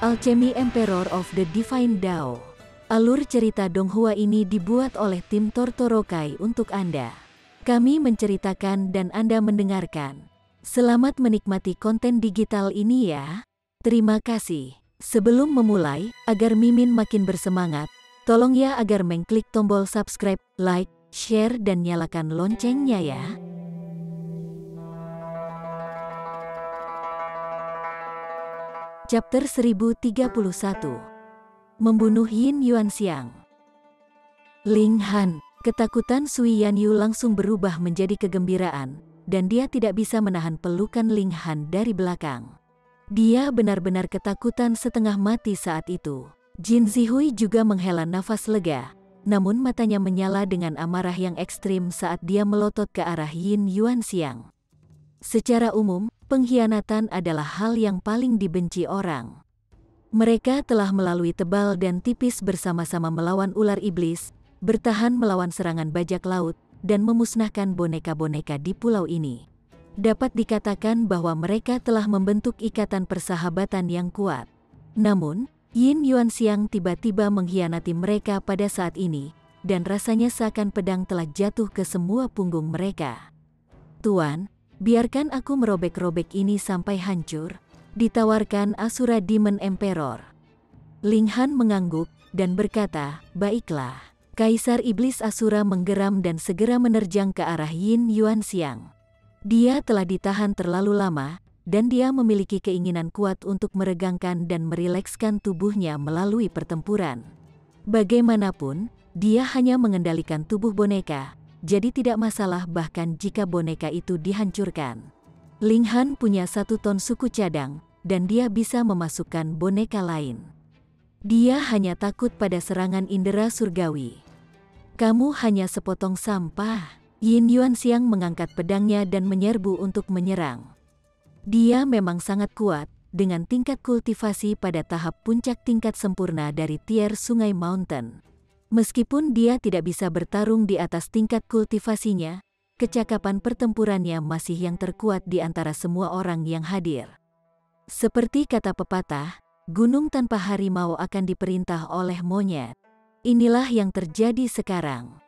Alchemy Emperor of the Divine Dao. Alur cerita Donghua ini dibuat oleh tim Tortorokai untuk Anda. Kami menceritakan dan Anda mendengarkan. Selamat menikmati konten digital ini ya. Terima kasih. Sebelum memulai, agar Mimin makin bersemangat, tolong ya agar mengklik tombol subscribe, like, share dan nyalakan loncengnya ya. Chapter 1031. Membunuh Yin Yuanxiang. Ling Han, ketakutan Sui Yanyu langsung berubah menjadi kegembiraan, dan dia tidak bisa menahan pelukan Ling Han dari belakang. Dia benar-benar ketakutan setengah mati saat itu. Jin Zihui juga menghela nafas lega, namun matanya menyala dengan amarah yang ekstrim saat dia melotot ke arah Yin Yuanxiang. Secara umum, pengkhianatan adalah hal yang paling dibenci orang. Mereka telah melalui tebal dan tipis bersama-sama melawan ular iblis, bertahan melawan serangan bajak laut, dan memusnahkan boneka-boneka di pulau ini. Dapat dikatakan bahwa mereka telah membentuk ikatan persahabatan yang kuat. Namun, Yin Yuanxiang tiba-tiba mengkhianati mereka pada saat ini, dan rasanya seakan pedang telah jatuh ke semua punggung mereka. "Tuan, biarkan aku merobek-robek ini sampai hancur," ditawarkan Asura Demon Emperor. Ling Han mengangguk dan berkata, "Baiklah." Kaisar Iblis Asura menggeram dan segera menerjang ke arah Yin Yuanxiang. Dia telah ditahan terlalu lama, dan dia memiliki keinginan kuat untuk meregangkan dan merilekskan tubuhnya melalui pertempuran. Bagaimanapun, dia hanya mengendalikan tubuh boneka, jadi tidak masalah bahkan jika boneka itu dihancurkan. Ling Han punya 1 ton suku cadang, dan dia bisa memasukkan boneka lain. Dia hanya takut pada serangan indera surgawi. "Kamu hanya sepotong sampah." Yin Yuanxiang mengangkat pedangnya dan menyerbu untuk menyerang. Dia memang sangat kuat, dengan tingkat kultivasi pada tahap puncak tingkat sempurna dari tier Sungai Mountain. Meskipun dia tidak bisa bertarung di atas tingkat kultivasinya, kecakapan pertempurannya masih yang terkuat di antara semua orang yang hadir. Seperti kata pepatah, gunung tanpa harimau akan diperintah oleh monyet. Inilah yang terjadi sekarang.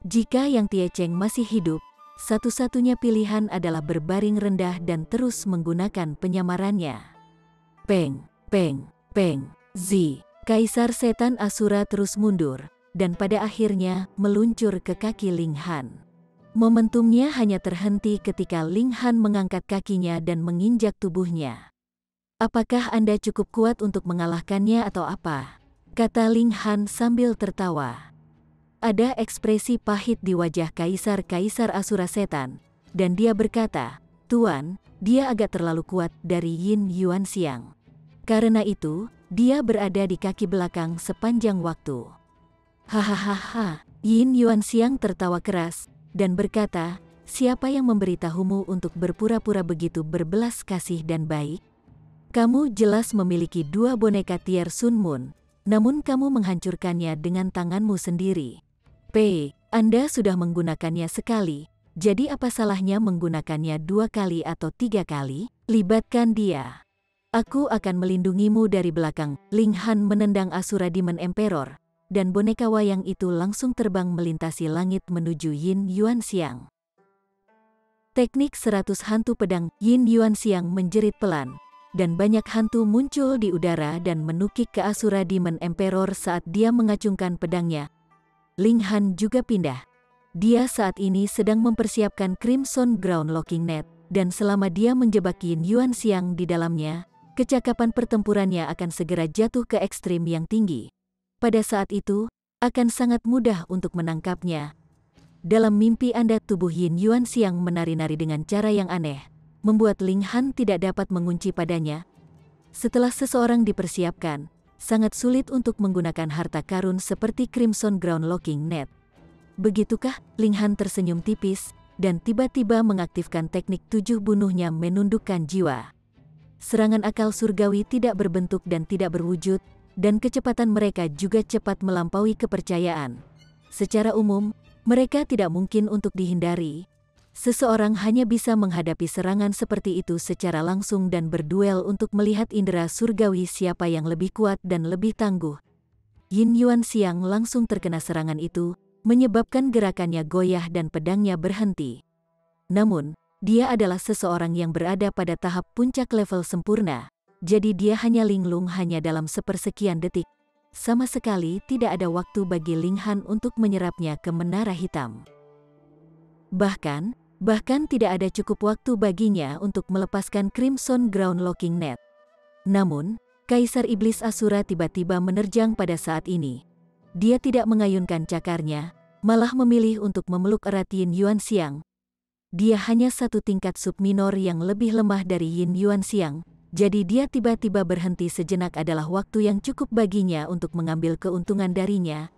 Jika Yang Tiecheng masih hidup, satu-satunya pilihan adalah berbaring rendah dan terus menggunakan penyamarannya. Peng, peng, peng, zi. Kaisar Setan Asura terus mundur, dan pada akhirnya meluncur ke kaki Ling Han. Momentumnya hanya terhenti ketika Ling Han mengangkat kakinya dan menginjak tubuhnya. "Apakah Anda cukup kuat untuk mengalahkannya atau apa?" kata Ling Han sambil tertawa. Ada ekspresi pahit di wajah Kaisar Asura Setan, dan dia berkata, "Tuan, dia agak terlalu kuat dari Yin Yuanxiang. Karena itu, dia berada di kaki belakang sepanjang waktu." Hahaha, Yin Yuanxiang tertawa keras, dan berkata, "Siapa yang memberitahumu untuk berpura-pura begitu berbelas kasih dan baik? Kamu jelas memiliki 2 boneka tier Sun Moon, namun kamu menghancurkannya dengan tanganmu sendiri. Anda sudah menggunakannya sekali, jadi apa salahnya menggunakannya 2 kali atau 3 kali? Libatkan dia. Aku akan melindungimu dari belakang." Ling Han menendang Asura Demon Emperor, dan boneka wayang itu langsung terbang melintasi langit menuju Yin Yuanxiang. Teknik 100 hantu pedang. Yin Yuanxiang menjerit pelan, dan banyak hantu muncul di udara dan menukik ke Asura Demon Emperor saat dia mengacungkan pedangnya. Ling Han juga pindah. Dia saat ini sedang mempersiapkan Crimson Ground Locking Net, dan selama dia menjebak Yin Yuanxiang di dalamnya, kecakapan pertempurannya akan segera jatuh ke ekstrim yang tinggi. Pada saat itu, akan sangat mudah untuk menangkapnya. Dalam mimpi Anda, tubuh Yin Yuanxiang menari-nari dengan cara yang aneh, membuat Ling Han tidak dapat mengunci padanya. Setelah seseorang dipersiapkan, sangat sulit untuk menggunakan harta karun seperti Crimson Ground Locking Net. Begitukah? Ling Han tersenyum tipis, dan tiba-tiba mengaktifkan teknik 7 bunuhnya menundukkan jiwa. Serangan akal surgawi tidak berbentuk dan tidak berwujud, dan kecepatan mereka juga cepat melampaui kepercayaan. Secara umum, mereka tidak mungkin untuk dihindari. seseorang hanya bisa menghadapi serangan seperti itu secara langsung dan berduel untuk melihat indera surgawi siapa yang lebih kuat dan lebih tangguh. Yin Yuanxiang langsung terkena serangan itu, menyebabkan gerakannya goyah dan pedangnya berhenti. Namun, dia adalah seseorang yang berada pada tahap puncak level sempurna, jadi dia hanya linglung hanya dalam sepersekian detik. Sama sekali tidak ada waktu bagi Ling Han untuk menyerapnya ke menara hitam. Bahkan tidak ada cukup waktu baginya untuk melepaskan Crimson Ground Locking Net. Namun, Kaisar Iblis Asura tiba-tiba menerjang pada saat ini. Dia tidak mengayunkan cakarnya, malah memilih untuk memeluk erat Yin Yuanxiang. Dia hanya satu tingkat subminor yang lebih lemah dari Yin Yuanxiang, jadi dia tiba-tiba berhenti sejenak adalah waktu yang cukup baginya untuk mengambil keuntungan darinya.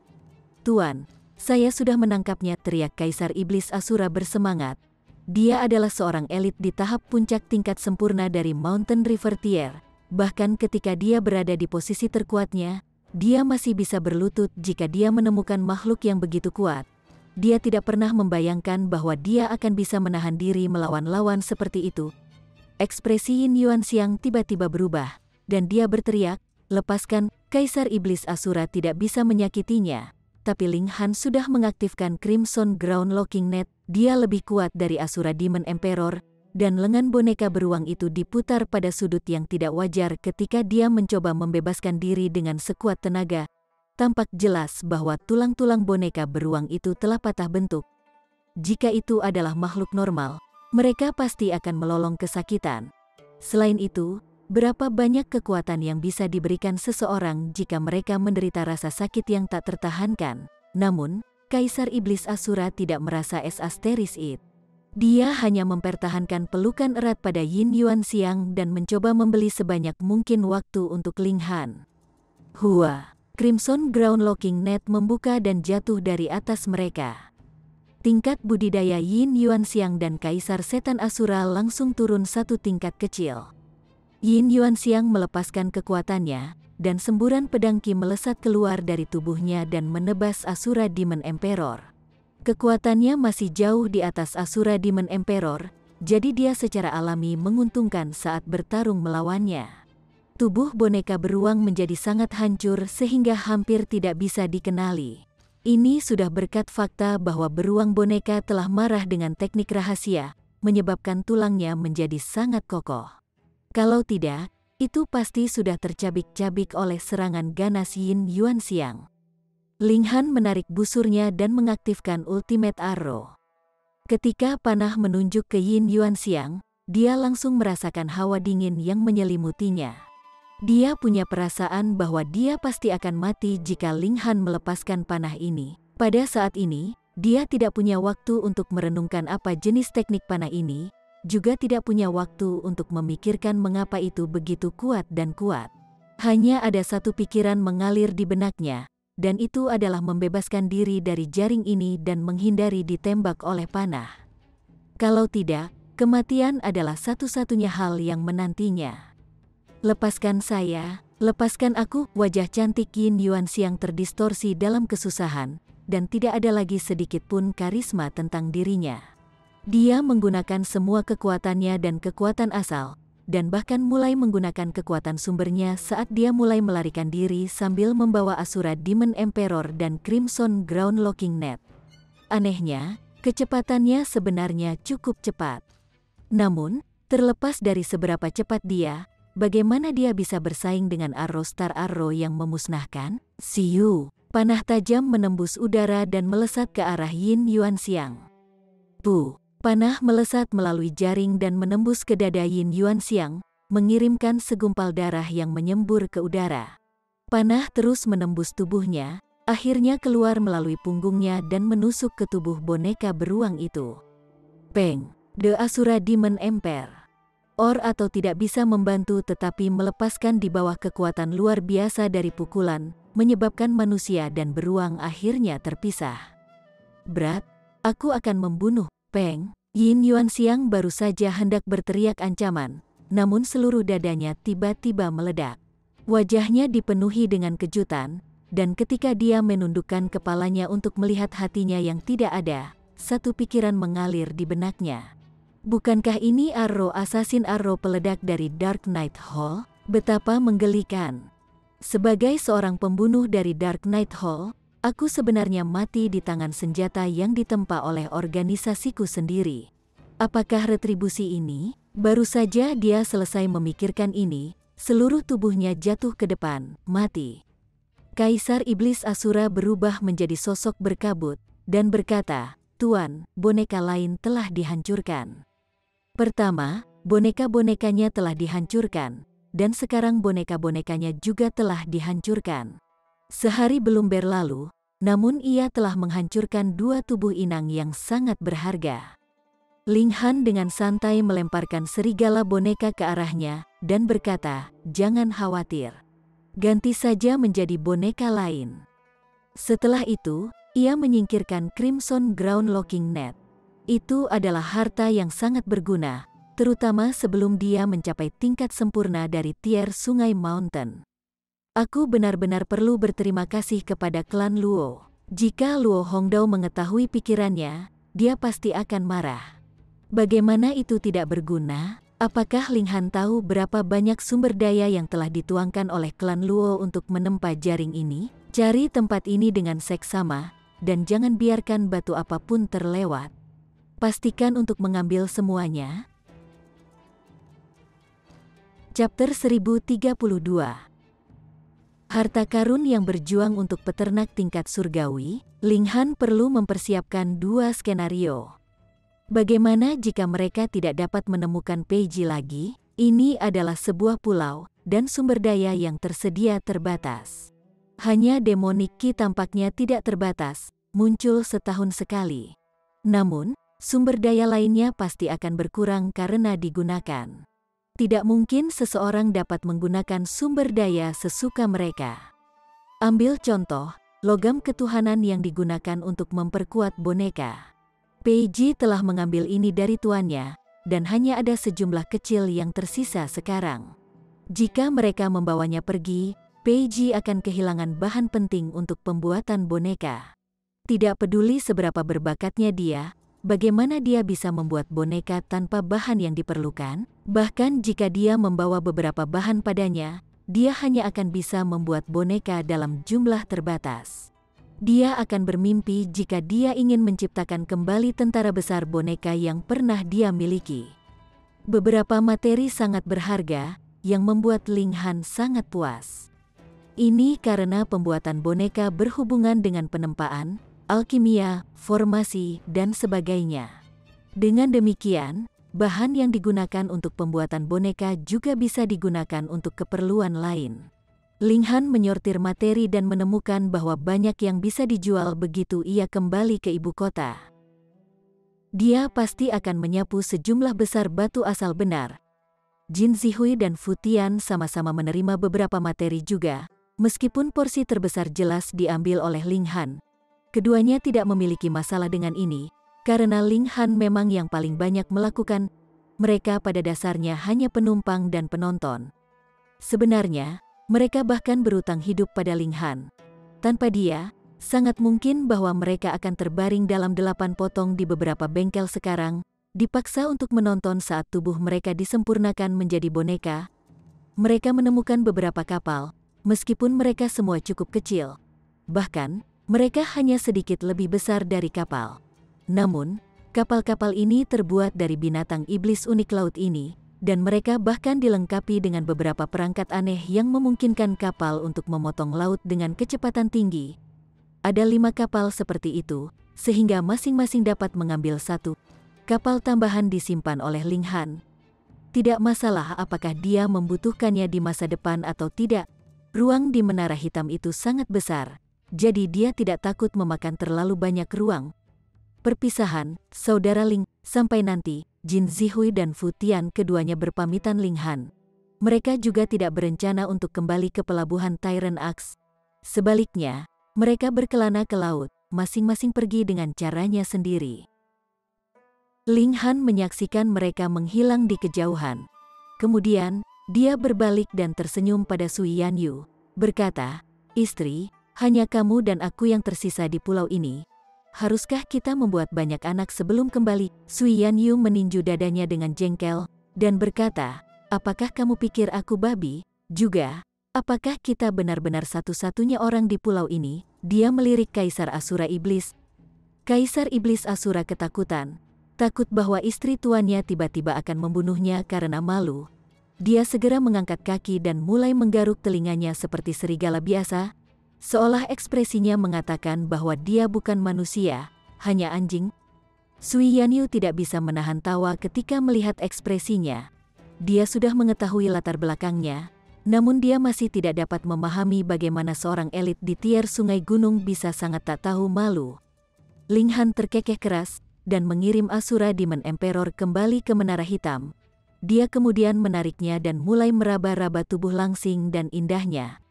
"Tuan, saya sudah menangkapnya," teriak Kaisar Iblis Asura bersemangat. Dia adalah seorang elit di tahap puncak tingkat sempurna dari Mountain River Tier. Bahkan ketika dia berada di posisi terkuatnya, dia masih bisa berlutut jika dia menemukan makhluk yang begitu kuat. Dia tidak pernah membayangkan bahwa dia akan bisa menahan diri melawan lawan seperti itu. Ekspresi Yin Yuanxiang tiba-tiba berubah, dan dia berteriak, "Lepaskan!" Kaisar Iblis Asura tidak bisa menyakitinya, tapi Ling Han sudah mengaktifkan Crimson Ground Locking Net. Dia lebih kuat dari Asura Demon Emperor, dan lengan boneka beruang itu diputar pada sudut yang tidak wajar ketika dia mencoba membebaskan diri dengan sekuat tenaga. Tampak jelas bahwa tulang-tulang boneka beruang itu telah patah bentuk. Jika itu adalah makhluk normal, mereka pasti akan melolong kesakitan. Selain itu, berapa banyak kekuatan yang bisa diberikan seseorang jika mereka menderita rasa sakit yang tak tertahankan. Namun, Kaisar Iblis Asura tidak merasa asteris it. Dia hanya mempertahankan pelukan erat pada Yin Yuanxiang dan mencoba membeli sebanyak mungkin waktu untuk Ling Han. Hua! Crimson Ground Locking Net membuka dan jatuh dari atas mereka. Tingkat budidaya Yin Yuanxiang dan Kaisar Setan Asura langsung turun satu tingkat kecil. Yin Yuanxiang melepaskan kekuatannya, dan semburan pedang Qi melesat keluar dari tubuhnya dan menebas Asura Demon Emperor. Kekuatannya masih jauh di atas Asura Demon Emperor, jadi dia secara alami menguntungkan saat bertarung melawannya. Tubuh boneka beruang menjadi sangat hancur sehingga hampir tidak bisa dikenali. Ini sudah berkat fakta bahwa beruang boneka telah marah dengan teknik rahasia, menyebabkan tulangnya menjadi sangat kokoh. Kalau tidak, itu pasti sudah tercabik-cabik oleh serangan ganas Yin Yuanxiang. Ling Han menarik busurnya dan mengaktifkan Ultimate Arrow. Ketika panah menunjuk ke Yin Yuanxiang, dia langsung merasakan hawa dingin yang menyelimutinya. Dia punya perasaan bahwa dia pasti akan mati jika Ling Han melepaskan panah ini. Pada saat ini, dia tidak punya waktu untuk merenungkan apa jenis teknik panah ini, juga tidak punya waktu untuk memikirkan mengapa itu begitu kuat dan kuat. Hanya ada satu pikiran mengalir di benaknya, dan itu adalah membebaskan diri dari jaring ini dan menghindari ditembak oleh panah. Kalau tidak, kematian adalah satu-satunya hal yang menantinya. "Lepaskan saya, lepaskan aku!" Wajah cantik Yin Yuanxiang terdistorsi dalam kesusahan, dan tidak ada lagi sedikit pun karisma tentang dirinya. Dia menggunakan semua kekuatannya dan kekuatan asal, dan bahkan mulai menggunakan kekuatan sumbernya saat dia mulai melarikan diri sambil membawa Asura Demon Emperor dan Crimson Ground Locking Net. Anehnya, kecepatannya sebenarnya cukup cepat. Namun, terlepas dari seberapa cepat dia, bagaimana dia bisa bersaing dengan Arrow Star Arrow yang memusnahkan? Siu! Panah tajam menembus udara dan melesat ke arah Yin Yuanxiang. Puh! Panah melesat melalui jaring dan menembus ke dada Yin Yuanxiang, mengirimkan segumpal darah yang menyembur ke udara. Panah terus menembus tubuhnya, akhirnya keluar melalui punggungnya dan menusuk ke tubuh boneka beruang itu. Peng! The Asura Demon Emperor. Atau tidak bisa membantu tetapi melepaskan di bawah kekuatan luar biasa dari pukulan, menyebabkan manusia dan beruang akhirnya terpisah. "Berat, aku akan membunuh." Peng! Yin Yuanxiang baru saja hendak berteriak ancaman, namun seluruh dadanya tiba-tiba meledak. Wajahnya dipenuhi dengan kejutan, dan ketika dia menundukkan kepalanya untuk melihat hatinya yang tidak ada, satu pikiran mengalir di benaknya. Bukankah ini Arrow Assassin, Arrow peledak dari Dark Knight Hall? Betapa menggelikan. Sebagai seorang pembunuh dari Dark Knight Hall, aku sebenarnya mati di tangan senjata yang ditempa oleh organisasiku sendiri. Apakah retribusi ini? Baru saja dia selesai memikirkan ini, seluruh tubuhnya jatuh ke depan, mati. Kaisar Iblis Asura berubah menjadi sosok berkabut, dan berkata, "Tuan, boneka lain telah dihancurkan." Pertama, boneka-bonekanya telah dihancurkan, dan sekarang boneka-bonekanya juga telah dihancurkan. Sehari belum berlalu, namun ia telah menghancurkan dua tubuh inang yang sangat berharga. Ling Han dengan santai melemparkan serigala boneka ke arahnya, dan berkata, "Jangan khawatir. Ganti saja menjadi boneka lain." Setelah itu, ia menyingkirkan Crimson Ground Locking Net. Itu adalah harta yang sangat berguna, terutama sebelum dia mencapai tingkat sempurna dari tier Sungai Mountain. Aku benar-benar perlu berterima kasih kepada klan Luo. Jika Luo Hongdao mengetahui pikirannya, dia pasti akan marah. Bagaimana itu tidak berguna? Apakah Ling Han tahu berapa banyak sumber daya yang telah dituangkan oleh klan Luo untuk menempa jaring ini? Cari tempat ini dengan seksama, dan jangan biarkan batu apapun terlewat. Pastikan untuk mengambil semuanya. Chapter 1032. Harta karun yang berjuang untuk peternak tingkat surgawi. Ling Han perlu mempersiapkan dua skenario. Bagaimana jika mereka tidak dapat menemukan Peiji lagi? Ini adalah sebuah pulau, dan sumber daya yang tersedia terbatas. Hanya Demonic Key tampaknya tidak terbatas, muncul setahun sekali. Namun, sumber daya lainnya pasti akan berkurang karena digunakan. Tidak mungkin seseorang dapat menggunakan sumber daya sesuka mereka. Ambil contoh, logam ketuhanan yang digunakan untuk memperkuat boneka. Peiji telah mengambil ini dari tuannya, dan hanya ada sejumlah kecil yang tersisa sekarang. Jika mereka membawanya pergi, Peiji akan kehilangan bahan penting untuk pembuatan boneka. Tidak peduli seberapa berbakatnya dia, bagaimana dia bisa membuat boneka tanpa bahan yang diperlukan? Bahkan jika dia membawa beberapa bahan padanya, dia hanya akan bisa membuat boneka dalam jumlah terbatas. Dia akan bermimpi jika dia ingin menciptakan kembali tentara besar boneka yang pernah dia miliki. Beberapa materi sangat berharga, yang membuat Ling Han sangat puas. Ini karena pembuatan boneka berhubungan dengan penempaan, alkimia, formasi, dan sebagainya. Dengan demikian, bahan yang digunakan untuk pembuatan boneka juga bisa digunakan untuk keperluan lain. Ling Han menyortir materi dan menemukan bahwa banyak yang bisa dijual begitu ia kembali ke ibu kota. Dia pasti akan menyapu sejumlah besar batu asal benar. Jin Zihui dan Fu Tian sama-sama menerima beberapa materi juga, meskipun porsi terbesar jelas diambil oleh Ling Han. Keduanya tidak memiliki masalah dengan ini, karena Ling Han memang yang paling banyak melakukan. Mereka pada dasarnya hanya penumpang dan penonton. Sebenarnya, mereka bahkan berutang hidup pada Ling Han. Tanpa dia, sangat mungkin bahwa mereka akan terbaring dalam 8 potong di beberapa bengkel sekarang, dipaksa untuk menonton saat tubuh mereka disempurnakan menjadi boneka. Mereka menemukan beberapa kapal, meskipun mereka semua cukup kecil. Bahkan, mereka hanya sedikit lebih besar dari kapal. Namun, kapal-kapal ini terbuat dari binatang iblis unik laut ini, dan mereka bahkan dilengkapi dengan beberapa perangkat aneh yang memungkinkan kapal untuk memotong laut dengan kecepatan tinggi. Ada 5 kapal seperti itu, sehingga masing-masing dapat mengambil satu kapal tambahan disimpan oleh Ling Han. Tidak masalah apakah dia membutuhkannya di masa depan atau tidak, ruang di menara hitam itu sangat besar, jadi dia tidak takut memakan terlalu banyak ruang. Perpisahan, saudara Ling, sampai nanti. Jin Zihui dan Fu Tian keduanya berpamitan Ling Han. Mereka juga tidak berencana untuk kembali ke pelabuhan Tyrant Axe. Sebaliknya, mereka berkelana ke laut, masing-masing pergi dengan caranya sendiri. Ling Han menyaksikan mereka menghilang di kejauhan. Kemudian, dia berbalik dan tersenyum pada Sui Yanyu, berkata, "Istri, hanya kamu dan aku yang tersisa di pulau ini. haruskah kita membuat banyak anak sebelum kembali? Sui Yanyu meninju dadanya dengan jengkel, dan berkata, apakah kamu pikir aku babi? Juga, apakah kita benar-benar satu-satunya orang di pulau ini? Dia melirik Kaisar Asura Iblis. Kaisar Iblis Asura ketakutan, takut bahwa istri tuannya tiba-tiba akan membunuhnya karena malu. Dia segera mengangkat kaki dan mulai menggaruk telinganya seperti serigala biasa, seolah ekspresinya mengatakan bahwa dia bukan manusia, hanya anjing. Sui Yanyu tidak bisa menahan tawa ketika melihat ekspresinya. Dia sudah mengetahui latar belakangnya, namun dia masih tidak dapat memahami bagaimana seorang elit di tier sungai gunung bisa sangat tak tahu malu. Ling Han terkekeh keras dan mengirim Asura Demon Emperor kembali ke Menara Hitam. Dia kemudian menariknya dan mulai meraba-raba tubuh langsing dan indahnya.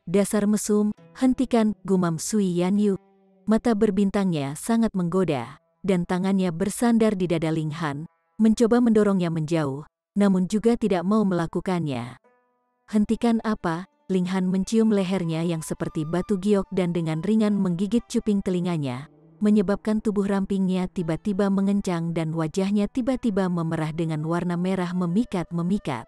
Dasar mesum, hentikan, gumam Sui Yanyu. Mata berbintangnya sangat menggoda, dan tangannya bersandar di dada Ling Han, mencoba mendorongnya menjauh, namun juga tidak mau melakukannya. Hentikan apa? Ling Han mencium lehernya yang seperti batu giok dan dengan ringan menggigit cuping telinganya, menyebabkan tubuh rampingnya tiba-tiba mengencang dan wajahnya tiba-tiba memerah dengan warna merah memikat-memikat.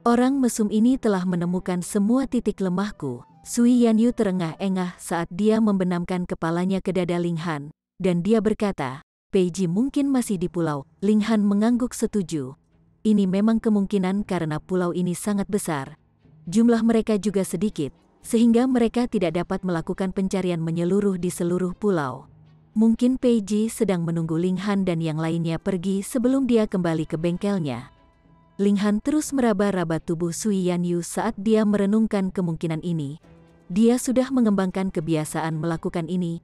Orang mesum ini telah menemukan semua titik lemahku. Sui Yanyu terengah-engah saat dia membenamkan kepalanya ke dada Ling Han, dan dia berkata, Peiji mungkin masih di pulau. Ling Han mengangguk setuju. Ini memang kemungkinan karena pulau ini sangat besar. Jumlah mereka juga sedikit, sehingga mereka tidak dapat melakukan pencarian menyeluruh di seluruh pulau. Mungkin Peiji sedang menunggu Ling Han dan yang lainnya pergi sebelum dia kembali ke bengkelnya. Ling Han terus meraba-raba tubuh Sui Yanyu saat dia merenungkan kemungkinan ini. Dia sudah mengembangkan kebiasaan melakukan ini.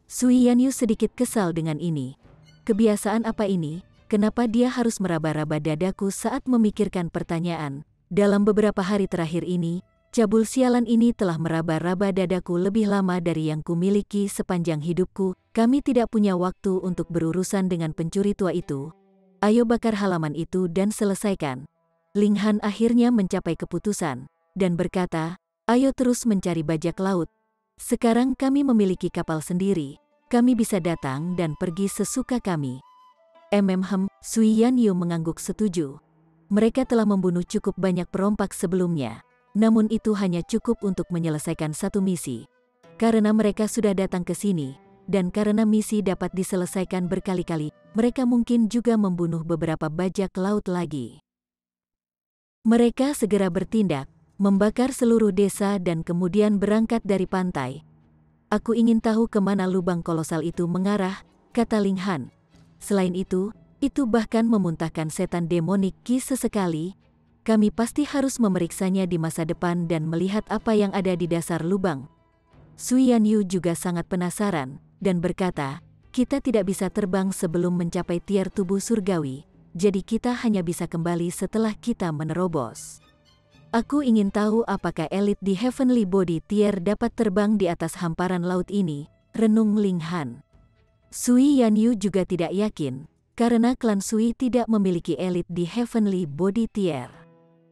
Sui Yanyu sedikit kesal dengan ini. Kebiasaan apa ini? Kenapa dia harus meraba-raba dadaku saat memikirkan pertanyaan? Dalam beberapa hari terakhir ini, cabul sialan ini telah meraba-raba dadaku lebih lama dari yang kumiliki sepanjang hidupku. Kami tidak punya waktu untuk berurusan dengan pencuri tua itu. Ayo bakar halaman itu dan selesaikan. Ling Han akhirnya mencapai keputusan, dan berkata, ayo terus mencari bajak laut. Sekarang kami memiliki kapal sendiri, kami bisa datang dan pergi sesuka kami. Sui Yanyu mengangguk setuju. Mereka telah membunuh cukup banyak perompak sebelumnya, namun itu hanya cukup untuk menyelesaikan satu misi. Karena mereka sudah datang ke sini, dan karena misi dapat diselesaikan berkali-kali, mereka mungkin juga membunuh beberapa bajak laut lagi. Mereka segera bertindak, membakar seluruh desa dan kemudian berangkat dari pantai. Aku ingin tahu kemana lubang kolosal itu mengarah, kata Ling Han. Selain itu bahkan memuntahkan setan demonik Ki sesekali. Kami pasti harus memeriksanya di masa depan dan melihat apa yang ada di dasar lubang. Sui Yanyu juga sangat penasaran, dan berkata, kita tidak bisa terbang sebelum mencapai tier tubuh surgawi, jadi kita hanya bisa kembali setelah kita menerobos. Aku ingin tahu apakah elit di Heavenly Body Tier dapat terbang di atas hamparan laut ini, renung Ling Han. Sui Yanyu juga tidak yakin, karena klan Sui tidak memiliki elit di Heavenly Body Tier.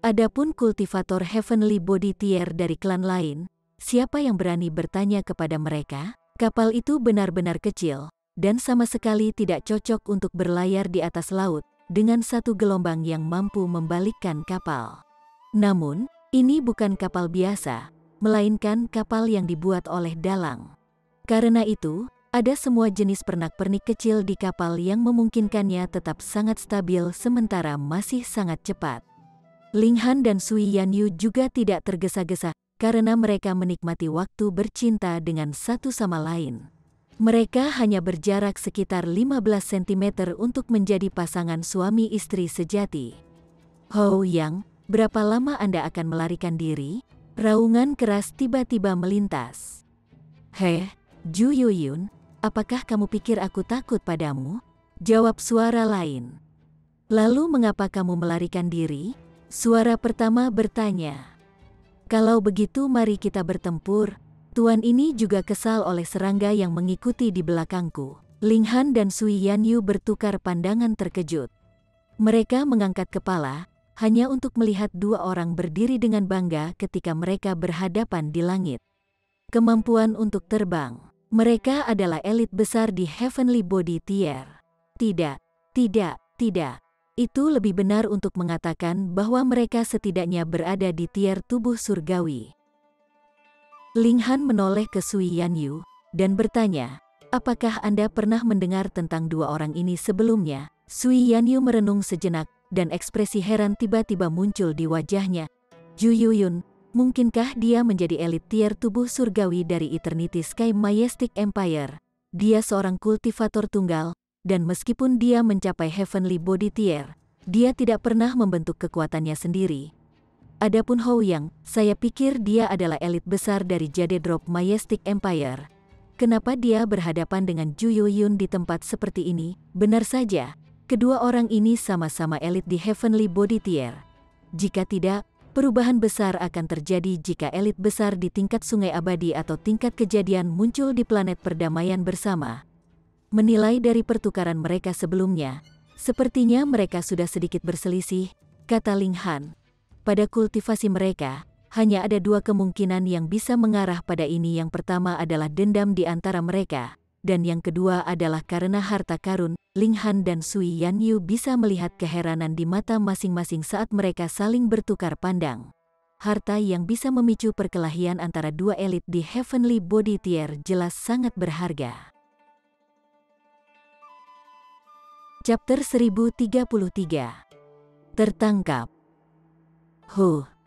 Adapun kultivator Heavenly Body Tier dari klan lain, siapa yang berani bertanya kepada mereka? Kapal itu benar-benar kecil, dan sama sekali tidak cocok untuk berlayar di atas laut, dengan satu gelombang yang mampu membalikkan kapal. Namun, ini bukan kapal biasa, melainkan kapal yang dibuat oleh dalang. Karena itu, ada semua jenis pernak-pernik kecil di kapal yang memungkinkannya tetap sangat stabil sementara masih sangat cepat. Ling Han dan Sui Yanyu juga tidak tergesa-gesa, karena mereka menikmati waktu bercinta dengan satu sama lain. Mereka hanya berjarak sekitar 15 cm untuk menjadi pasangan suami istri sejati. Hou Yang, berapa lama Anda akan melarikan diri? Raungan keras tiba-tiba melintas. Heh, Ju Yuyun, apakah kamu pikir aku takut padamu? Jawab suara lain. Lalu mengapa kamu melarikan diri? Suara pertama bertanya. Kalau begitu mari kita bertempur. Tuan ini juga kesal oleh serangga yang mengikuti di belakangku. Ling Han dan Sui Yanyu bertukar pandangan terkejut. Mereka mengangkat kepala, hanya untuk melihat dua orang berdiri dengan bangga ketika mereka berhadapan di langit. Kemampuan untuk terbang. Mereka adalah elit besar di Heavenly Body Tier. Tidak, tidak, tidak. Itu lebih benar untuk mengatakan bahwa mereka setidaknya berada di tier tubuh surgawi. Ling Han menoleh ke Sui Yanyu dan bertanya, apakah Anda pernah mendengar tentang dua orang ini sebelumnya? Sui Yanyu merenung sejenak dan ekspresi heran tiba-tiba muncul di wajahnya. Ju Yuyun, mungkinkah dia menjadi elit tier tubuh surgawi dari Eternity Sky Majestic Empire? Dia seorang kultivator tunggal, dan meskipun dia mencapai Heavenly Body Tier, dia tidak pernah membentuk kekuatannya sendiri. Adapun Hou Yang, saya pikir dia adalah elit besar dari Jade Drop Majestic Empire. Kenapa dia berhadapan dengan Ju Yuyun di tempat seperti ini? Benar saja, kedua orang ini sama-sama elit di Heavenly Body Tier. Jika tidak, perubahan besar akan terjadi jika elit besar di tingkat sungai abadi atau tingkat kejadian muncul di planet perdamaian bersama. Menilai dari pertukaran mereka sebelumnya, sepertinya mereka sudah sedikit berselisih, kata Ling Han. Pada kultivasi mereka, hanya ada dua kemungkinan yang bisa mengarah pada ini. Yang pertama adalah dendam di antara mereka, dan yang kedua adalah karena harta karun. Ling Han dan Sui Yanyu bisa melihat keheranan di mata masing-masing saat mereka saling bertukar pandang. Harta yang bisa memicu perkelahian antara dua elit di Heavenly Body Tier jelas sangat berharga. Chapter 1033. Tertangkap.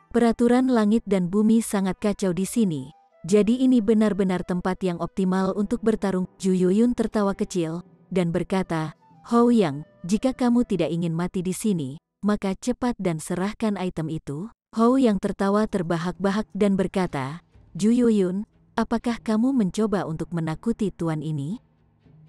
Peraturan langit dan bumi sangat kacau di sini. Jadi ini benar-benar tempat yang optimal untuk bertarung. Ju Yuyun tertawa kecil dan berkata, Hou Yang, jika kamu tidak ingin mati di sini, maka cepat dan serahkan item itu. Hou Yang tertawa terbahak-bahak dan berkata, Ju Yuyun, apakah kamu mencoba untuk menakuti tuan ini?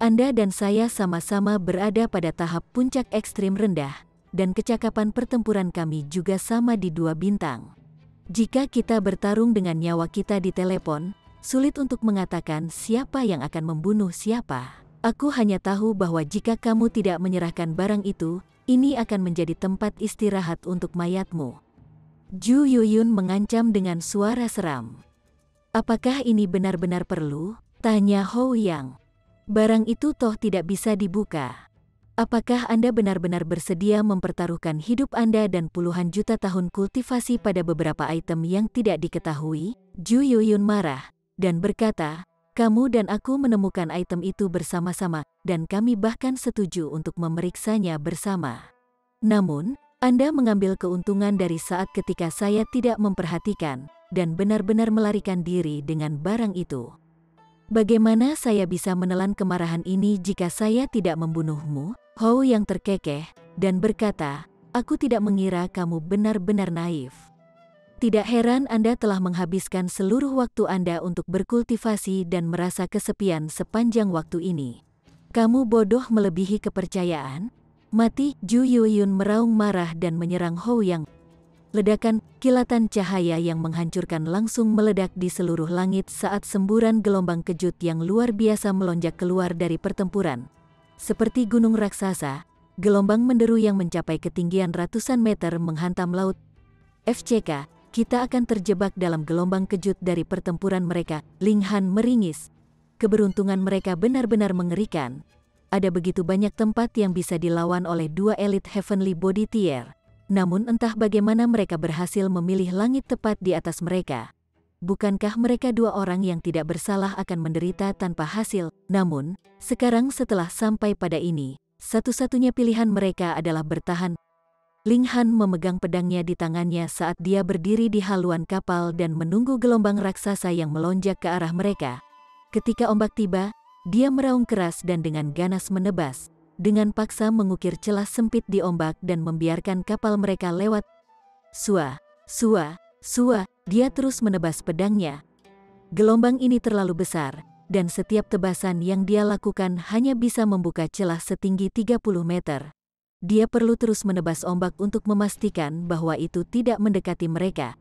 Anda dan saya sama-sama berada pada tahap puncak ekstrim rendah, dan kecakapan pertempuran kami juga sama di 2 bintang. Jika kita bertarung dengan nyawa kita di telepon, sulit untuk mengatakan siapa yang akan membunuh siapa. Aku hanya tahu bahwa jika kamu tidak menyerahkan barang itu, ini akan menjadi tempat istirahat untuk mayatmu. Ju Yuyun mengancam dengan suara seram. Apakah ini benar-benar perlu? Tanya Hou Yang. Barang itu toh tidak bisa dibuka. Apakah Anda benar-benar bersedia mempertaruhkan hidup Anda dan puluhan juta tahun kultivasi pada beberapa item yang tidak diketahui? Ju Yuyun marah dan berkata, kamu dan aku menemukan item itu bersama-sama, dan kami bahkan setuju untuk memeriksanya bersama. Namun, Anda mengambil keuntungan dari saat ketika saya tidak memperhatikan, dan benar-benar melarikan diri dengan barang itu. Bagaimana saya bisa menelan kemarahan ini jika saya tidak membunuhmu? Hou yang terkekeh dan berkata, aku tidak mengira kamu benar-benar naif. Tidak heran Anda telah menghabiskan seluruh waktu Anda untuk berkultivasi dan merasa kesepian sepanjang waktu ini. Kamu bodoh melebihi kepercayaan? Mati! Ju Yuyun meraung marah dan menyerang Hou Yang. Ledakan, kilatan cahaya yang menghancurkan langsung meledak di seluruh langit saat semburan gelombang kejut yang luar biasa melonjak keluar dari pertempuran. Seperti gunung raksasa, gelombang menderu yang mencapai ketinggian ratusan meter menghantam laut. FCK, kita akan terjebak dalam gelombang kejut dari pertempuran mereka. Ling Han meringis. Keberuntungan mereka benar-benar mengerikan. Ada begitu banyak tempat yang bisa dilawan oleh dua elit Heavenly Body Tier. Namun entah bagaimana mereka berhasil memilih langit tepat di atas mereka. Bukankah mereka dua orang yang tidak bersalah akan menderita tanpa hasil? Namun, sekarang setelah sampai pada ini, satu-satunya pilihan mereka adalah bertahan. Ling Han memegang pedangnya di tangannya saat dia berdiri di haluan kapal dan menunggu gelombang raksasa yang melonjak ke arah mereka. Ketika ombak tiba, dia meraung keras dan dengan ganas menebas. Dengan paksa mengukir celah sempit di ombak dan membiarkan kapal mereka lewat. Sua, dia terus menebas pedangnya. Gelombang ini terlalu besar, dan setiap tebasan yang dia lakukan hanya bisa membuka celah setinggi 30 meter. Dia perlu terus menebas ombak untuk memastikan bahwa itu tidak mendekati mereka.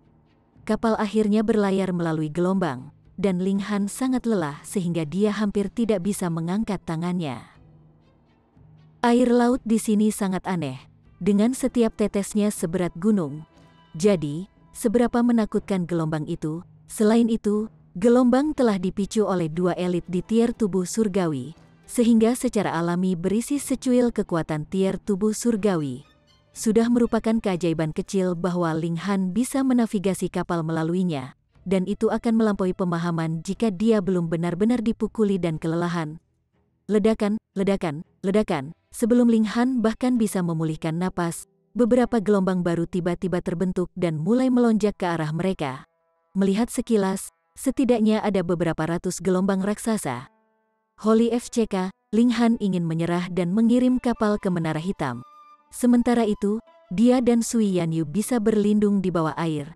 Kapal akhirnya berlayar melalui gelombang, dan Ling Han sangat lelah sehingga dia hampir tidak bisa mengangkat tangannya. Air laut di sini sangat aneh, dengan setiap tetesnya seberat gunung. Jadi, seberapa menakutkan gelombang itu? Selain itu, Gelombang telah dipicu oleh dua elit di tier tubuh surgawi, sehingga secara alami berisi secuil kekuatan tier tubuh surgawi. Sudah merupakan keajaiban kecil bahwa Ling Han bisa menavigasi kapal melaluinya, dan itu akan melampaui pemahaman jika dia belum benar-benar dipukuli dan kelelahan. Ledakan, ledakan, ledakan. Sebelum Ling Han bahkan bisa memulihkan napas, beberapa gelombang baru tiba-tiba terbentuk dan mulai melonjak ke arah mereka. Melihat sekilas, setidaknya ada beberapa ratus gelombang raksasa. Holy FCK, Ling Han ingin menyerah dan mengirim kapal ke Menara Hitam. Sementara itu, dia dan Sui Yanyu bisa berlindung di bawah air.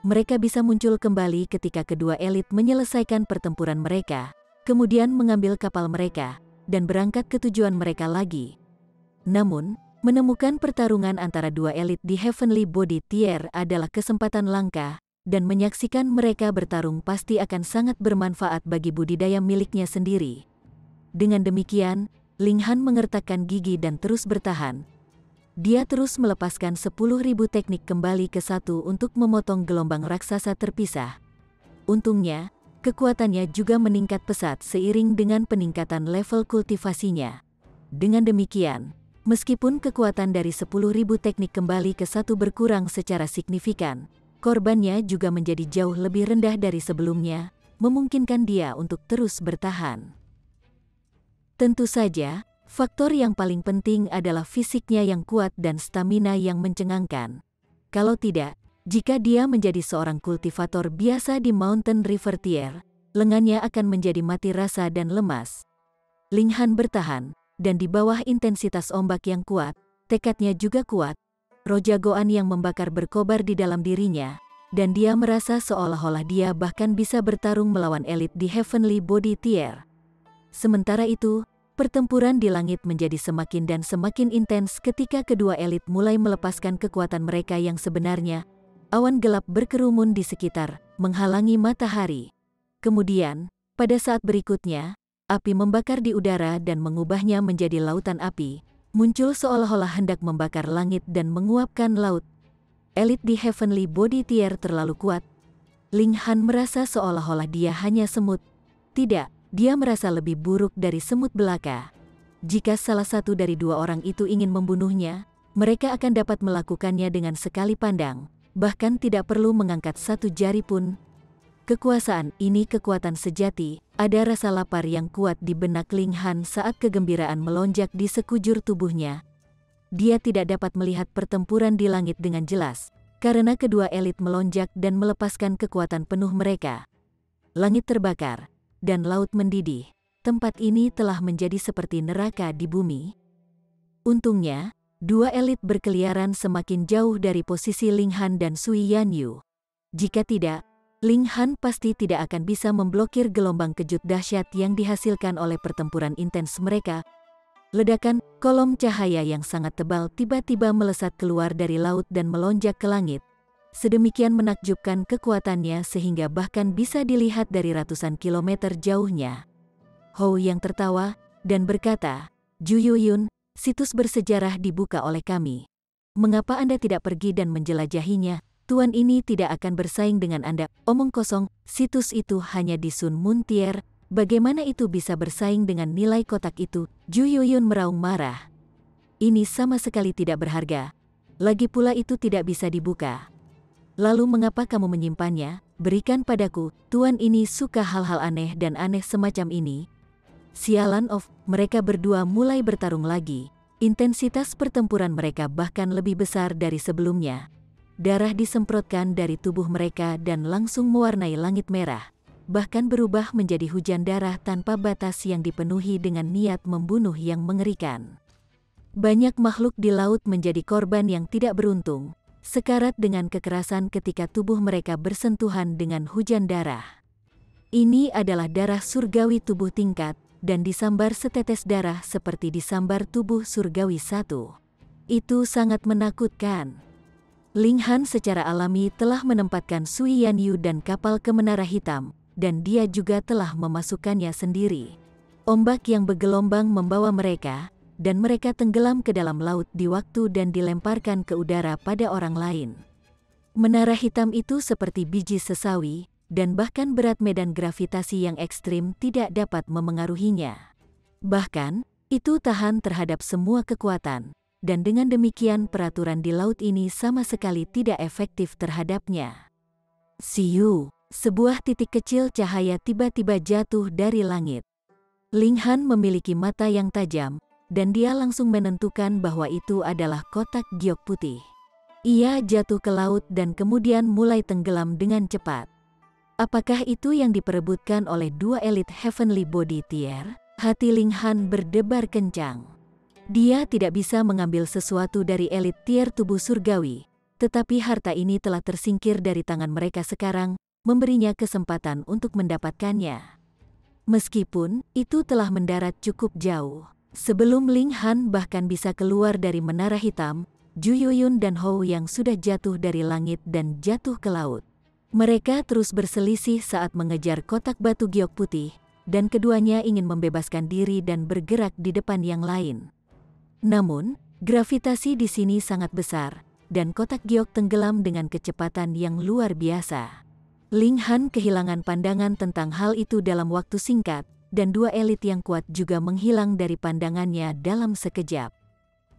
Mereka bisa muncul kembali ketika kedua elit menyelesaikan pertempuran mereka, kemudian mengambil kapal mereka, dan berangkat ke tujuan mereka lagi. Namun, menemukan pertarungan antara dua elit di Heavenly Body Tier adalah kesempatan langka, dan menyaksikan mereka bertarung pasti akan sangat bermanfaat bagi budidaya miliknya sendiri. Dengan demikian, Ling Han mengertakkan gigi dan terus bertahan. Dia terus melepaskan 10.000 teknik kembali ke satu untuk memotong gelombang raksasa terpisah. Untungnya, kekuatannya juga meningkat pesat seiring dengan peningkatan level kultivasinya. Dengan demikian, meskipun kekuatan dari 10.000 teknik kembali ke satu berkurang secara signifikan, korbannya juga menjadi jauh lebih rendah dari sebelumnya, memungkinkan dia untuk terus bertahan. Tentu saja, faktor yang paling penting adalah fisiknya yang kuat dan stamina yang mencengangkan. Kalau tidak, jika dia menjadi seorang kultivator biasa di Mountain River Tier, lengannya akan menjadi mati rasa dan lemas. Ling Han bertahan, dan di bawah intensitas ombak yang kuat, tekadnya juga kuat. Roh jagoan yang membakar berkobar di dalam dirinya, dan dia merasa seolah-olah dia bahkan bisa bertarung melawan elit di Heavenly Body Tier. Sementara itu, pertempuran di langit menjadi semakin dan semakin intens ketika kedua elit mulai melepaskan kekuatan mereka yang sebenarnya. Awan gelap berkerumun di sekitar, menghalangi matahari. Kemudian, pada saat berikutnya, api membakar di udara dan mengubahnya menjadi lautan api, muncul seolah-olah hendak membakar langit dan menguapkan laut. Elit di Heavenly Body Tier terlalu kuat. Ling Han merasa seolah-olah dia hanya semut. Tidak, dia merasa lebih buruk dari semut belaka. Jika salah satu dari dua orang itu ingin membunuhnya, mereka akan dapat melakukannya dengan sekali pandang, bahkan tidak perlu mengangkat satu jari pun. Kekuasaan ini kekuatan sejati, ada rasa lapar yang kuat di benak Ling Han saat kegembiraan melonjak di sekujur tubuhnya. Dia tidak dapat melihat pertempuran di langit dengan jelas, karena kedua elit melonjak dan melepaskan kekuatan penuh mereka. Langit terbakar, dan laut mendidih. Tempat ini telah menjadi seperti neraka di bumi. Untungnya, dua elit berkeliaran semakin jauh dari posisi Ling Han dan Sui Yanyu. Jika tidak, Ling Han pasti tidak akan bisa memblokir gelombang kejut dahsyat yang dihasilkan oleh pertempuran intens mereka. Ledakan, kolom cahaya yang sangat tebal tiba-tiba melesat keluar dari laut dan melonjak ke langit. Sedemikian menakjubkan kekuatannya sehingga bahkan bisa dilihat dari ratusan kilometer jauhnya. Hou yang tertawa, dan berkata, Ju Yuyun, situs bersejarah dibuka oleh kami. Mengapa Anda tidak pergi dan menjelajahinya? Tuan ini tidak akan bersaing dengan Anda. Omong kosong, situs itu hanya di Sun Moon Tier. Bagaimana itu bisa bersaing dengan nilai kotak itu? Ju Yuyun meraung marah. Ini sama sekali tidak berharga. Lagi pula itu tidak bisa dibuka. Lalu mengapa kamu menyimpannya? Berikan padaku, tuan ini suka hal-hal aneh dan aneh semacam ini. Sialan of, mereka berdua mulai bertarung lagi. Intensitas pertempuran mereka bahkan lebih besar dari sebelumnya. Darah disemprotkan dari tubuh mereka dan langsung mewarnai langit merah. Bahkan berubah menjadi hujan darah tanpa batas yang dipenuhi dengan niat membunuh yang mengerikan. Banyak makhluk di laut menjadi korban yang tidak beruntung, sekarat dengan kekerasan ketika tubuh mereka bersentuhan dengan hujan darah. Ini adalah darah surgawi tubuh tingkat, dan disambar setetes darah seperti disambar tubuh surgawi satu. Itu sangat menakutkan. Ling Han secara alami telah menempatkan Sui Yanyu dan kapal ke Menara Hitam, dan dia juga telah memasukkannya sendiri. Ombak yang bergelombang membawa mereka, dan mereka tenggelam ke dalam laut di waktu dan dilemparkan ke udara pada orang lain. Menara hitam itu seperti biji sesawi, dan bahkan berat medan gravitasi yang ekstrim tidak dapat memengaruhinya. Bahkan, itu tahan terhadap semua kekuatan, dan dengan demikian peraturan di laut ini sama sekali tidak efektif terhadapnya. Siu, sebuah titik kecil cahaya tiba-tiba jatuh dari langit. Ling Han memiliki mata yang tajam, dan dia langsung menentukan bahwa itu adalah kotak giok putih. Ia jatuh ke laut dan kemudian mulai tenggelam dengan cepat. Apakah itu yang diperebutkan oleh dua elit Heavenly Body Tier? Hati Ling Han berdebar kencang. Dia tidak bisa mengambil sesuatu dari elit tier tubuh surgawi, tetapi harta ini telah tersingkir dari tangan mereka sekarang, memberinya kesempatan untuk mendapatkannya. Meskipun itu telah mendarat cukup jauh. Sebelum Ling Han bahkan bisa keluar dari menara hitam, Ju Yuyun dan Hou yang sudah jatuh dari langit dan jatuh ke laut. Mereka terus berselisih saat mengejar kotak batu giok putih, dan keduanya ingin membebaskan diri dan bergerak di depan yang lain. Namun, gravitasi di sini sangat besar, dan kotak giok tenggelam dengan kecepatan yang luar biasa. Ling Han kehilangan pandangan tentang hal itu dalam waktu singkat, dan dua elit yang kuat juga menghilang dari pandangannya dalam sekejap.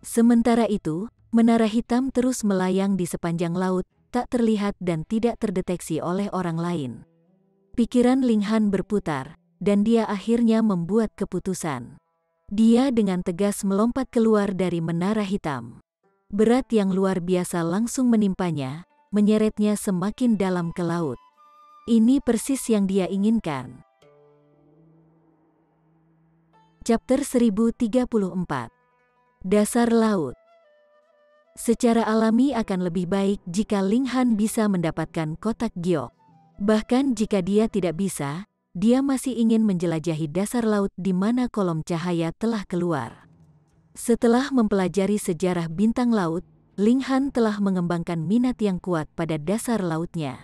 Sementara itu, menara hitam terus melayang di sepanjang laut, tak terlihat dan tidak terdeteksi oleh orang lain. Pikiran Ling Han berputar, dan dia akhirnya membuat keputusan. Dia dengan tegas melompat keluar dari menara hitam. Berat yang luar biasa langsung menimpanya, menyeretnya semakin dalam ke laut. Ini persis yang dia inginkan. Chapter 1034. Dasar laut. Secara alami akan lebih baik jika Ling Han bisa mendapatkan kotak giok. Bahkan jika dia tidak bisa, dia masih ingin menjelajahi dasar laut di mana kolom cahaya telah keluar. Setelah mempelajari sejarah bintang laut, Ling Han telah mengembangkan minat yang kuat pada dasar lautnya.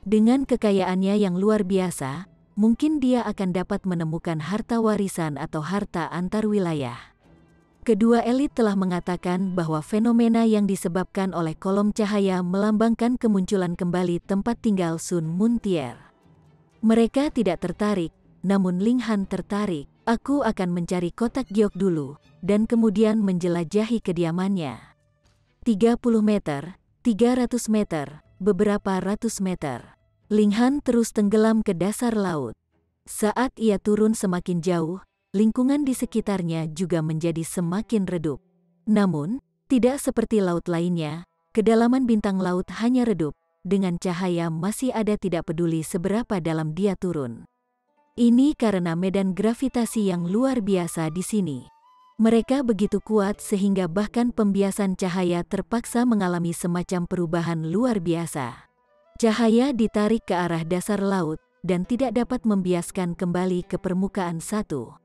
Dengan kekayaannya yang luar biasa, mungkin dia akan dapat menemukan harta warisan atau harta antar wilayah. Kedua elit telah mengatakan bahwa fenomena yang disebabkan oleh kolom cahaya melambangkan kemunculan kembali tempat tinggal Sun Moon Tier. Mereka tidak tertarik, namun Ling Han tertarik. Aku akan mencari kotak giok dulu, dan kemudian menjelajahi kediamannya. 30 meter, 300 meter, beberapa ratus meter. Ling Han terus tenggelam ke dasar laut. Saat ia turun semakin jauh, lingkungan di sekitarnya juga menjadi semakin redup. Namun, tidak seperti laut lainnya, kedalaman bintang laut hanya redup, dengan cahaya masih ada tidak peduli seberapa dalam dia turun. Ini karena medan gravitasi yang luar biasa di sini. Mereka begitu kuat sehingga bahkan pembiasan cahaya terpaksa mengalami semacam perubahan luar biasa. Cahaya ditarik ke arah dasar laut, dan tidak dapat membiaskan kembali ke permukaan satu.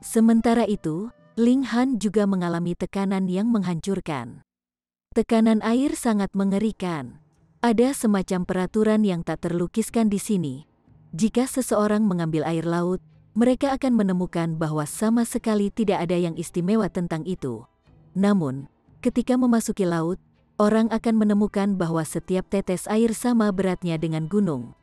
Sementara itu, Ling Han juga mengalami tekanan yang menghancurkan. Tekanan air sangat mengerikan. Ada semacam peraturan yang tak terlukiskan di sini. Jika seseorang mengambil air laut, mereka akan menemukan bahwa sama sekali tidak ada yang istimewa tentang itu. Namun, ketika memasuki laut, orang akan menemukan bahwa setiap tetes air sama beratnya dengan gunung.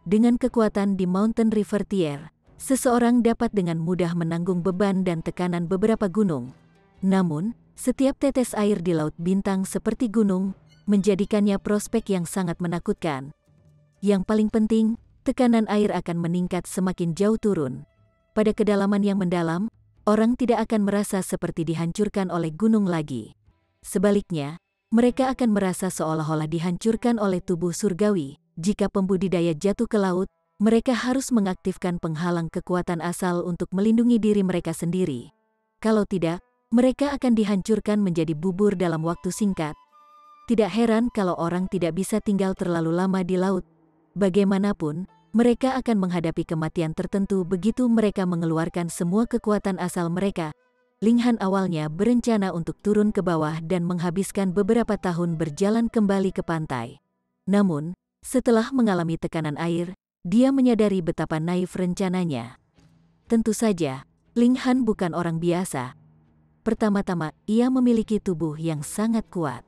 Dengan kekuatan di Mountain River Tier, seseorang dapat dengan mudah menanggung beban dan tekanan beberapa gunung. Namun, setiap tetes air di laut bintang seperti gunung, menjadikannya prospek yang sangat menakutkan. Yang paling penting, tekanan air akan meningkat semakin jauh turun. Pada kedalaman yang mendalam, orang tidak akan merasa seperti dihancurkan oleh gunung lagi. Sebaliknya, mereka akan merasa seolah-olah dihancurkan oleh tubuh surgawi. Jika pembudidaya jatuh ke laut, mereka harus mengaktifkan penghalang kekuatan asal untuk melindungi diri mereka sendiri. Kalau tidak, mereka akan dihancurkan menjadi bubur dalam waktu singkat. Tidak heran kalau orang tidak bisa tinggal terlalu lama di laut. Bagaimanapun, mereka akan menghadapi kematian tertentu begitu mereka mengeluarkan semua kekuatan asal mereka. Ling Han awalnya berencana untuk turun ke bawah dan menghabiskan beberapa tahun berjalan kembali ke pantai. Namun, setelah mengalami tekanan air, dia menyadari betapa naif rencananya. Tentu saja, Ling Han bukan orang biasa. Pertama-tama, ia memiliki tubuh yang sangat kuat.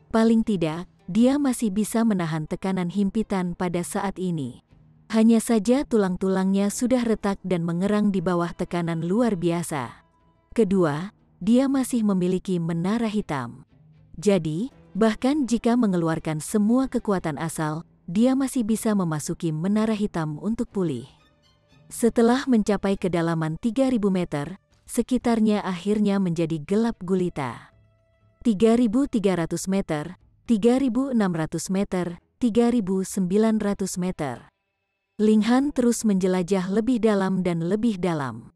Paling tidak, dia masih bisa menahan tekanan himpitan pada saat ini. Hanya saja tulang-tulangnya sudah retak dan mengerang di bawah tekanan luar biasa. Kedua, dia masih memiliki menara hitam. Jadi, bahkan jika mengeluarkan semua kekuatan asal, dia masih bisa memasuki menara hitam untuk pulih. Setelah mencapai kedalaman 3.000 meter, sekitarnya akhirnya menjadi gelap gulita. 3.300 meter, 3.600 meter, 3.900 meter. Ling Han terus menjelajah lebih dalam dan lebih dalam.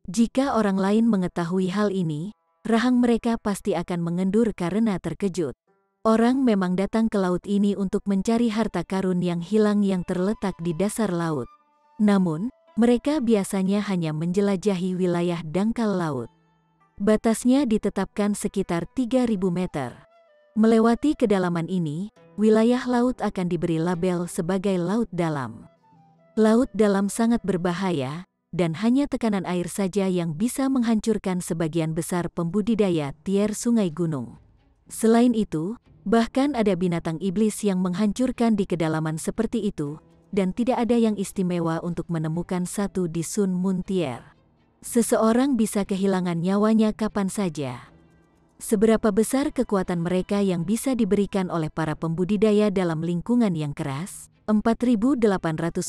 Jika orang lain mengetahui hal ini, rahang mereka pasti akan mengendur karena terkejut. Orang memang datang ke laut ini untuk mencari harta karun yang hilang yang terletak di dasar laut. Namun, mereka biasanya hanya menjelajahi wilayah dangkal laut. Batasnya ditetapkan sekitar 3.000 meter. Melewati kedalaman ini, wilayah laut akan diberi label sebagai laut dalam. Laut dalam sangat berbahaya, dan hanya tekanan air saja yang bisa menghancurkan sebagian besar pembudidaya tier sungai gunung. Selain itu, bahkan ada binatang iblis yang menghancurkan di kedalaman seperti itu, dan tidak ada yang istimewa untuk menemukan satu di Sun Moon Tier. Seseorang bisa kehilangan nyawanya kapan saja. Seberapa besar kekuatan mereka yang bisa diberikan oleh para pembudidaya dalam lingkungan yang keras? 4.800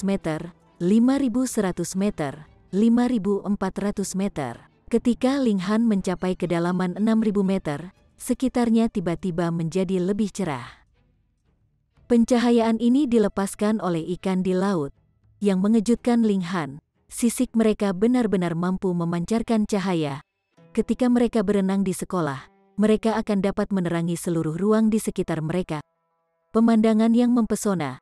meter, 5.100 meter, 5.400 meter. Ketika Ling Han mencapai kedalaman 6.000 meter, sekitarnya tiba-tiba menjadi lebih cerah. Pencahayaan ini dilepaskan oleh ikan di laut, yang mengejutkan Ling Han. Sisik mereka benar-benar mampu memancarkan cahaya. Ketika mereka berenang di sekolah, mereka akan dapat menerangi seluruh ruang di sekitar mereka. Pemandangan yang mempesona.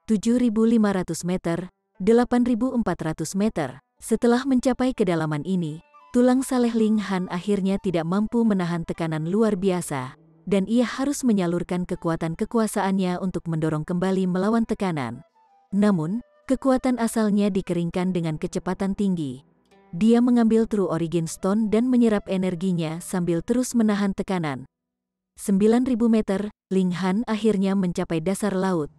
7.500 meter, 8.400 meter. Setelah mencapai kedalaman ini, tulang saleh Ling Han akhirnya tidak mampu menahan tekanan luar biasa, dan ia harus menyalurkan kekuatan kekuasaannya untuk mendorong kembali melawan tekanan. Namun, kekuatan asalnya dikeringkan dengan kecepatan tinggi. Dia mengambil True Origin Stone dan menyerap energinya sambil terus menahan tekanan. 9.000 meter, Ling Han akhirnya mencapai dasar laut.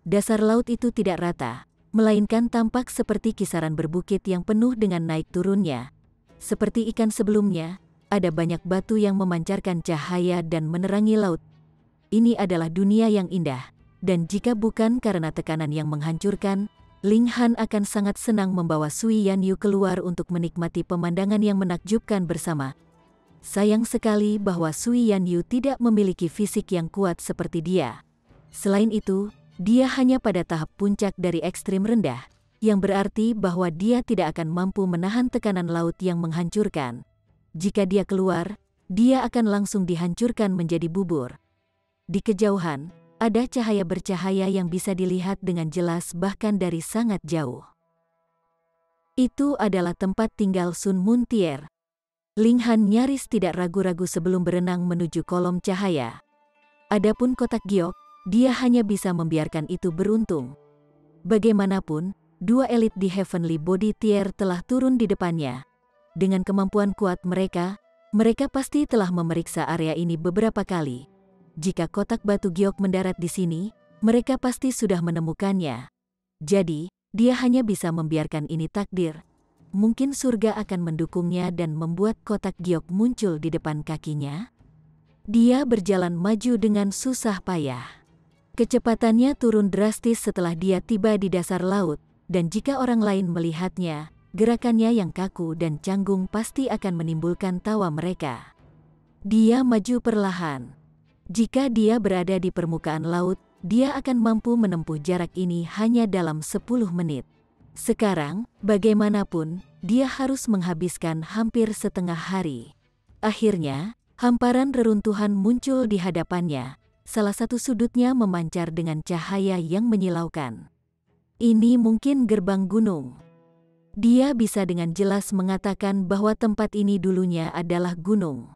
Dasar laut itu tidak rata, melainkan tampak seperti kisaran berbukit yang penuh dengan naik turunnya. Seperti ikan sebelumnya, ada banyak batu yang memancarkan cahaya dan menerangi laut. Ini adalah dunia yang indah, dan jika bukan karena tekanan yang menghancurkan, Ling Han akan sangat senang membawa Sui Yanyu keluar untuk menikmati pemandangan yang menakjubkan bersama. Sayang sekali bahwa Sui Yanyu tidak memiliki fisik yang kuat seperti dia. Selain itu, dia hanya pada tahap puncak dari ekstrim rendah, yang berarti bahwa dia tidak akan mampu menahan tekanan laut yang menghancurkan. Jika dia keluar, dia akan langsung dihancurkan menjadi bubur. Di kejauhan, ada cahaya bercahaya yang bisa dilihat dengan jelas bahkan dari sangat jauh. Itu adalah tempat tinggal Sun Moon Tier. Ling Han nyaris tidak ragu-ragu sebelum berenang menuju kolom cahaya. Adapun kotak giok, dia hanya bisa membiarkan itu beruntung. Bagaimanapun, dua elit di Heavenly Body Tier telah turun di depannya. Dengan kemampuan kuat mereka pasti telah memeriksa area ini beberapa kali. Jika kotak batu giok mendarat di sini, mereka pasti sudah menemukannya. Jadi, dia hanya bisa membiarkan ini takdir. Mungkin surga akan mendukungnya dan membuat kotak giok muncul di depan kakinya. Dia berjalan maju dengan susah payah. Kecepatannya turun drastis setelah dia tiba di dasar laut, dan jika orang lain melihatnya, gerakannya yang kaku dan canggung pasti akan menimbulkan tawa mereka. Dia maju perlahan. Jika dia berada di permukaan laut, dia akan mampu menempuh jarak ini hanya dalam 10 menit. Sekarang, bagaimanapun, dia harus menghabiskan hampir setengah hari. Akhirnya, hamparan reruntuhan muncul di hadapannya. Salah satu sudutnya memancar dengan cahaya yang menyilaukan. Ini mungkin gerbang gunung. Dia bisa dengan jelas mengatakan bahwa tempat ini dulunya adalah gunung.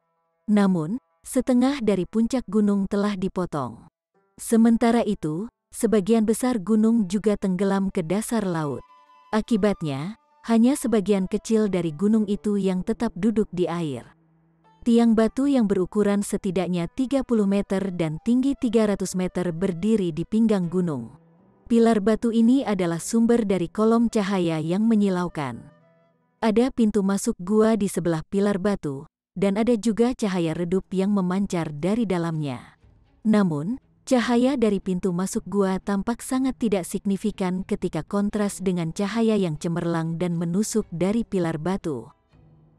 Namun, setengah dari puncak gunung telah dipotong. Sementara itu, sebagian besar gunung juga tenggelam ke dasar laut. Akibatnya, hanya sebagian kecil dari gunung itu yang tetap duduk di air. Tiang batu yang berukuran setidaknya 30 meter dan tinggi 300 meter berdiri di pinggang gunung. Pilar batu ini adalah sumber dari kolom cahaya yang menyilaukan. Ada pintu masuk gua di sebelah pilar batu, dan ada juga cahaya redup yang memancar dari dalamnya. Namun, cahaya dari pintu masuk gua tampak sangat tidak signifikan ketika kontras dengan cahaya yang cemerlang dan menusuk dari pilar batu.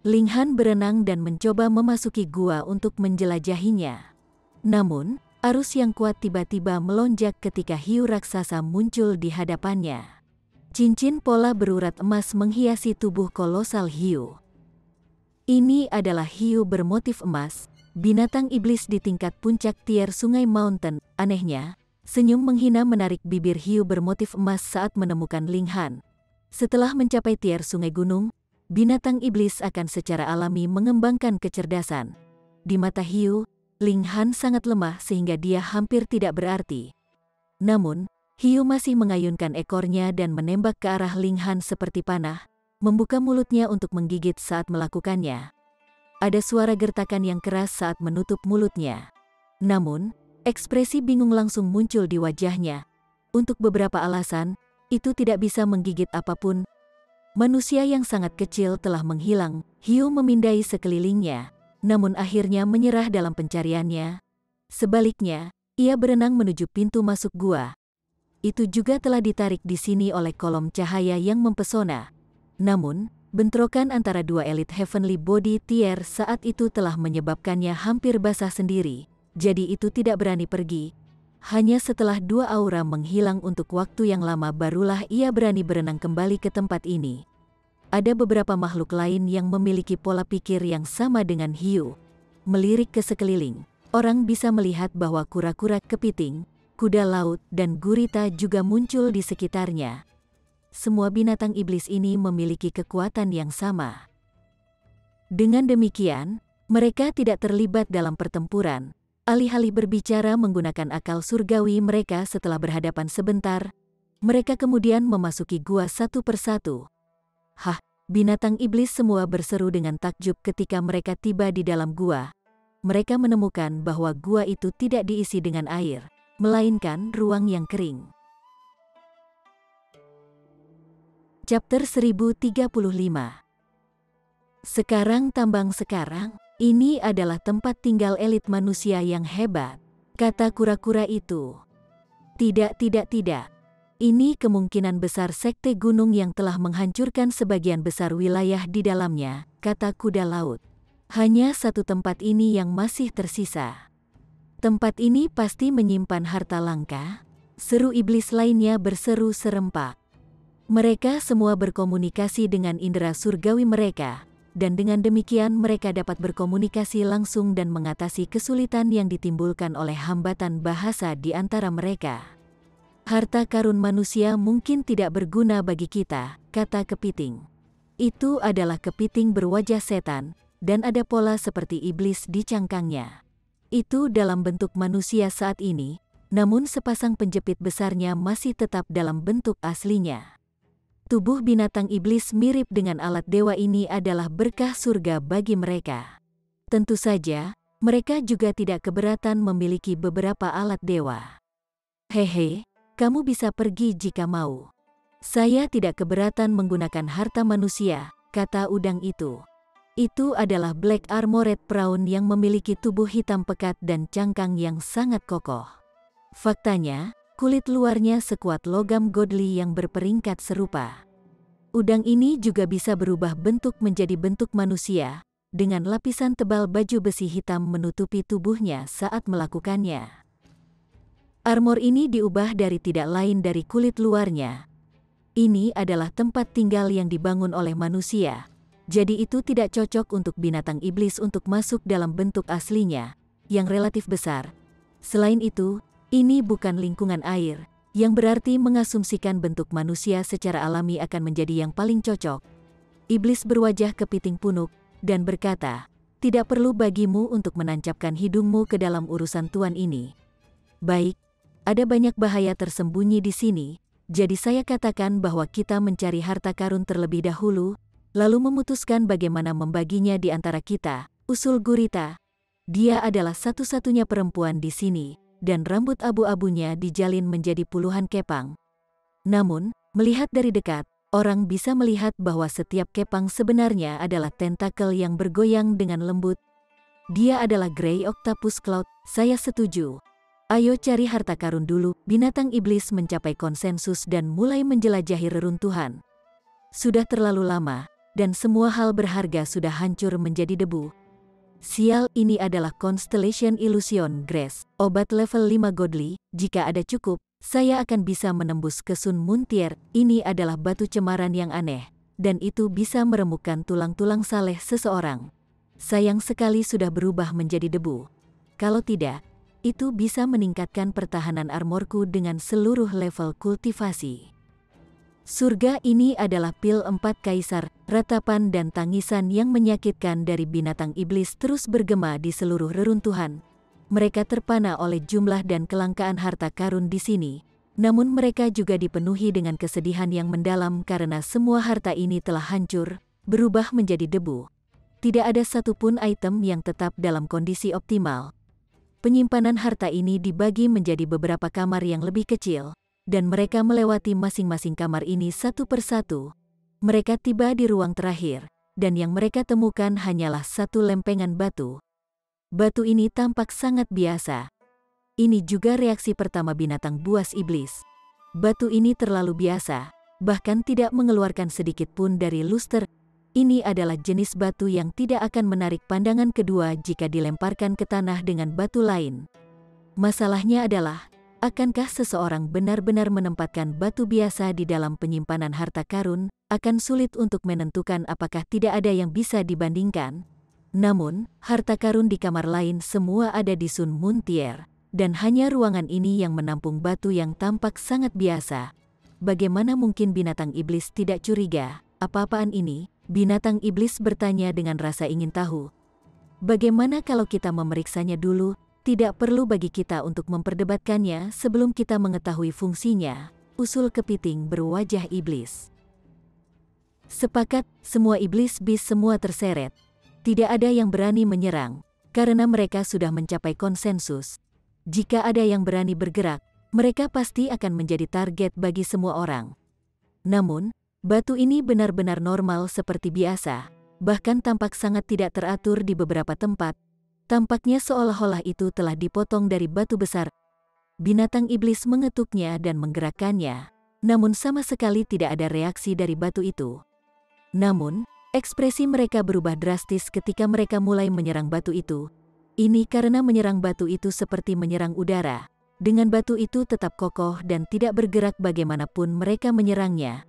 Ling Han berenang dan mencoba memasuki gua untuk menjelajahinya. Namun, arus yang kuat tiba-tiba melonjak ketika hiu raksasa muncul di hadapannya. Cincin pola berurat emas menghiasi tubuh kolosal hiu. Ini adalah hiu bermotif emas, binatang iblis di tingkat puncak tier Sungai Mountain. Anehnya, senyum menghina menarik bibir hiu bermotif emas saat menemukan Ling Han. Setelah mencapai tier Sungai Gunung, binatang iblis akan secara alami mengembangkan kecerdasan. Di mata hiu, Ling Han sangat lemah sehingga dia hampir tidak berarti. Namun, hiu masih mengayunkan ekornya dan menembak ke arah Ling Han seperti panah, membuka mulutnya untuk menggigit saat melakukannya. Ada suara gertakan yang keras saat menutup mulutnya. Namun, ekspresi bingung langsung muncul di wajahnya. Untuk beberapa alasan, itu tidak bisa menggigit apapun. Manusia yang sangat kecil telah menghilang. Hiu memindai sekelilingnya, namun akhirnya menyerah dalam pencariannya. Sebaliknya, ia berenang menuju pintu masuk gua. Itu juga telah ditarik di sini oleh kolom cahaya yang mempesona. Namun, bentrokan antara dua elit Heavenly Body Tier saat itu telah menyebabkannya hampir basah sendiri, jadi itu tidak berani pergi. Hanya setelah dua aura menghilang untuk waktu yang lama barulah ia berani berenang kembali ke tempat ini. Ada beberapa makhluk lain yang memiliki pola pikir yang sama dengan hiu. Melirik ke sekeliling, orang bisa melihat bahwa kura-kura kepiting, kuda laut, dan gurita juga muncul di sekitarnya. Semua binatang iblis ini memiliki kekuatan yang sama. Dengan demikian, mereka tidak terlibat dalam pertempuran. Alih-alih berbicara menggunakan akal surgawi mereka setelah berhadapan sebentar, mereka kemudian memasuki gua satu persatu. Hah, binatang iblis semua berseru dengan takjub ketika mereka tiba di dalam gua. Mereka menemukan bahwa gua itu tidak diisi dengan air, melainkan ruang yang kering. Chapter 1035. Sekarang tambang sekarang, ini adalah tempat tinggal elit manusia yang hebat, kata kura-kura itu. Tidak. Ini kemungkinan besar sekte gunung yang telah menghancurkan sebagian besar wilayah di dalamnya, kata kuda laut. Hanya satu tempat ini yang masih tersisa. Tempat ini pasti menyimpan harta langka, seru iblis lainnya berseru serempak. Mereka semua berkomunikasi dengan indera surgawi mereka, dan dengan demikian mereka dapat berkomunikasi langsung dan mengatasi kesulitan yang ditimbulkan oleh hambatan bahasa di antara mereka. Harta karun manusia mungkin tidak berguna bagi kita, kata kepiting. Itu adalah kepiting berwajah setan, dan ada pola seperti iblis di cangkangnya. Itu dalam bentuk manusia saat ini, namun sepasang penjepit besarnya masih tetap dalam bentuk aslinya. Tubuh binatang iblis mirip dengan alat dewa ini adalah berkah surga bagi mereka. Tentu saja, mereka juga tidak keberatan memiliki beberapa alat dewa. Hehe, kamu bisa pergi jika mau. Saya tidak keberatan menggunakan harta manusia, kata udang itu. Itu adalah Black Armored Prawn yang memiliki tubuh hitam pekat dan cangkang yang sangat kokoh. Faktanya, kulit luarnya sekuat logam godly yang berperingkat serupa. Udang ini juga bisa berubah bentuk menjadi bentuk manusia, dengan lapisan tebal baju besi hitam menutupi tubuhnya saat melakukannya. Armor ini diubah dari tidak lain dari kulit luarnya. Ini adalah tempat tinggal yang dibangun oleh manusia, jadi itu tidak cocok untuk binatang iblis untuk masuk dalam bentuk aslinya, yang relatif besar. Selain itu, ini bukan lingkungan air, yang berarti mengasumsikan bentuk manusia secara alami akan menjadi yang paling cocok. Iblis berwajah kepiting punuk, dan berkata, tidak perlu bagimu untuk menancapkan hidungmu ke dalam urusan tuan ini. Baik, ada banyak bahaya tersembunyi di sini, jadi saya katakan bahwa kita mencari harta karun terlebih dahulu, lalu memutuskan bagaimana membaginya di antara kita, usul gurita. Dia adalah satu-satunya perempuan di sini, dan rambut abu-abunya dijalin menjadi puluhan kepang. Namun, melihat dari dekat, orang bisa melihat bahwa setiap kepang sebenarnya adalah tentakel yang bergoyang dengan lembut. Dia adalah Grey Octopus Cloud. Saya setuju. Ayo cari harta karun dulu. Binatang iblis mencapai konsensus dan mulai menjelajahi reruntuhan. Sudah terlalu lama, dan semua hal berharga sudah hancur menjadi debu. Sial, ini adalah Constellation Illusion Grace. Obat level 5 godly. Jika ada cukup, saya akan bisa menembus ke Sun Moon Tier. Ini adalah batu cemaran yang aneh, dan itu bisa meremukkan tulang-tulang saleh seseorang. Sayang sekali sudah berubah menjadi debu. Kalau tidak, itu bisa meningkatkan pertahanan armorku dengan seluruh level kultivasi. Surga ini adalah pil 4 kaisar, ratapan dan tangisan yang menyakitkan dari binatang iblis terus bergema di seluruh reruntuhan. Mereka terpana oleh jumlah dan kelangkaan harta karun di sini, namun mereka juga dipenuhi dengan kesedihan yang mendalam karena semua harta ini telah hancur, berubah menjadi debu. Tidak ada satupun item yang tetap dalam kondisi optimal. Penyimpanan harta ini dibagi menjadi beberapa kamar yang lebih kecil, dan mereka melewati masing-masing kamar ini satu persatu. Mereka tiba di ruang terakhir, dan yang mereka temukan hanyalah satu lempengan batu. Batu ini tampak sangat biasa. Ini juga reaksi pertama binatang buas iblis. Batu ini terlalu biasa, bahkan tidak mengeluarkan sedikit pun dari luster. Ini adalah jenis batu yang tidak akan menarik pandangan kedua jika dilemparkan ke tanah dengan batu lain. Masalahnya adalah, akankah seseorang benar-benar menempatkan batu biasa di dalam penyimpanan harta karun? Akan sulit untuk menentukan apakah tidak ada yang bisa dibandingkan. Namun, harta karun di kamar lain semua ada di Sun Moon Tier, dan hanya ruangan ini yang menampung batu yang tampak sangat biasa. Bagaimana mungkin binatang iblis tidak curiga? Apa-apaan ini? Binatang iblis bertanya dengan rasa ingin tahu. Bagaimana kalau kita memeriksanya dulu? Tidak perlu bagi kita untuk memperdebatkannya sebelum kita mengetahui fungsinya. Usul kepiting berwajah iblis. Sepakat, semua iblis bis semua terseret. Tidak ada yang berani menyerang, karena mereka sudah mencapai konsensus. Jika ada yang berani bergerak, mereka pasti akan menjadi target bagi semua orang. Namun, batu ini benar-benar normal seperti biasa, bahkan tampak sangat tidak teratur di beberapa tempat. Tampaknya seolah-olah itu telah dipotong dari batu besar. Binatang iblis mengetuknya dan menggerakkannya, namun sama sekali tidak ada reaksi dari batu itu. Namun, ekspresi mereka berubah drastis ketika mereka mulai menyerang batu itu. Ini karena menyerang batu itu seperti menyerang udara. Dengan batu itu tetap kokoh dan tidak bergerak bagaimanapun mereka menyerangnya.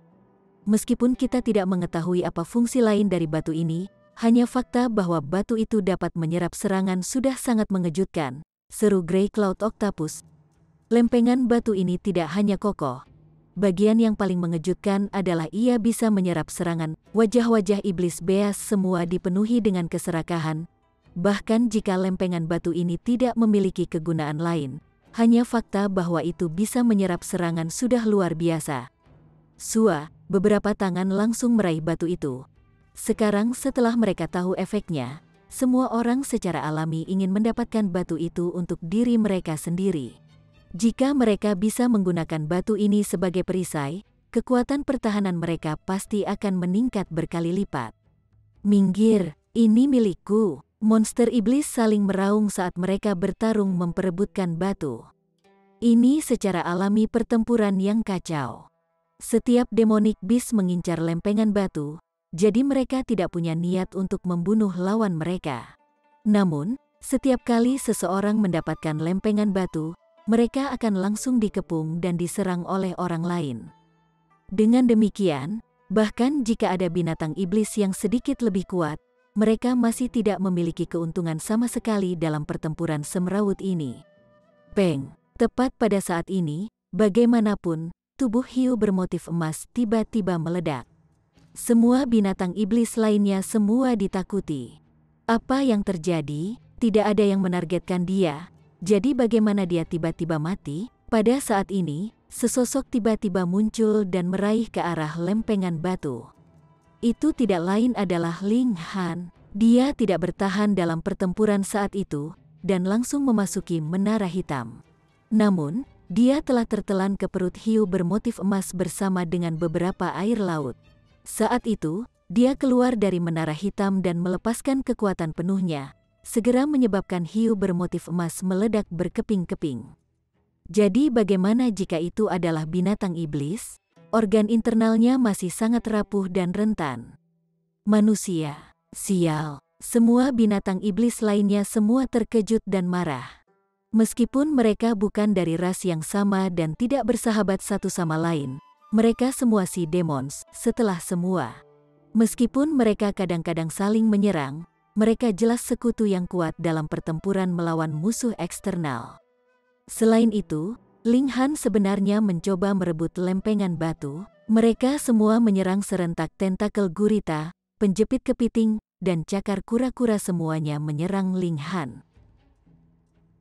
Meskipun kita tidak mengetahui apa fungsi lain dari batu ini, hanya fakta bahwa batu itu dapat menyerap serangan sudah sangat mengejutkan, seru Grey Cloud Octopus. Lempengan batu ini tidak hanya kokoh. Bagian yang paling mengejutkan adalah ia bisa menyerap serangan. Wajah-wajah iblis beas semua dipenuhi dengan keserakahan. Bahkan jika lempengan batu ini tidak memiliki kegunaan lain, hanya fakta bahwa itu bisa menyerap serangan sudah luar biasa. Beberapa tangan langsung meraih batu itu. Sekarang setelah mereka tahu efeknya, semua orang secara alami ingin mendapatkan batu itu untuk diri mereka sendiri. Jika mereka bisa menggunakan batu ini sebagai perisai, kekuatan pertahanan mereka pasti akan meningkat berkali lipat. Minggir, ini milikku. Monster iblis saling meraung saat mereka bertarung memperebutkan batu. Ini secara alami pertempuran yang kacau. Setiap demonic beast mengincar lempengan batu, jadi mereka tidak punya niat untuk membunuh lawan mereka. Namun, setiap kali seseorang mendapatkan lempengan batu, mereka akan langsung dikepung dan diserang oleh orang lain. Dengan demikian, bahkan jika ada binatang iblis yang sedikit lebih kuat, mereka masih tidak memiliki keuntungan sama sekali dalam pertempuran semrawut ini. Peng, tepat pada saat ini, bagaimanapun, tubuh hiu bermotif emas tiba-tiba meledak. Semua binatang iblis lainnya semua ditakuti. Apa yang terjadi? Tidak ada yang menargetkan dia. Jadi bagaimana dia tiba-tiba mati? Pada saat ini, sesosok tiba-tiba muncul dan meraih ke arah lempengan batu. Itu tidak lain adalah Ling Han. Dia tidak bertahan dalam pertempuran saat itu, dan langsung memasuki menara hitam. Namun, dia telah tertelan ke perut hiu bermotif emas bersama dengan beberapa air laut. Saat itu, dia keluar dari menara hitam dan melepaskan kekuatan penuhnya, segera menyebabkan hiu bermotif emas meledak berkeping-keping. Jadi bagaimana jika itu adalah binatang iblis? Organ internalnya masih sangat rapuh dan rentan. Manusia, sial, semua binatang iblis lainnya semua terkejut dan marah. Meskipun mereka bukan dari ras yang sama dan tidak bersahabat satu sama lain, mereka semua sea demons setelah semua. Meskipun mereka kadang-kadang saling menyerang, mereka jelas sekutu yang kuat dalam pertempuran melawan musuh eksternal. Selain itu, Ling Han sebenarnya mencoba merebut lempengan batu. Mereka semua menyerang serentak tentakel gurita, penjepit kepiting, dan cakar kura-kura semuanya menyerang Ling Han.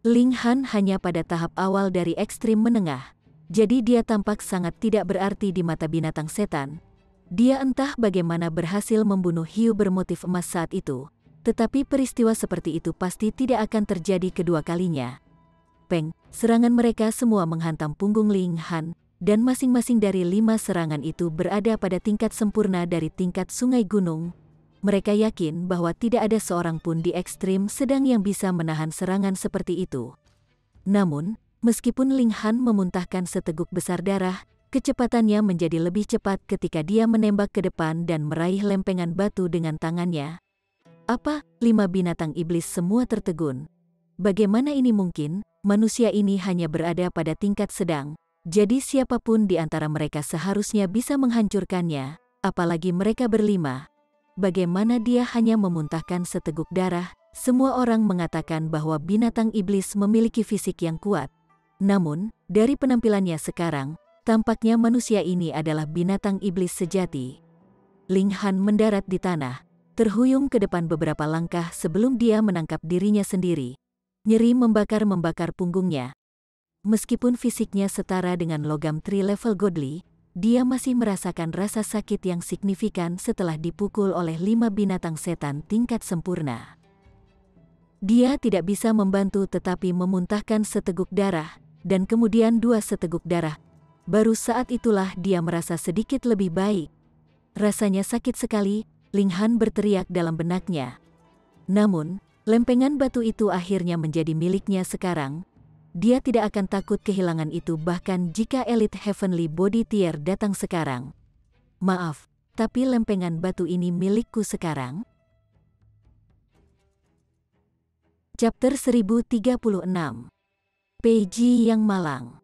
Ling Han hanya pada tahap awal dari ekstrim menengah, jadi dia tampak sangat tidak berarti di mata binatang setan. Dia entah bagaimana berhasil membunuh hiu bermotif emas saat itu, tetapi peristiwa seperti itu pasti tidak akan terjadi kedua kalinya. Peng, serangan mereka semua menghantam punggung Ling Han, dan masing-masing dari 5 serangan itu berada pada tingkat sempurna dari tingkat sungai gunung. Mereka yakin bahwa tidak ada seorang pun di ekstrim sedang yang bisa menahan serangan seperti itu. Namun, meskipun Ling Han memuntahkan seteguk besar darah, kecepatannya menjadi lebih cepat ketika dia menembak ke depan dan meraih lempengan batu dengan tangannya. Apa? 5 binatang iblis semua tertegun. Bagaimana ini mungkin? Manusia ini hanya berada pada tingkat sedang, jadi siapapun di antara mereka seharusnya bisa menghancurkannya, apalagi mereka berlima. Bagaimana dia hanya memuntahkan seteguk darah? Semua orang mengatakan bahwa binatang iblis memiliki fisik yang kuat. Namun, dari penampilannya sekarang, tampaknya manusia ini adalah binatang iblis sejati. Ling Han mendarat di tanah, terhuyung ke depan beberapa langkah sebelum dia menangkap dirinya sendiri. Nyeri membakar punggungnya. Meskipun fisiknya setara dengan logam tri-level godly, dia masih merasakan rasa sakit yang signifikan setelah dipukul oleh 5 binatang setan tingkat sempurna. Dia tidak bisa membantu tetapi memuntahkan seteguk darah, dan kemudian 2 seteguk darah. Baru saat itulah dia merasa sedikit lebih baik. Rasanya sakit sekali, Ling Han berteriak dalam benaknya. Namun, lempengan batu itu akhirnya menjadi miliknya sekarang. Dia tidak akan takut kehilangan itu bahkan jika Elite Heavenly Body Tier datang sekarang. Maaf, tapi lempengan batu ini milikku sekarang. Chapter 1036. Peiji yang malang.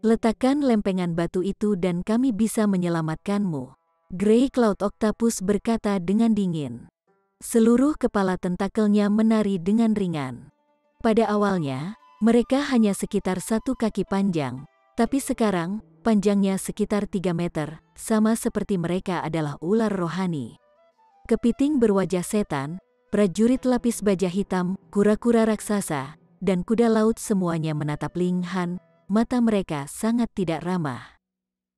Letakkan lempengan batu itu dan kami bisa menyelamatkanmu. Grey Cloud Octopus berkata dengan dingin. Seluruh kepala tentakelnya menari dengan ringan. Pada awalnya, mereka hanya sekitar 1 kaki panjang, tapi sekarang, panjangnya sekitar 3 meter, sama seperti mereka adalah ular rohani. Kepiting berwajah setan, prajurit lapis baja hitam, kura-kura raksasa, dan kuda laut semuanya menatap Ling Han, mata mereka sangat tidak ramah.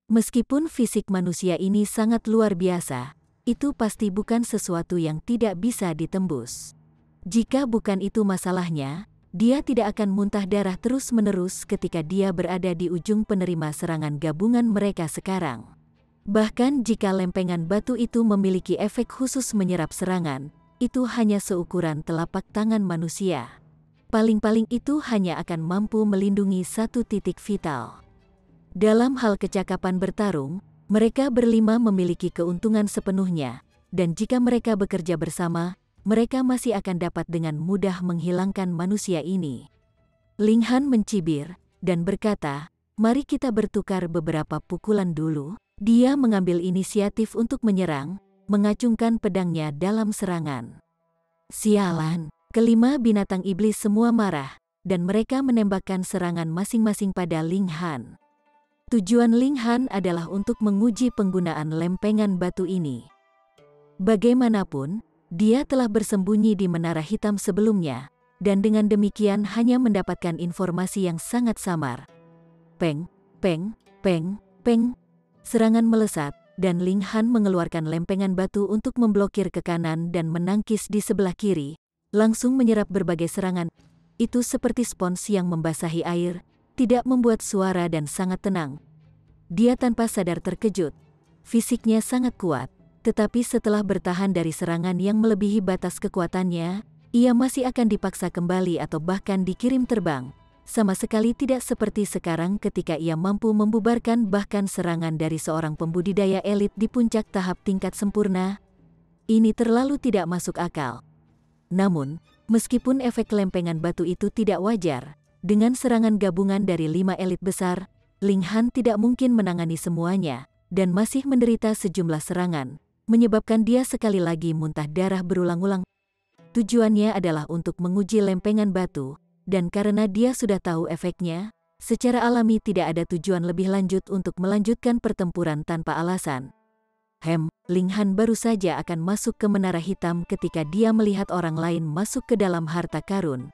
Meskipun fisik manusia ini sangat luar biasa, itu pasti bukan sesuatu yang tidak bisa ditembus. Jika bukan itu masalahnya, dia tidak akan muntah darah terus-menerus ketika dia berada di ujung penerima serangan gabungan mereka sekarang. Bahkan jika lempengan batu itu memiliki efek khusus menyerap serangan, itu hanya seukuran telapak tangan manusia. Paling-paling itu hanya akan mampu melindungi 1 titik vital. Dalam hal kecakapan bertarung, mereka berlima memiliki keuntungan sepenuhnya, dan jika mereka bekerja bersama, mereka masih akan dapat dengan mudah menghilangkan manusia ini. Ling Han mencibir, dan berkata, mari kita bertukar beberapa pukulan dulu. Dia mengambil inisiatif untuk menyerang, mengacungkan pedangnya dalam serangan. Sialan, kelima binatang iblis semua marah, dan mereka menembakkan serangan masing-masing pada Ling Han. Tujuan Ling Han adalah untuk menguji penggunaan lempengan batu ini. Bagaimanapun, dia telah bersembunyi di menara hitam sebelumnya, dan dengan demikian hanya mendapatkan informasi yang sangat samar. Peng, peng, peng, peng. Serangan melesat, dan Ling Han mengeluarkan lempengan batu untuk memblokir ke kanan dan menangkis di sebelah kiri, langsung menyerap berbagai serangan. Itu seperti spons yang membasahi air. tidak membuat suara dan sangat tenang. Dia tanpa sadar terkejut. Fisiknya sangat kuat, tetapi setelah bertahan dari serangan yang melebihi batas kekuatannya, ia masih akan dipaksa kembali atau bahkan dikirim terbang. Sama sekali tidak seperti sekarang ketika ia mampu membubarkan bahkan serangan dari seorang pembudidaya elit di puncak tahap tingkat sempurna. Ini terlalu tidak masuk akal. Namun, meskipun efek lempengan batu itu tidak wajar, dengan serangan gabungan dari 5 elit besar, Ling Han tidak mungkin menangani semuanya, dan masih menderita sejumlah serangan, menyebabkan dia sekali lagi muntah darah berulang-ulang. Tujuannya adalah untuk menguji lempengan batu, dan karena dia sudah tahu efeknya, secara alami tidak ada tujuan lebih lanjut untuk melanjutkan pertempuran tanpa alasan. Ling Han baru saja akan masuk ke menara hitam ketika dia melihat orang lain masuk ke dalam harta karun.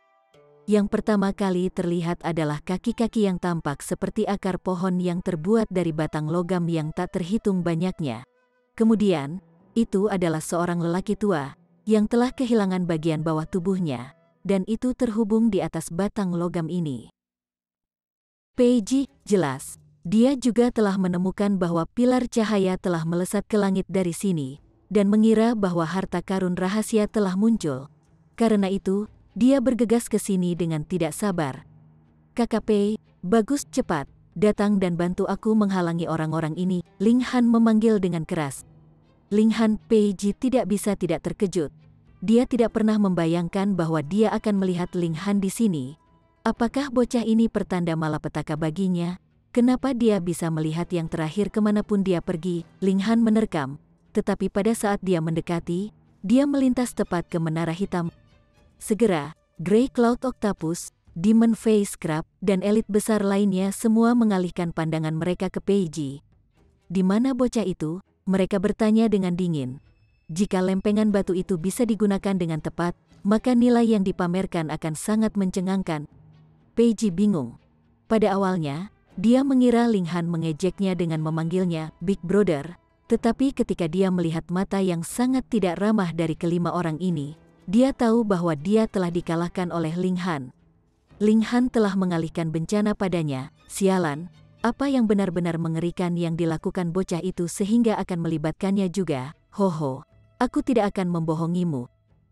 Yang pertama kali terlihat adalah kaki-kaki yang tampak seperti akar pohon yang terbuat dari batang logam yang tak terhitung banyaknya. Kemudian, itu adalah seorang lelaki tua, yang telah kehilangan bagian bawah tubuhnya, dan itu terhubung di atas batang logam ini. Peiji, jelas, dia juga telah menemukan bahwa pilar cahaya telah melesat ke langit dari sini, dan mengira bahwa harta karun rahasia telah muncul. Karena itu, dia bergegas ke sini dengan tidak sabar. "KKP, bagus, cepat, datang dan bantu aku menghalangi orang-orang ini," Ling Han memanggil dengan keras. Ling Han, Peiji tidak bisa tidak terkejut. Dia tidak pernah membayangkan bahwa dia akan melihat Ling Han di sini. Apakah bocah ini pertanda malapetaka baginya? Kenapa dia bisa melihat yang terakhir kemanapun dia pergi? Ling Han menerkam, tetapi pada saat dia mendekati, dia melintas tepat ke menara hitam. Segera, Grey Cloud Octopus, Demon Face Crab, dan elit besar lainnya semua mengalihkan pandangan mereka ke Peiji. "Di mana bocah itu?" mereka bertanya dengan dingin. Jika lempengan batu itu bisa digunakan dengan tepat, maka nilai yang dipamerkan akan sangat mencengangkan. Peiji bingung. Pada awalnya, dia mengira Ling Han mengejeknya dengan memanggilnya Big Brother, tetapi ketika dia melihat mata yang sangat tidak ramah dari kelima orang ini, dia tahu bahwa dia telah dikalahkan oleh Ling Han. Ling Han telah mengalihkan bencana padanya. Sialan, apa yang benar-benar mengerikan yang dilakukan bocah itu sehingga akan melibatkannya juga? Hoho, aku tidak akan membohongimu.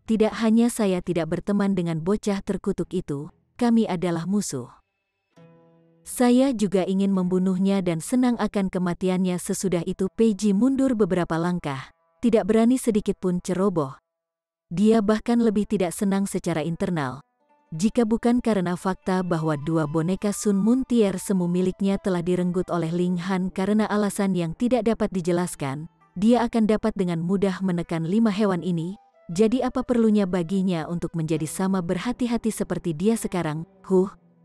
Tidak hanya saya tidak berteman dengan bocah terkutuk itu, kami adalah musuh. Saya juga ingin membunuhnya dan senang akan kematiannya. Sesudah itu Peiji mundur beberapa langkah, tidak berani sedikit pun ceroboh. Dia bahkan lebih tidak senang secara internal. Jika bukan karena fakta bahwa 2 boneka Sun Moon Tier semu miliknya telah direnggut oleh Ling Han karena alasan yang tidak dapat dijelaskan, dia akan dapat dengan mudah menekan 5 hewan ini. Jadi apa perlunya baginya untuk menjadi sama berhati-hati seperti dia sekarang?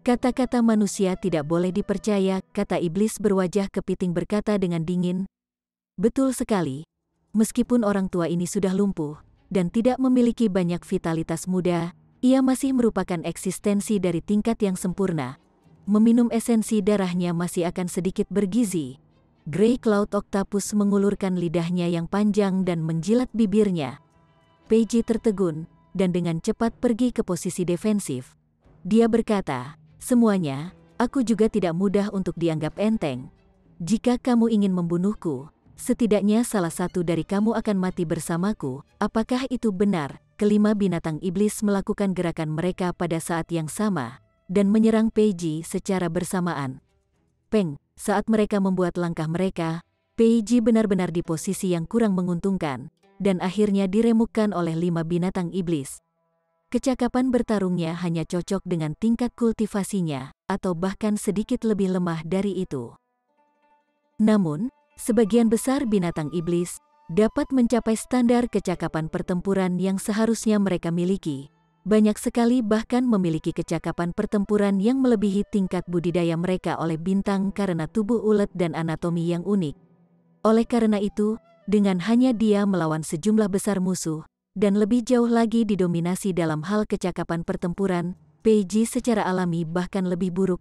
Kata-kata manusia tidak boleh dipercaya, kata iblis berwajah kepiting berkata dengan dingin. Betul sekali. Meskipun orang tua ini sudah lumpuh dan tidak memiliki banyak vitalitas muda, ia masih merupakan eksistensi dari tingkat yang sempurna. Meminum esensi darahnya masih akan sedikit bergizi. Grey Cloud Octopus mengulurkan lidahnya yang panjang dan menjilat bibirnya. Peiji tertegun, dan dengan cepat pergi ke posisi defensif. Dia berkata, "Semuanya, aku juga tidak mudah untuk dianggap enteng. Jika kamu ingin membunuhku, setidaknya salah satu dari kamu akan mati bersamaku." Apakah itu benar? Kelima binatang iblis melakukan gerakan mereka pada saat yang sama, dan menyerang Peiji secara bersamaan. Peng, saat mereka membuat langkah mereka, Peiji benar-benar di posisi yang kurang menguntungkan, dan akhirnya diremukkan oleh 5 binatang iblis. Kecakapan bertarungnya hanya cocok dengan tingkat kultivasinya, atau bahkan sedikit lebih lemah dari itu. Namun, sebagian besar binatang iblis dapat mencapai standar kecakapan pertempuran yang seharusnya mereka miliki. Banyak sekali bahkan memiliki kecakapan pertempuran yang melebihi tingkat budidaya mereka oleh bintang karena tubuh ulet dan anatomi yang unik. Oleh karena itu, dengan hanya dia melawan sejumlah besar musuh, dan lebih jauh lagi didominasi dalam hal kecakapan pertempuran, Peiji secara alami bahkan lebih buruk.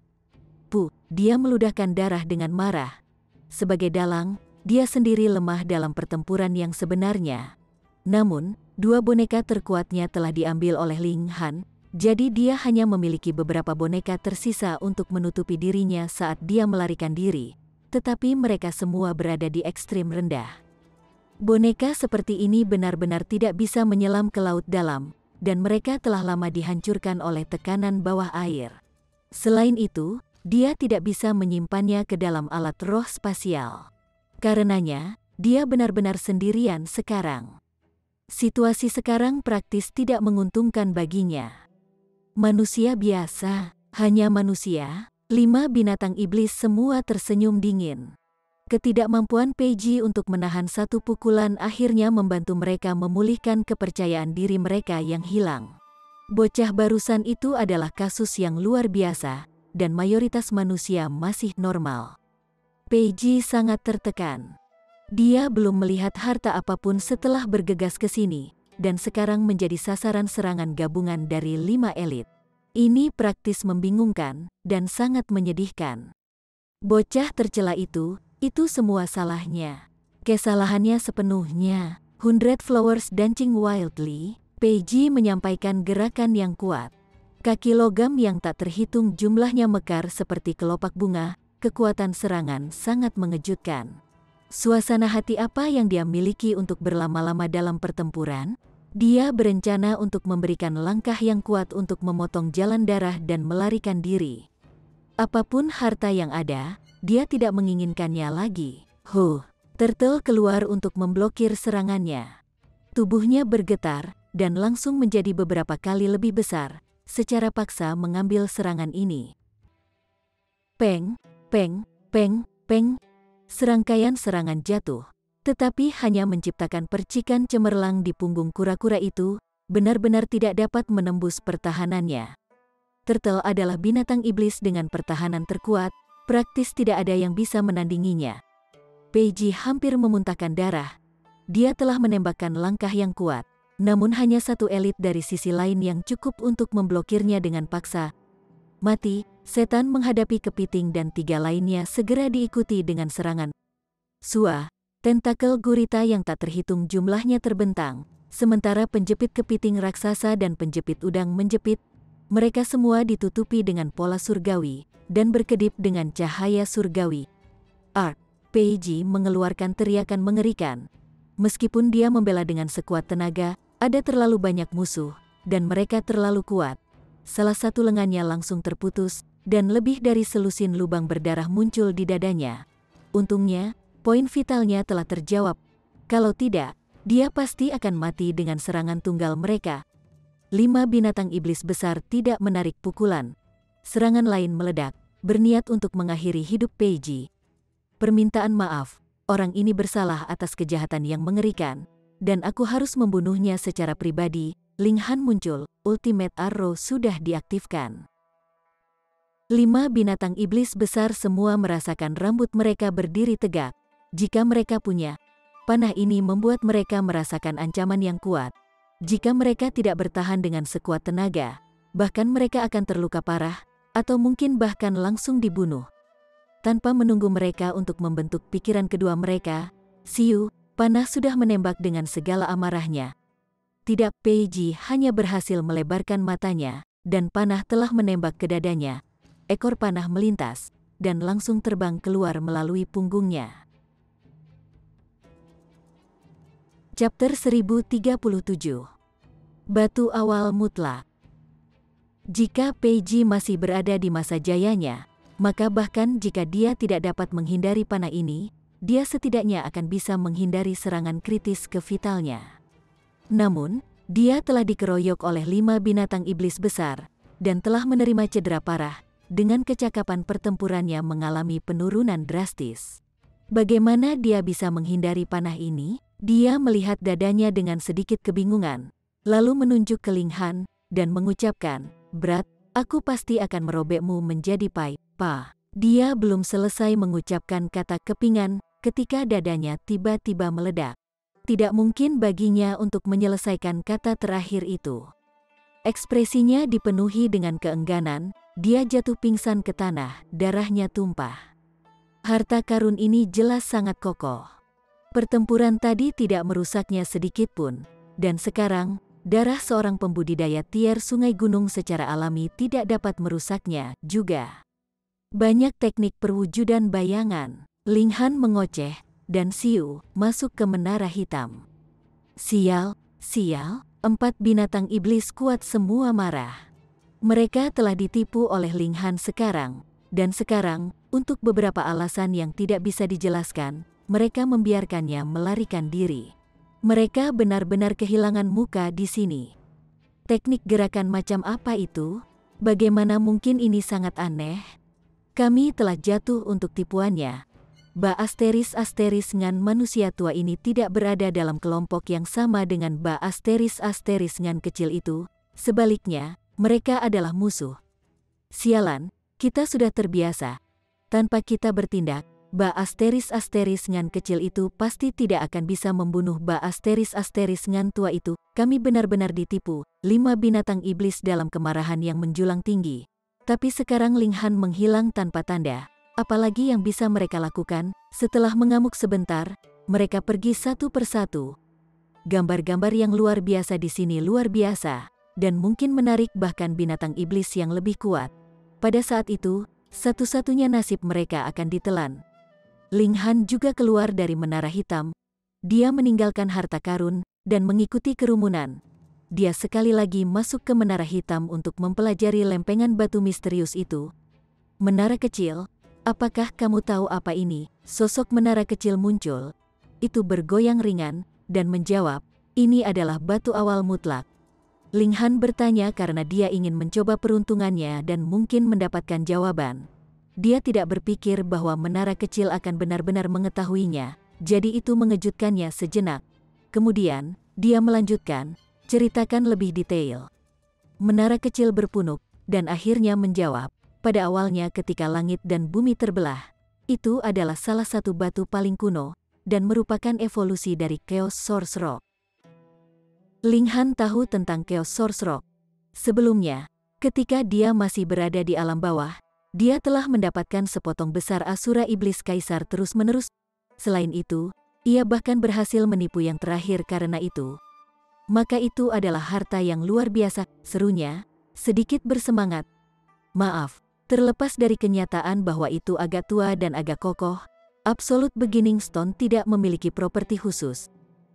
Dia meludahkan darah dengan marah. Sebagai dalang, dia sendiri lemah dalam pertempuran yang sebenarnya. Namun, 2 boneka terkuatnya telah diambil oleh Ling Han, Jadi dia hanya memiliki beberapa boneka tersisa untuk menutupi dirinya saat dia melarikan diri, tetapi mereka semua berada di ekstrim rendah. Boneka seperti ini benar-benar tidak bisa menyelam ke laut dalam, dan mereka telah lama dihancurkan oleh tekanan bawah air. Selain itu, dia tidak bisa menyimpannya ke dalam alat roh spasial. Karenanya, dia benar-benar sendirian sekarang. Situasi sekarang praktis tidak menguntungkan baginya. Manusia biasa, hanya manusia, 5 binatang iblis semua tersenyum dingin. Ketidakmampuan Peiji untuk menahan satu pukulan akhirnya membantu mereka memulihkan kepercayaan diri mereka yang hilang. Bocah barusan itu adalah kasus yang luar biasa, dan mayoritas manusia masih normal. Peiji sangat tertekan. Dia belum melihat harta apapun setelah bergegas ke sini, dan sekarang menjadi sasaran serangan gabungan dari 5 elit. Ini praktis membingungkan dan sangat menyedihkan. Bocah tercela itu semua salahnya. Kesalahannya sepenuhnya. 100 Flowers Dancing Wildly, Peiji menyampaikan gerakan yang kuat. Kaki logam yang tak terhitung jumlahnya mekar seperti kelopak bunga, kekuatan serangan sangat mengejutkan. Suasana hati apa yang dia miliki untuk berlama-lama dalam pertempuran? Dia berencana untuk memberikan langkah yang kuat untuk memotong jalan darah dan melarikan diri. Apapun harta yang ada, dia tidak menginginkannya lagi. Turtle keluar untuk memblokir serangannya. Tubuhnya bergetar, dan langsung menjadi beberapa kali lebih besar, secara paksa mengambil serangan ini. Peng, peng, peng, peng. Serangkaian serangan jatuh, tetapi hanya menciptakan percikan cemerlang di punggung kura-kura itu, benar-benar tidak dapat menembus pertahanannya. Turtle adalah binatang iblis dengan pertahanan terkuat, praktis tidak ada yang bisa menandinginya. Peiji hampir memuntahkan darah. Dia telah menembakkan langkah yang kuat, namun hanya satu elit dari sisi lain yang cukup untuk memblokirnya dengan paksa. Mati, setan menghadapi kepiting dan 3 lainnya segera diikuti dengan serangan. Tentakel gurita yang tak terhitung jumlahnya terbentang, sementara penjepit kepiting raksasa dan penjepit udang menjepit. Mereka semua ditutupi dengan pola surgawi, dan berkedip dengan cahaya surgawi. Peiji mengeluarkan teriakan mengerikan. Meskipun dia membela dengan sekuat tenaga, ada terlalu banyak musuh, dan mereka terlalu kuat. Salah satu lengannya langsung terputus, dan lebih dari selusin lubang berdarah muncul di dadanya. Untungnya, poin vitalnya telah terjawab. Kalau tidak, dia pasti akan mati dengan serangan tunggal mereka. 5 binatang iblis besar tidak menarik pukulan. Serangan lain meledak, berniat untuk mengakhiri hidup Peiji. Permintaan maaf, orang ini bersalah atas kejahatan yang mengerikan, dan aku harus membunuhnya secara pribadi. Ling Han muncul, Ultimate Arrow sudah diaktifkan. 5 binatang iblis besar semua merasakan rambut mereka berdiri tegak. Jika mereka punya, panah ini membuat mereka merasakan ancaman yang kuat. Jika mereka tidak bertahan dengan sekuat tenaga, bahkan mereka akan terluka parah, atau mungkin bahkan langsung dibunuh. Tanpa menunggu mereka untuk membentuk pikiran kedua mereka, Siu, panah sudah menembak dengan segala amarahnya. Tidak, Peiji hanya berhasil melebarkan matanya, dan panah telah menembak ke dadanya. Ekor panah melintas, dan langsung terbang keluar melalui punggungnya. Chapter 1037. Batu awal mutlak. Jika Peiji masih berada di masa jayanya, maka bahkan jika dia tidak dapat menghindari panah ini, dia setidaknya akan bisa menghindari serangan kritis ke vitalnya. Namun, dia telah dikeroyok oleh 5 binatang iblis besar, dan telah menerima cedera parah, dengan kecakapan pertempurannya mengalami penurunan drastis. Bagaimana dia bisa menghindari panah ini? Dia melihat dadanya dengan sedikit kebingungan, lalu menunjuk ke Ling Han, dan mengucapkan, "Berat, aku pasti akan merobekmu menjadi pai, Pa." Dia belum selesai mengucapkan kata kepingan, ketika dadanya tiba-tiba meledak. Tidak mungkin baginya untuk menyelesaikan kata terakhir itu. Ekspresinya dipenuhi dengan keengganan, dia jatuh pingsan ke tanah, darahnya tumpah. Harta karun ini jelas sangat kokoh. Pertempuran tadi tidak merusaknya sedikit pun, dan sekarang, darah seorang pembudidaya tier sungai gunung secara alami tidak dapat merusaknya juga. Banyak teknik perwujudan bayangan. Ling Han mengoceh, dan Xiu masuk ke menara hitam. Sial, sial, 4 binatang iblis kuat semua marah. Mereka telah ditipu oleh Ling Han sekarang, dan sekarang, untuk beberapa alasan yang tidak bisa dijelaskan, mereka membiarkannya melarikan diri. Mereka benar-benar kehilangan muka di sini. Teknik gerakan macam apa itu? Bagaimana mungkin ini sangat aneh? Kami telah jatuh untuk tipuannya. Ba Asteris ngan manusia tua ini tidak berada dalam kelompok yang sama dengan Ba Asteris ngan kecil itu. Sebaliknya, mereka adalah musuh. Sialan, kita sudah terbiasa. Tanpa kita bertindak, Ba Asteris ngan kecil itu pasti tidak akan bisa membunuh Ba Asteris ngan tua itu. Kami benar-benar ditipu. 5 binatang iblis dalam kemarahan yang menjulang tinggi. Tapi sekarang Ling Han menghilang tanpa tanda. Apalagi yang bisa mereka lakukan? Setelah mengamuk sebentar, mereka pergi satu persatu. Gambar-gambar yang luar biasa di sini luar biasa, dan mungkin menarik bahkan binatang iblis yang lebih kuat. Pada saat itu, satu-satunya nasib mereka akan ditelan. Ling Han juga keluar dari menara hitam. Dia meninggalkan harta karun, dan mengikuti kerumunan. Dia sekali lagi masuk ke menara hitam untuk mempelajari lempengan batu misterius itu. Menara kecil, apakah kamu tahu apa ini? Sosok menara kecil muncul. Itu bergoyang ringan, dan menjawab, ini adalah batu awal mutlak. Ling Han bertanya karena dia ingin mencoba peruntungannya dan mungkin mendapatkan jawaban. Dia tidak berpikir bahwa menara kecil akan benar-benar mengetahuinya, jadi itu mengejutkannya sejenak. Kemudian, dia melanjutkan, ceritakan lebih detail. Menara kecil berpunuk, dan akhirnya menjawab, pada awalnya ketika langit dan bumi terbelah, itu adalah salah satu batu paling kuno, dan merupakan evolusi dari Chaos Source Rock. Ling Han tahu tentang Chaos Source Rock. Sebelumnya, ketika dia masih berada di alam bawah, dia telah mendapatkan sepotong besar Asura Iblis Kaisar terus-menerus. Selain itu, ia bahkan berhasil menipu yang terakhir karena itu. Maka itu adalah harta yang luar biasa, serunya, sedikit bersemangat. Maaf, terlepas dari kenyataan bahwa itu agak tua dan agak kokoh, Absolute Beginning Stone tidak memiliki properti khusus.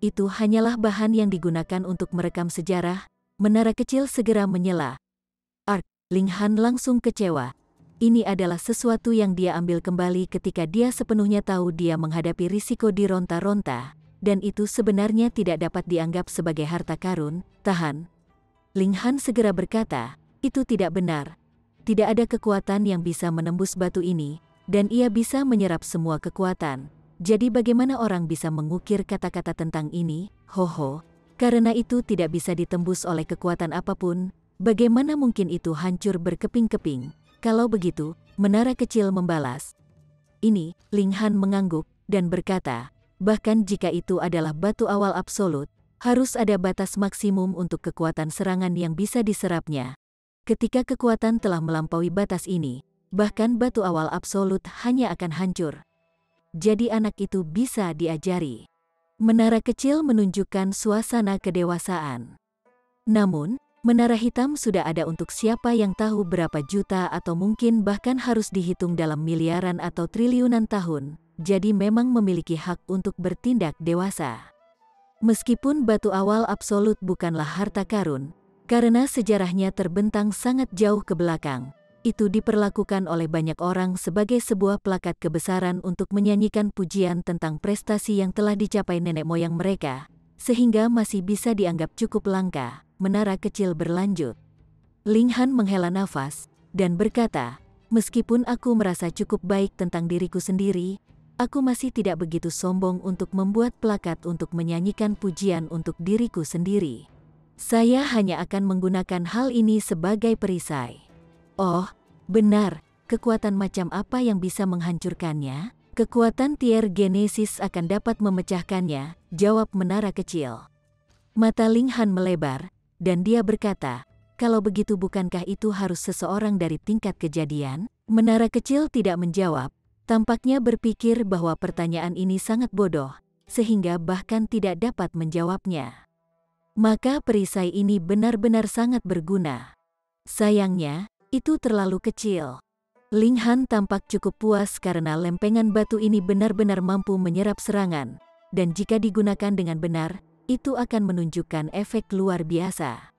Itu hanyalah bahan yang digunakan untuk merekam sejarah. Menara kecil segera menyela. Ling Han langsung kecewa. Ini adalah sesuatu yang dia ambil kembali ketika dia sepenuhnya tahu dia menghadapi risiko dironta-ronta. Dan itu sebenarnya tidak dapat dianggap sebagai harta karun. Tahan. Ling Han segera berkata, itu tidak benar. Tidak ada kekuatan yang bisa menembus batu ini, dan ia bisa menyerap semua kekuatan. Jadi bagaimana orang bisa mengukir kata-kata tentang ini? Hoho, karena itu tidak bisa ditembus oleh kekuatan apapun. Bagaimana mungkin itu hancur berkeping-keping? Kalau begitu, menara kecil membalas. Ini, Ling Han mengangguk, dan berkata, bahkan jika itu adalah batu awal absolut, harus ada batas maksimum untuk kekuatan serangan yang bisa diserapnya. Ketika kekuatan telah melampaui batas ini, bahkan batu awal absolut hanya akan hancur. Jadi anak itu bisa diajari. Menara kecil menunjukkan suasana kedewasaan. Namun, menara hitam sudah ada untuk siapa yang tahu berapa juta atau mungkin bahkan harus dihitung dalam miliaran atau triliunan tahun, jadi memang memiliki hak untuk bertindak dewasa. Meskipun batu awal absolut bukanlah harta karun, karena sejarahnya terbentang sangat jauh ke belakang, itu diperlakukan oleh banyak orang sebagai sebuah plakat kebesaran untuk menyanyikan pujian tentang prestasi yang telah dicapai nenek moyang mereka, sehingga masih bisa dianggap cukup langka. Menara kecil berlanjut. Ling Han menghela nafas, dan berkata, meskipun aku merasa cukup baik tentang diriku sendiri, aku masih tidak begitu sombong untuk membuat plakat untuk menyanyikan pujian untuk diriku sendiri. Saya hanya akan menggunakan hal ini sebagai perisai. Oh, benar, kekuatan macam apa yang bisa menghancurkannya? Kekuatan tier Genesis akan dapat memecahkannya, jawab menara kecil. Mata Ling Han melebar, dan dia berkata, kalau begitu bukankah itu harus seseorang dari tingkat kejadian? Menara kecil tidak menjawab, tampaknya berpikir bahwa pertanyaan ini sangat bodoh, sehingga bahkan tidak dapat menjawabnya. Maka perisai ini benar-benar sangat berguna. Sayangnya, itu terlalu kecil. Ling Han tampak cukup puas karena lempengan batu ini benar-benar mampu menyerap serangan, dan jika digunakan dengan benar, itu akan menunjukkan efek luar biasa.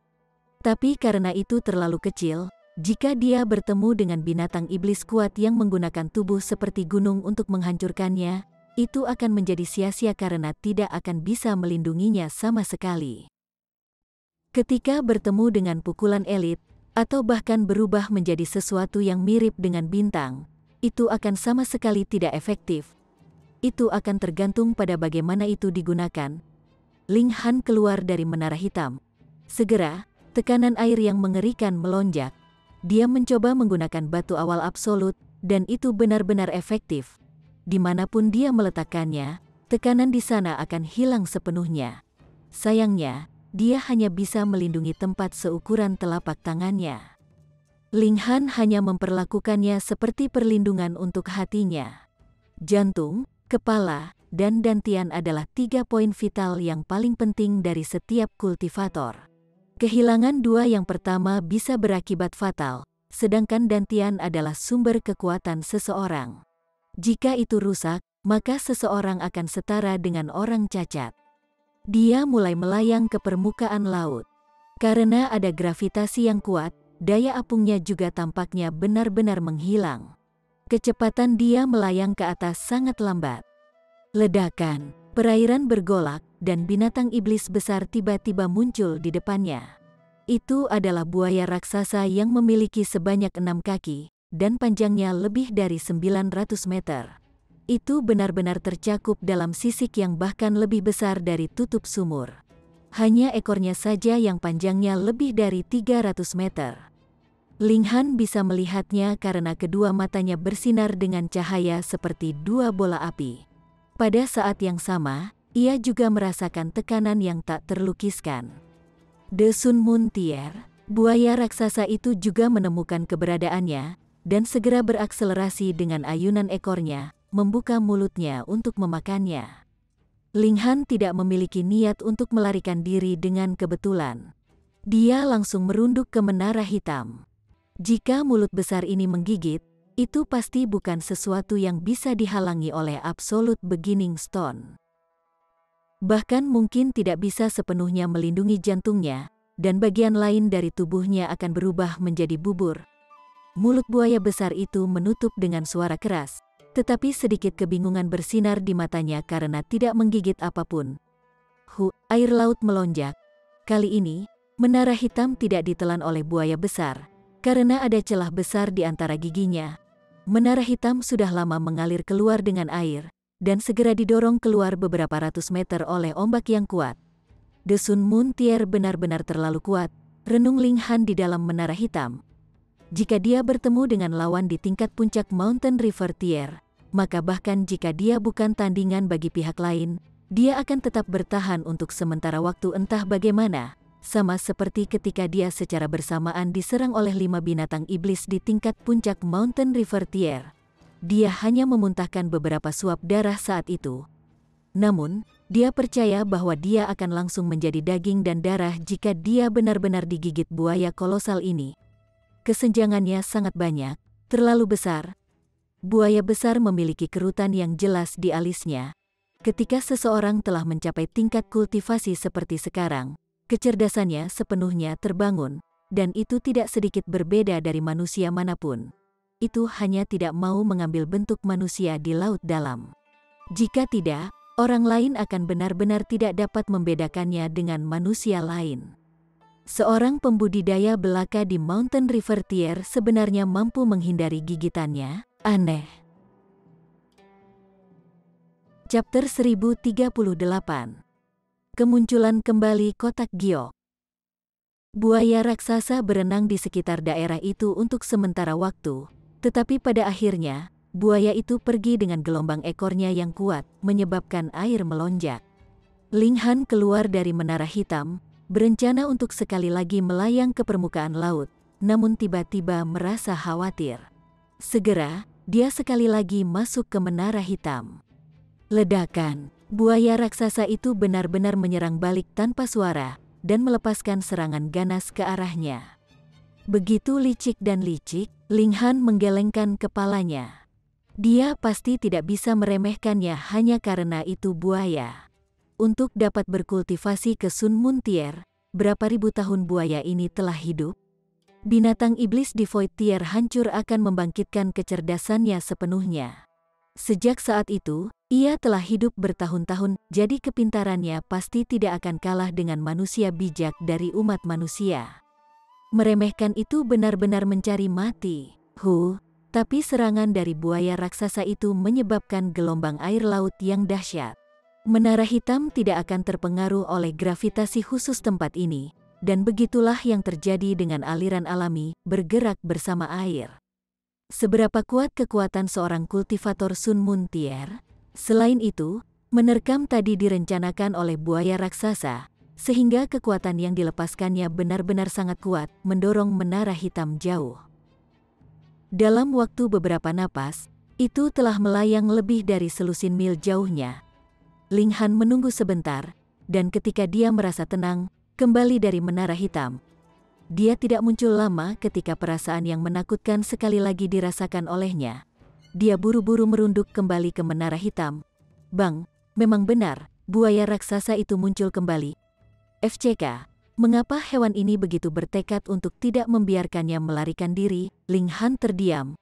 Tapi karena itu terlalu kecil, jika dia bertemu dengan binatang iblis kuat yang menggunakan tubuh seperti gunung untuk menghancurkannya, itu akan menjadi sia-sia karena tidak akan bisa melindunginya sama sekali. Ketika bertemu dengan pukulan elit, atau bahkan berubah menjadi sesuatu yang mirip dengan bintang, itu akan sama sekali tidak efektif. Itu akan tergantung pada bagaimana itu digunakan. Ling Han keluar dari menara hitam. Segera, tekanan air yang mengerikan melonjak. Dia mencoba menggunakan batu awal absolut, dan itu benar-benar efektif. Dimanapun dia meletakkannya, tekanan di sana akan hilang sepenuhnya. Sayangnya, dia hanya bisa melindungi tempat seukuran telapak tangannya. Ling Han hanya memperlakukannya seperti perlindungan untuk hatinya. Jantung, kepala, dan dantian adalah 3 poin vital yang paling penting dari setiap kultivator. Kehilangan 2 yang pertama bisa berakibat fatal, sedangkan dantian adalah sumber kekuatan seseorang. Jika itu rusak, maka seseorang akan setara dengan orang cacat. Dia mulai melayang ke permukaan laut. Karena ada gravitasi yang kuat, daya apungnya juga tampaknya benar-benar menghilang. Kecepatan dia melayang ke atas sangat lambat. Ledakan, perairan bergolak, dan binatang iblis besar tiba-tiba muncul di depannya. Itu adalah buaya raksasa yang memiliki sebanyak 6 kaki, dan panjangnya lebih dari 900 meter. Itu benar-benar tercakup dalam sisik yang bahkan lebih besar dari tutup sumur. Hanya ekornya saja yang panjangnya lebih dari 300 meter. Ling Han bisa melihatnya karena kedua matanya bersinar dengan cahaya seperti 2 bola api. Pada saat yang sama, ia juga merasakan tekanan yang tak terlukiskan. The Sun Moon Tier, buaya raksasa itu juga menemukan keberadaannya, dan segera berakselerasi dengan ayunan ekornya, membuka mulutnya untuk memakannya. Ling Han tidak memiliki niat untuk melarikan diri dengan kebetulan. Dia langsung merunduk ke menara hitam. Jika mulut besar ini menggigit, itu pasti bukan sesuatu yang bisa dihalangi oleh Absolute Beginning Stone. Bahkan mungkin tidak bisa sepenuhnya melindungi jantungnya, dan bagian lain dari tubuhnya akan berubah menjadi bubur. Mulut buaya besar itu menutup dengan suara keras, tetapi sedikit kebingungan bersinar di matanya karena tidak menggigit apapun. Air laut melonjak. Kali ini, menara hitam tidak ditelan oleh buaya besar, karena ada celah besar di antara giginya. Menara hitam sudah lama mengalir keluar dengan air, dan segera didorong keluar beberapa ratus meter oleh ombak yang kuat. The Sun Moon Tier benar-benar terlalu kuat, renung Ling Han di dalam menara hitam. Jika dia bertemu dengan lawan di tingkat puncak Mountain River Tier, maka bahkan jika dia bukan tandingan bagi pihak lain, dia akan tetap bertahan untuk sementara waktu entah bagaimana. Sama seperti ketika dia secara bersamaan diserang oleh 5 binatang iblis di tingkat puncak Mountain River Tier. Dia hanya memuntahkan beberapa suap darah saat itu. Namun, dia percaya bahwa dia akan langsung menjadi daging dan darah jika dia benar-benar digigit buaya kolosal ini. Kesenjangannya sangat banyak, terlalu besar. Buaya besar memiliki kerutan yang jelas di alisnya. Ketika seseorang telah mencapai tingkat kultivasi seperti sekarang, kecerdasannya sepenuhnya terbangun, dan itu tidak sedikit berbeda dari manusia manapun. Itu hanya tidak mau mengambil bentuk manusia di laut dalam. Jika tidak, orang lain akan benar-benar tidak dapat membedakannya dengan manusia lain. Seorang pembudidaya belaka di Mountain River Tier sebenarnya mampu menghindari gigitannya. Aneh. Chapter 1038. Kemunculan kembali kotak giok. Buaya raksasa berenang di sekitar daerah itu untuk sementara waktu, tetapi pada akhirnya, buaya itu pergi dengan gelombang ekornya yang kuat, menyebabkan air melonjak. Ling Han keluar dari menara hitam, berencana untuk sekali lagi melayang ke permukaan laut, namun tiba-tiba merasa khawatir. Segera, dia sekali lagi masuk ke menara hitam. Ledakan. Buaya raksasa itu benar-benar menyerang balik tanpa suara, dan melepaskan serangan ganas ke arahnya. Begitu licik dan licik, Ling Han menggelengkan kepalanya. Dia pasti tidak bisa meremehkannya hanya karena itu buaya. Untuk dapat berkultivasi ke Sun Moon Tier, berapa ribu tahun buaya ini telah hidup? Binatang iblis di Void Tier hancur akan membangkitkan kecerdasannya sepenuhnya. Sejak saat itu, ia telah hidup bertahun-tahun, jadi kepintarannya pasti tidak akan kalah dengan manusia bijak dari umat manusia. Meremehkan itu benar-benar mencari mati. Tapi serangan dari buaya raksasa itu menyebabkan gelombang air laut yang dahsyat. Menara hitam tidak akan terpengaruh oleh gravitasi khusus tempat ini, dan begitulah yang terjadi dengan aliran alami bergerak bersama air. Seberapa kuat kekuatan seorang kultivator Sun Moon Tier? Selain itu, menerkam tadi direncanakan oleh buaya raksasa, sehingga kekuatan yang dilepaskannya benar-benar sangat kuat, mendorong menara hitam jauh. Dalam waktu beberapa napas, itu telah melayang lebih dari selusin mil jauhnya. Ling Han menunggu sebentar, dan ketika dia merasa tenang, kembali dari menara hitam. Dia tidak muncul lama ketika perasaan yang menakutkan sekali lagi dirasakan olehnya. Dia buru-buru merunduk kembali ke menara hitam. Bang, memang benar, buaya raksasa itu muncul kembali. FCK, mengapa hewan ini begitu bertekad untuk tidak membiarkannya melarikan diri? Ling Han terdiam.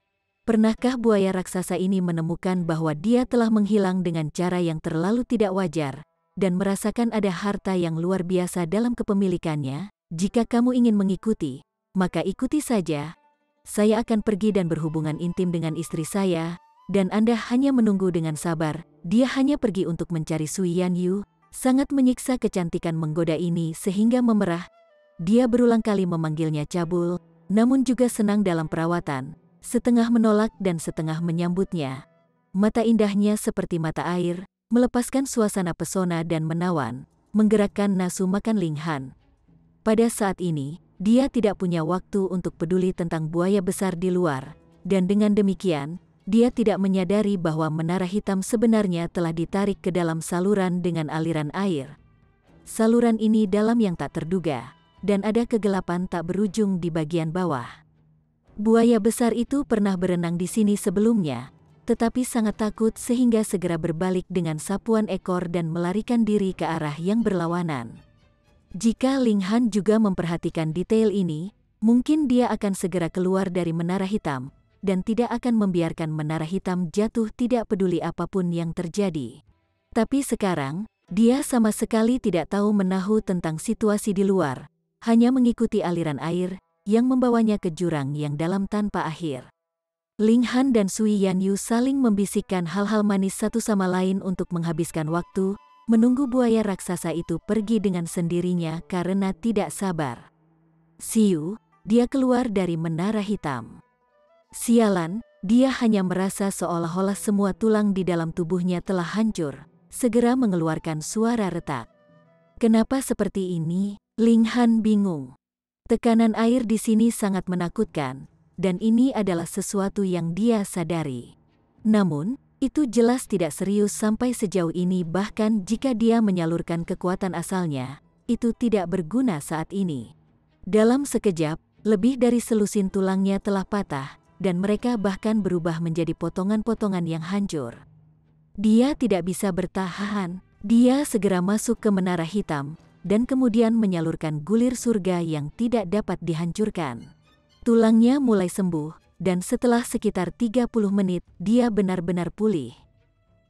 Pernahkah buaya raksasa ini menemukan bahwa dia telah menghilang dengan cara yang terlalu tidak wajar, dan merasakan ada harta yang luar biasa dalam kepemilikannya? Jika kamu ingin mengikuti, maka ikuti saja. Saya akan pergi dan berhubungan intim dengan istri saya, dan Anda hanya menunggu dengan sabar. Dia hanya pergi untuk mencari Sui Yanyu, sangat menyiksa kecantikan menggoda ini sehingga memerah. Dia berulang kali memanggilnya cabul, namun juga senang dalam perawatan. Setengah menolak dan setengah menyambutnya. Mata indahnya seperti mata air, melepaskan suasana pesona dan menawan, menggerakkan nafsu makan Ling Han. Pada saat ini, dia tidak punya waktu untuk peduli tentang buaya besar di luar, dan dengan demikian, dia tidak menyadari bahwa menara hitam sebenarnya telah ditarik ke dalam saluran dengan aliran air. Saluran ini dalam yang tak terduga, dan ada kegelapan tak berujung di bagian bawah. Buaya besar itu pernah berenang di sini sebelumnya, tetapi sangat takut sehingga segera berbalik dengan sapuan ekor dan melarikan diri ke arah yang berlawanan. Jika Ling Han juga memperhatikan detail ini, mungkin dia akan segera keluar dari menara hitam, dan tidak akan membiarkan menara hitam jatuh tidak peduli apapun yang terjadi. Tapi sekarang, dia sama sekali tidak tahu menahu tentang situasi di luar, hanya mengikuti aliran air yang membawanya ke jurang yang dalam tanpa akhir. Ling Han dan Sui Yanyu saling membisikkan hal-hal manis satu sama lain untuk menghabiskan waktu, menunggu buaya raksasa itu pergi dengan sendirinya karena tidak sabar. Siu, dia keluar dari menara hitam. Sialan, dia hanya merasa seolah-olah semua tulang di dalam tubuhnya telah hancur, segera mengeluarkan suara retak. Kenapa seperti ini? Ling Han bingung. Tekanan air di sini sangat menakutkan, dan ini adalah sesuatu yang dia sadari. Namun, itu jelas tidak serius sampai sejauh ini, bahkan jika dia menyalurkan kekuatan asalnya, itu tidak berguna saat ini. Dalam sekejap, lebih dari selusin tulangnya telah patah, dan mereka bahkan berubah menjadi potongan-potongan yang hancur. Dia tidak bisa bertahan, dia segera masuk ke menara hitam, dan kemudian menyalurkan gulir surga yang tidak dapat dihancurkan. Tulangnya mulai sembuh, dan setelah sekitar 30 menit, dia benar-benar pulih.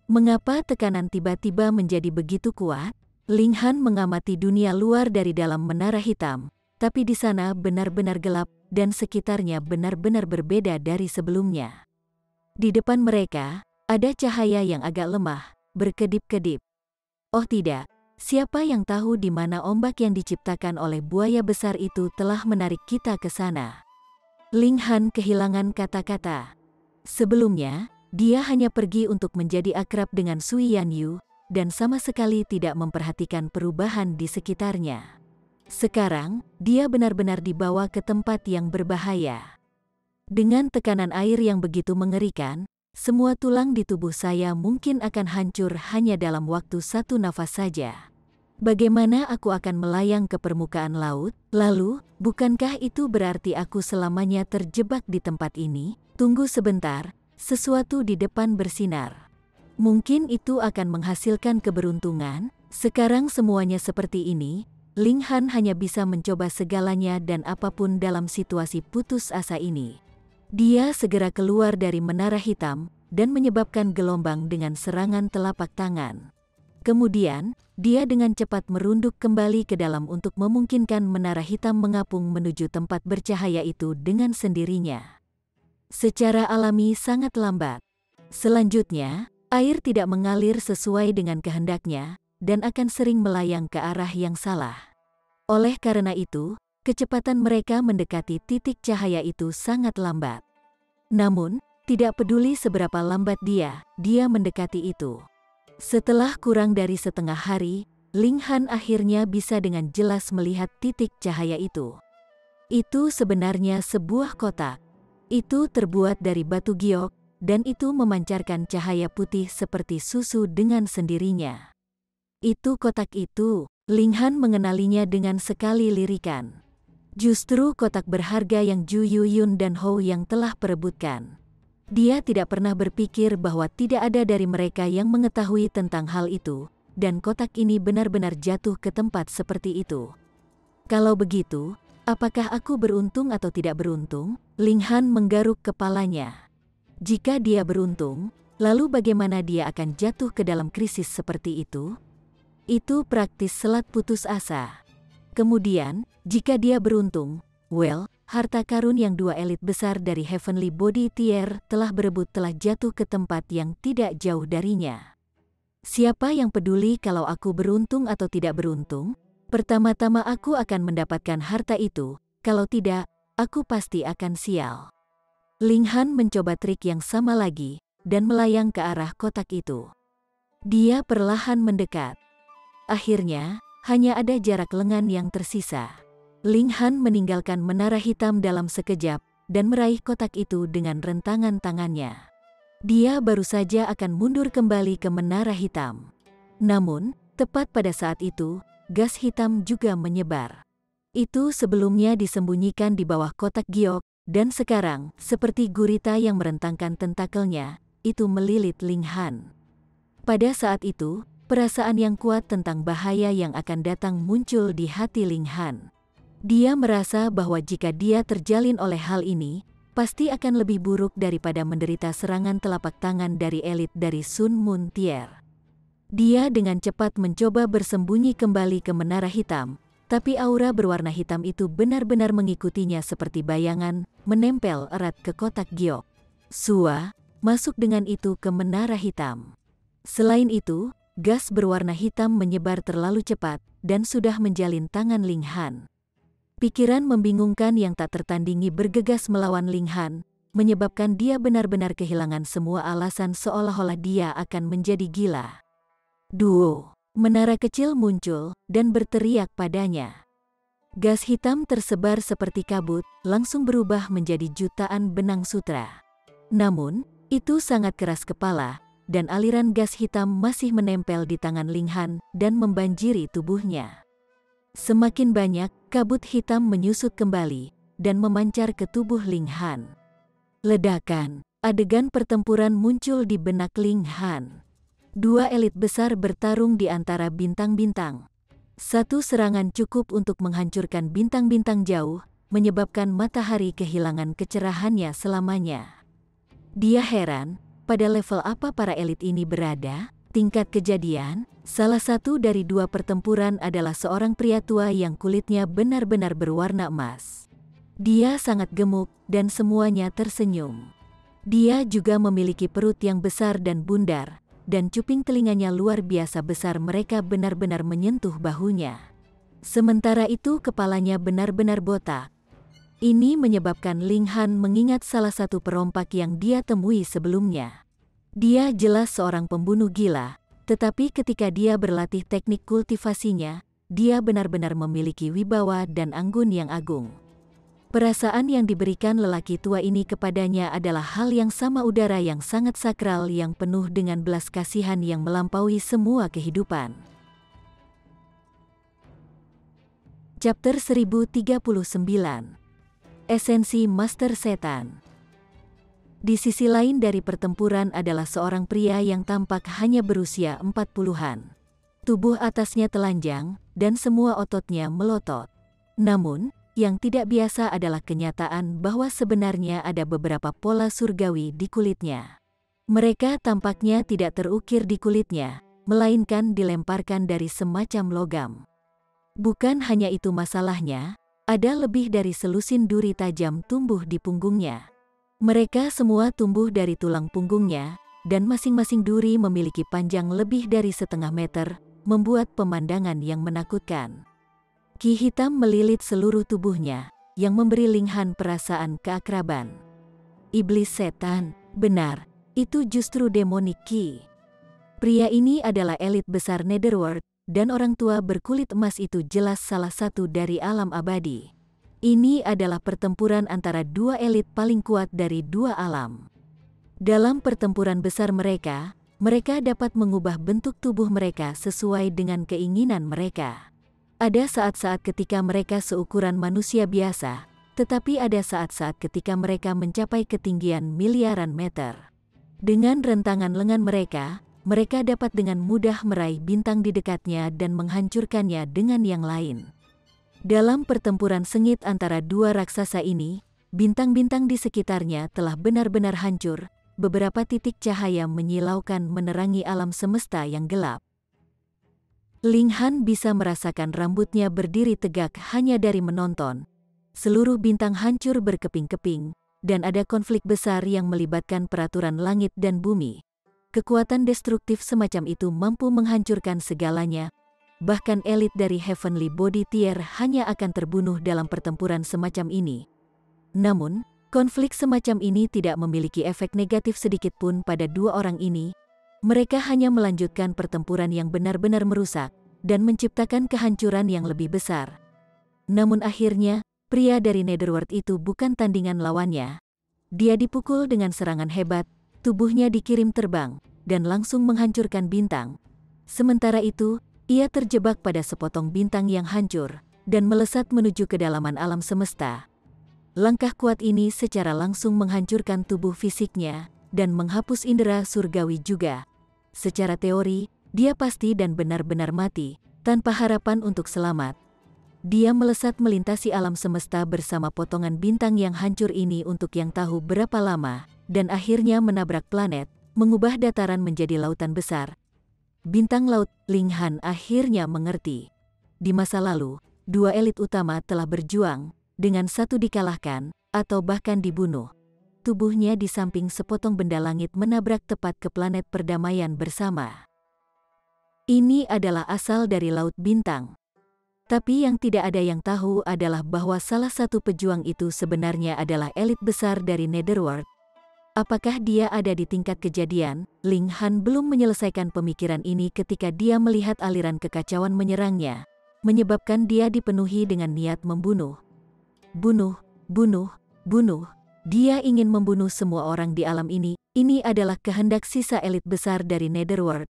Mengapa tekanan tiba-tiba menjadi begitu kuat? Ling Han mengamati dunia luar dari dalam menara hitam, tapi di sana benar-benar gelap, dan sekitarnya benar-benar berbeda dari sebelumnya. Di depan mereka, ada cahaya yang agak lemah, berkedip-kedip. Oh tidak! Siapa yang tahu di mana ombak yang diciptakan oleh buaya besar itu telah menarik kita ke sana? Ling Han kehilangan kata-kata. Sebelumnya, dia hanya pergi untuk menjadi akrab dengan Sui Yanyu, dan sama sekali tidak memperhatikan perubahan di sekitarnya. Sekarang, dia benar-benar dibawa ke tempat yang berbahaya. Dengan tekanan air yang begitu mengerikan, semua tulang di tubuh saya mungkin akan hancur hanya dalam waktu satu nafas saja. Bagaimana aku akan melayang ke permukaan laut? Lalu, bukankah itu berarti aku selamanya terjebak di tempat ini? Tunggu sebentar, sesuatu di depan bersinar. Mungkin itu akan menghasilkan keberuntungan. Sekarang semuanya seperti ini, Ling Han hanya bisa mencoba segalanya dan apapun dalam situasi putus asa ini. Dia segera keluar dari menara hitam dan menyebabkan gelombang dengan serangan telapak tangan. Kemudian, dia dengan cepat merunduk kembali ke dalam untuk memungkinkan menara hitam mengapung menuju tempat bercahaya itu dengan sendirinya. Secara alami sangat lambat. Selanjutnya, air tidak mengalir sesuai dengan kehendaknya dan akan sering melayang ke arah yang salah. Oleh karena itu, kecepatan mereka mendekati titik cahaya itu sangat lambat. Namun, tidak peduli seberapa lambat dia mendekati itu. Setelah kurang dari setengah hari, Ling Han akhirnya bisa dengan jelas melihat titik cahaya itu. Itu sebenarnya sebuah kotak. Itu terbuat dari batu giok, dan itu memancarkan cahaya putih seperti susu dengan sendirinya. Itu kotak itu, Ling Han mengenalinya dengan sekali lirikan. Justru kotak berharga yang Zhu Yuyun dan Hou yang telah perebutkan. Dia tidak pernah berpikir bahwa tidak ada dari mereka yang mengetahui tentang hal itu, dan kotak ini benar-benar jatuh ke tempat seperti itu. Kalau begitu, apakah aku beruntung atau tidak beruntung? Ling Han menggaruk kepalanya. Jika dia beruntung, lalu bagaimana dia akan jatuh ke dalam krisis seperti itu? Itu praktis selat putus asa. Kemudian, jika dia beruntung, harta karun yang dua elit besar dari Heavenly Body Tier telah berebut telah jatuh ke tempat yang tidak jauh darinya. Siapa yang peduli kalau aku beruntung atau tidak beruntung? Pertama-tama aku akan mendapatkan harta itu, kalau tidak, aku pasti akan sial. Ling Han mencoba trik yang sama lagi, dan melayang ke arah kotak itu. Dia perlahan mendekat. Akhirnya, hanya ada jarak lengan yang tersisa. Ling Han meninggalkan menara hitam dalam sekejap, dan meraih kotak itu dengan rentangan tangannya. Dia baru saja akan mundur kembali ke menara hitam. Namun, tepat pada saat itu, gas hitam juga menyebar. Itu sebelumnya disembunyikan di bawah kotak giok, dan sekarang, seperti gurita yang merentangkan tentakelnya, itu melilit Ling Han. Pada saat itu, perasaan yang kuat tentang bahaya yang akan datang muncul di hati Ling Han. Dia merasa bahwa jika dia terjalin oleh hal ini, pasti akan lebih buruk daripada menderita serangan telapak tangan dari elit dari Sun Moon Tier. Dia dengan cepat mencoba bersembunyi kembali ke menara hitam, tapi aura berwarna hitam itu benar-benar mengikutinya seperti bayangan, menempel erat ke kotak giok. Sua, masuk dengan itu ke menara hitam. Selain itu, gas berwarna hitam menyebar terlalu cepat, dan sudah menjalin tangan Ling Han. Pikiran membingungkan yang tak tertandingi bergegas melawan Ling Han, menyebabkan dia benar-benar kehilangan semua alasan seolah-olah dia akan menjadi gila. Duo, menara kecil muncul, dan berteriak padanya. Gas hitam tersebar seperti kabut, langsung berubah menjadi jutaan benang sutra. Namun, itu sangat keras kepala, dan aliran gas hitam masih menempel di tangan Ling Han dan membanjiri tubuhnya. Semakin banyak, kabut hitam menyusut kembali dan memancar ke tubuh Ling Han. Ledakan, adegan pertempuran muncul di benak Ling Han. Dua elit besar bertarung di antara bintang-bintang. Satu serangan cukup untuk menghancurkan bintang-bintang jauh, menyebabkan matahari kehilangan kecerahannya selamanya. Dia heran, pada level apa para elit ini berada? Tingkat kejadian, salah satu dari dua pertempuran adalah seorang pria tua yang kulitnya benar-benar berwarna emas. Dia sangat gemuk, dan semuanya tersenyum. Dia juga memiliki perut yang besar dan bundar, dan cuping telinganya luar biasa besar, mereka benar-benar menyentuh bahunya. Sementara itu kepalanya benar-benar botak. Ini menyebabkan Ling Han mengingat salah satu perompak yang dia temui sebelumnya. Dia jelas seorang pembunuh gila, tetapi ketika dia berlatih teknik kultivasinya, dia benar-benar memiliki wibawa dan anggun yang agung. Perasaan yang diberikan lelaki tua ini kepadanya adalah hal yang sama, udara yang sangat sakral yang penuh dengan belas kasihan yang melampaui semua kehidupan. Chapter 1039. Esensi Master Setan. Di sisi lain dari pertempuran adalah seorang pria yang tampak hanya berusia 40-an. Tubuh atasnya telanjang, dan semua ototnya melotot. Namun, yang tidak biasa adalah kenyataan bahwa sebenarnya ada beberapa pola surgawi di kulitnya. Mereka tampaknya tidak terukir di kulitnya, melainkan dilemparkan dari semacam logam. Bukan hanya itu masalahnya, ada lebih dari selusin duri tajam tumbuh di punggungnya. Mereka semua tumbuh dari tulang punggungnya, dan masing-masing duri memiliki panjang lebih dari setengah meter, membuat pemandangan yang menakutkan. Ki hitam melilit seluruh tubuhnya, yang memberi Ling Han perasaan keakraban. Iblis setan, benar, itu justru demonik Ki. Pria ini adalah elit besar Netherworld, dan orang tua berkulit emas itu jelas salah satu dari alam abadi. Ini adalah pertempuran antara dua elit paling kuat dari dua alam. Dalam pertempuran besar mereka dapat mengubah bentuk tubuh mereka sesuai dengan keinginan mereka. Ada saat-saat ketika mereka seukuran manusia biasa, tetapi ada saat-saat ketika mereka mencapai ketinggian miliaran meter. Dengan rentangan lengan mereka dapat dengan mudah meraih bintang di dekatnya dan menghancurkannya dengan yang lain. Dalam pertempuran sengit antara dua raksasa ini, bintang-bintang di sekitarnya telah benar-benar hancur, beberapa titik cahaya menyilaukan menerangi alam semesta yang gelap. Ling Han bisa merasakan rambutnya berdiri tegak hanya dari menonton. Seluruh bintang hancur berkeping-keping, dan ada konflik besar yang melibatkan peraturan langit dan bumi. Kekuatan destruktif semacam itu mampu menghancurkan segalanya. Bahkan elit dari Heavenly Body Tier hanya akan terbunuh dalam pertempuran semacam ini. Namun, konflik semacam ini tidak memiliki efek negatif sedikitpun pada dua orang ini. Mereka hanya melanjutkan pertempuran yang benar-benar merusak, dan menciptakan kehancuran yang lebih besar. Namun akhirnya, pria dari Netherworld itu bukan tandingan lawannya. Dia dipukul dengan serangan hebat, tubuhnya dikirim terbang, dan langsung menghancurkan bintang. Sementara itu, ia terjebak pada sepotong bintang yang hancur, dan melesat menuju kedalaman alam semesta. Langkah kuat ini secara langsung menghancurkan tubuh fisiknya, dan menghapus indera surgawi juga. Secara teori, dia pasti dan benar-benar mati, tanpa harapan untuk selamat. Dia melesat melintasi alam semesta bersama potongan bintang yang hancur ini untuk yang tahu berapa lama, dan akhirnya menabrak planet, mengubah dataran menjadi lautan besar. Bintang laut, Ling Han akhirnya mengerti. Di masa lalu, dua elit utama telah berjuang, dengan satu dikalahkan, atau bahkan dibunuh. Tubuhnya di samping sepotong benda langit menabrak tepat ke planet perdamaian bersama. Ini adalah asal dari Laut Bintang. Tapi yang tidak ada yang tahu adalah bahwa salah satu pejuang itu sebenarnya adalah elit besar dari Netherworld. Apakah dia ada di tingkat kejadian? Ling Han belum menyelesaikan pemikiran ini ketika dia melihat aliran kekacauan menyerangnya, menyebabkan dia dipenuhi dengan niat membunuh. Bunuh, bunuh, bunuh. Dia ingin membunuh semua orang di alam ini. Ini adalah kehendak sisa elit besar dari Netherworld.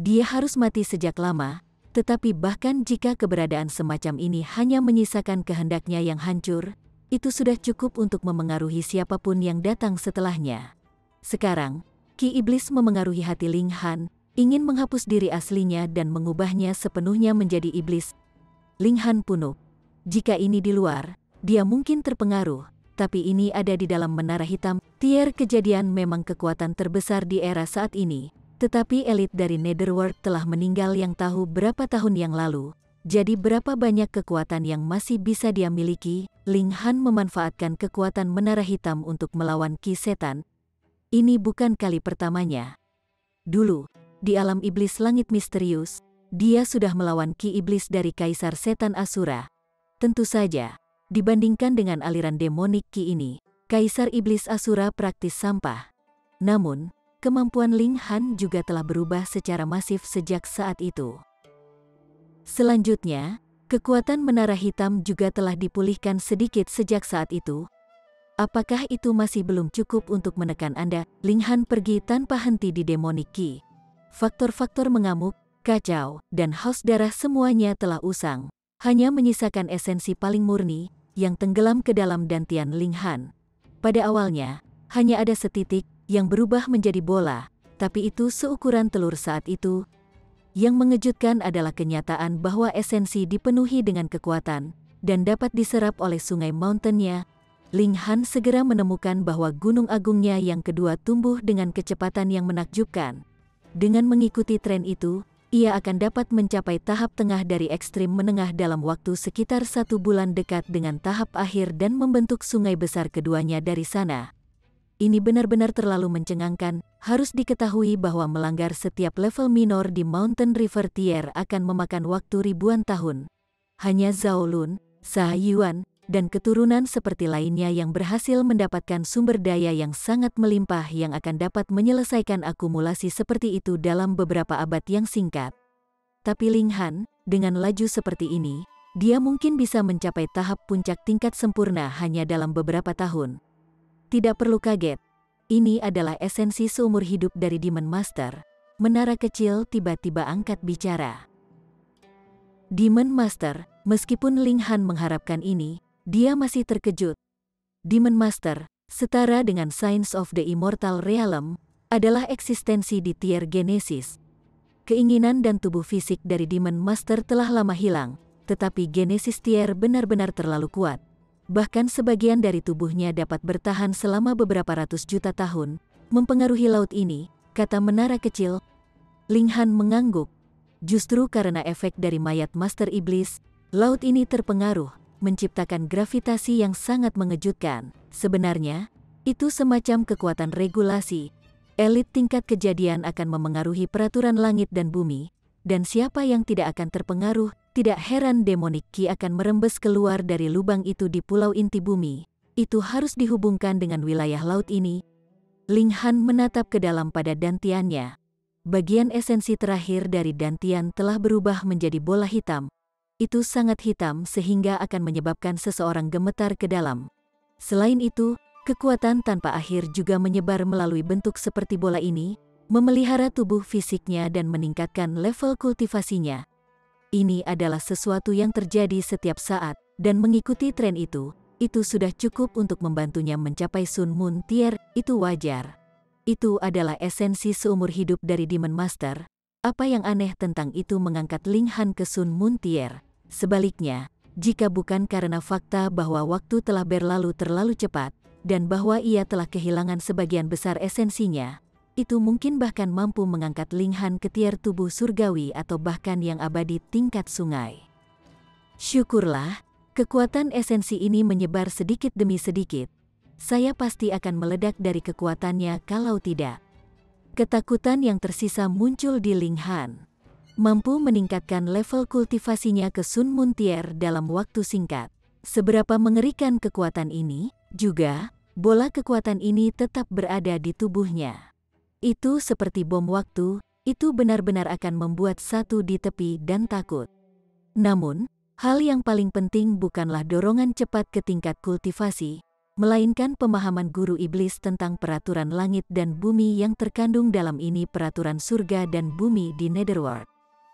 Dia harus mati sejak lama, tetapi bahkan jika keberadaan semacam ini hanya menyisakan kehendaknya yang hancur, itu sudah cukup untuk memengaruhi siapapun yang datang setelahnya. Sekarang, Ki Iblis memengaruhi hati Ling Han, ingin menghapus diri aslinya dan mengubahnya sepenuhnya menjadi iblis. Ling Han punuk. Jika ini di luar, dia mungkin terpengaruh, tapi ini ada di dalam menara hitam. Tier kejadian memang kekuatan terbesar di era saat ini, tetapi elit dari Netherworld telah meninggal yang tahu berapa tahun yang lalu. Jadi berapa banyak kekuatan yang masih bisa dia miliki? Ling Han memanfaatkan kekuatan menara hitam untuk melawan Ki Setan. Ini bukan kali pertamanya. Dulu, di alam iblis langit misterius, dia sudah melawan Ki Iblis dari Kaisar Setan Asura. Tentu saja, dibandingkan dengan aliran demonik Ki ini, Kaisar Iblis Asura praktis sampah. Namun, kemampuan Ling Han juga telah berubah secara masif sejak saat itu. Selanjutnya, kekuatan menara hitam juga telah dipulihkan sedikit sejak saat itu. Apakah itu masih belum cukup untuk menekan Anda? Ling Han pergi tanpa henti di Demonic Ki. Faktor-faktor mengamuk, kacau, dan haus darah semuanya telah usang. hanya menyisakan esensi paling murni yang tenggelam ke dalam dantian Linghan. Pada awalnya, hanya ada setitik yang berubah menjadi bola, tapi itu seukuran telur saat itu. Yang mengejutkan adalah kenyataan bahwa esensi dipenuhi dengan kekuatan dan dapat diserap oleh sungai Mountain-nya. Linghan segera menemukan bahwa gunung agungnya yang kedua tumbuh dengan kecepatan yang menakjubkan. Dengan mengikuti tren itu, ia akan dapat mencapai tahap tengah dari ekstrim menengah dalam waktu sekitar 1 bulan dekat dengan tahap akhir dan membentuk sungai besar keduanya dari sana. Ini benar-benar terlalu mencengangkan. Harus diketahui bahwa melanggar setiap level minor di Mountain River Tier akan memakan waktu ribuan tahun. Hanya Zhao Lun, Sa Yuan, dan keturunan seperti lainnya yang berhasil mendapatkan sumber daya yang sangat melimpah yang akan dapat menyelesaikan akumulasi seperti itu dalam beberapa abad yang singkat. Tapi Linghan, dengan laju seperti ini, dia mungkin bisa mencapai tahap puncak tingkat sempurna hanya dalam beberapa tahun. Tidak perlu kaget, ini adalah esensi seumur hidup dari Demon Master. Menara kecil tiba-tiba angkat bicara. Demon Master, meskipun Linghan mengharapkan ini, dia masih terkejut. Demon Master, setara dengan Signs of the Immortal Realm, adalah eksistensi di tier Genesis. Keinginan dan tubuh fisik dari Demon Master telah lama hilang, tetapi Genesis tier benar-benar terlalu kuat. Bahkan sebagian dari tubuhnya dapat bertahan selama beberapa ratus juta tahun, mempengaruhi laut ini, kata menara kecil. Linghan mengangguk. Justru karena efek dari mayat Master Iblis, laut ini terpengaruh, menciptakan gravitasi yang sangat mengejutkan. Sebenarnya, itu semacam kekuatan regulasi. Elit tingkat kejadian akan memengaruhi peraturan langit dan bumi, dan siapa yang tidak akan terpengaruh. Tidak heran Demonic Ki akan merembes keluar dari lubang itu di pulau inti bumi. Itu harus dihubungkan dengan wilayah laut ini. Linghan menatap ke dalam pada dantiannya. Bagian esensi terakhir dari dantian telah berubah menjadi bola hitam. Itu sangat hitam sehingga akan menyebabkan seseorang gemetar ke dalam. Selain itu, kekuatan tanpa akhir juga menyebar melalui bentuk seperti bola ini, memelihara tubuh fisiknya dan meningkatkan level kultivasinya. Ini adalah sesuatu yang terjadi setiap saat, dan mengikuti tren itu sudah cukup untuk membantunya mencapai Sun Moon Tier, itu wajar. Itu adalah esensi seumur hidup dari Demon Master. Apa yang aneh tentang itu mengangkat Linghan ke Sun Moon Tier? Sebaliknya, jika bukan karena fakta bahwa waktu telah berlalu terlalu cepat, dan bahwa ia telah kehilangan sebagian besar esensinya, itu mungkin bahkan mampu mengangkat Linghan ke tier tubuh surgawi atau bahkan yang abadi tingkat sungai. Syukurlah, kekuatan esensi ini menyebar sedikit demi sedikit. Saya pasti akan meledak dari kekuatannya kalau tidak. Ketakutan yang tersisa muncul di Linghan. Mampu meningkatkan level kultivasinya ke Sun Moon Tier dalam waktu singkat. Seberapa mengerikan kekuatan ini, juga, bola kekuatan ini tetap berada di tubuhnya. Itu seperti bom waktu, itu benar-benar akan membuat satu di tepi dan takut. Namun, hal yang paling penting bukanlah dorongan cepat ke tingkat kultivasi, melainkan pemahaman guru iblis tentang peraturan langit dan bumi yang terkandung dalam ini peraturan surga dan bumi di Netherworld.